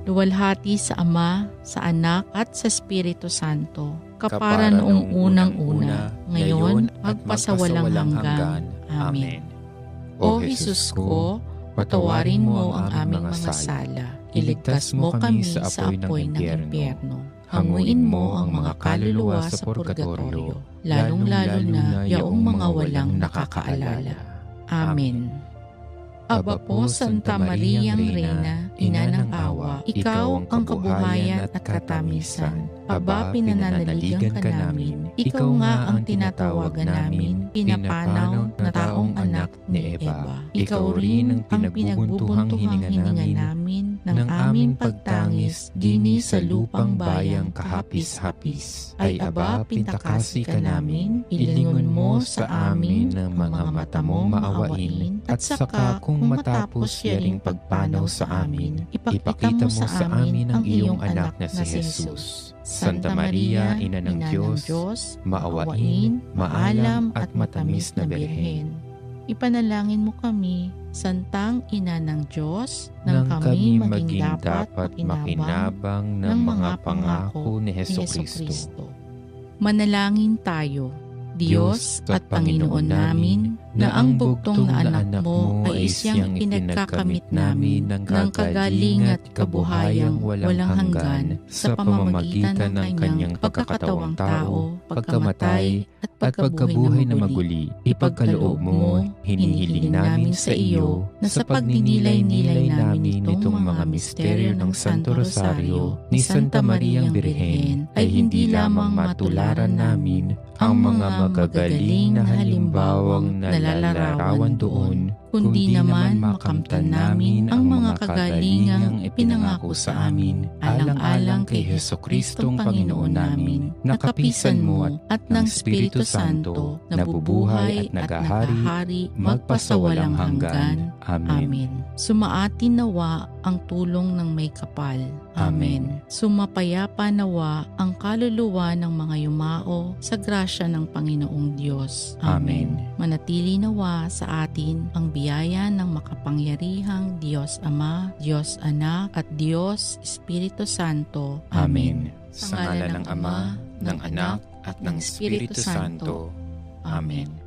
Luwalhati sa Ama, sa Anak at sa Espiritu Santo, kapara noong unang-una, ngayon, magpasawalang hanggan. Amen. O Jesus ko, patawarin mo ang aming mga sala. Iligtas mo kami sa apoy ng impyerno. Hanguin mo ang mga kaluluwa sa purgatorio, lalong-lalo na yaong mga walang nakakaalala. Amen. Aba po, Santa Mariang Reyna, Ina ng Awa, Ikaw ang kabuhayan at katamisan. Aba, pinananaligan ka namin. Ikaw nga ang tinatawagan namin, pinapanaw na taong anak ni Eva. Ikaw rin ang pinagbubuntuhang hininga namin ng aming pagtangis dini sa lupang bayang kahapis-hapis. Ay aba, pintakasi ka namin, ilingon mo sa amin ng mga mata mo maawain, at saka kung matapos yaring pagpanaw sa amin, ipakita mo sa amin ang iyong anak na si Jesus. Santa Maria, Ina ng Diyos, maawain, maalam at matamis na Birhen, ipanalangin mo kami, Santang Ina ng Diyos, nang kami maging dapat makinabang ng mga pangako ni Hesukristo. Manalangin tayo. Diyos at Panginoon namin, na ang bugtong na anak mo ay siyang pinagkakamit namin ng kagaling at kabuhayang walang hanggan sa pamamagitan ng kanyang pagkakatawang tao, pagkamatay at pagkabuhay na maguli. Ipagkaloob mo, hinihiling namin sa iyo na sa pagninilay-nilay namin itong mga misteryo ng Santo Rosario ni Santa Mariang Birhen ay hindi lamang matularan namin ang mga magagaling na halimbawang nalalarawan doon, kundi naman makamtan namin ang mga kagalingang ipinangako sa amin, alang-alang kay Hesukristong Panginoon namin, na kapisan mo at ng Espiritu Santo, nabubuhay at nagahari, magpasawalang hanggan. Amen. Sumaatin nawa ang tulong ng may kapal. Amen. Sumapayapa nawa ang kaluluwa ng mga yumao sa grasya ng Panginoong Diyos. Amen. Manatili nawa sa atin ang biyaya ng makapangyarihang Diyos Ama, Diyos Anak at Diyos Espiritu Santo. Amen. Sa ngalan ng Ama, ng Anak at ng Espiritu Santo. Amen.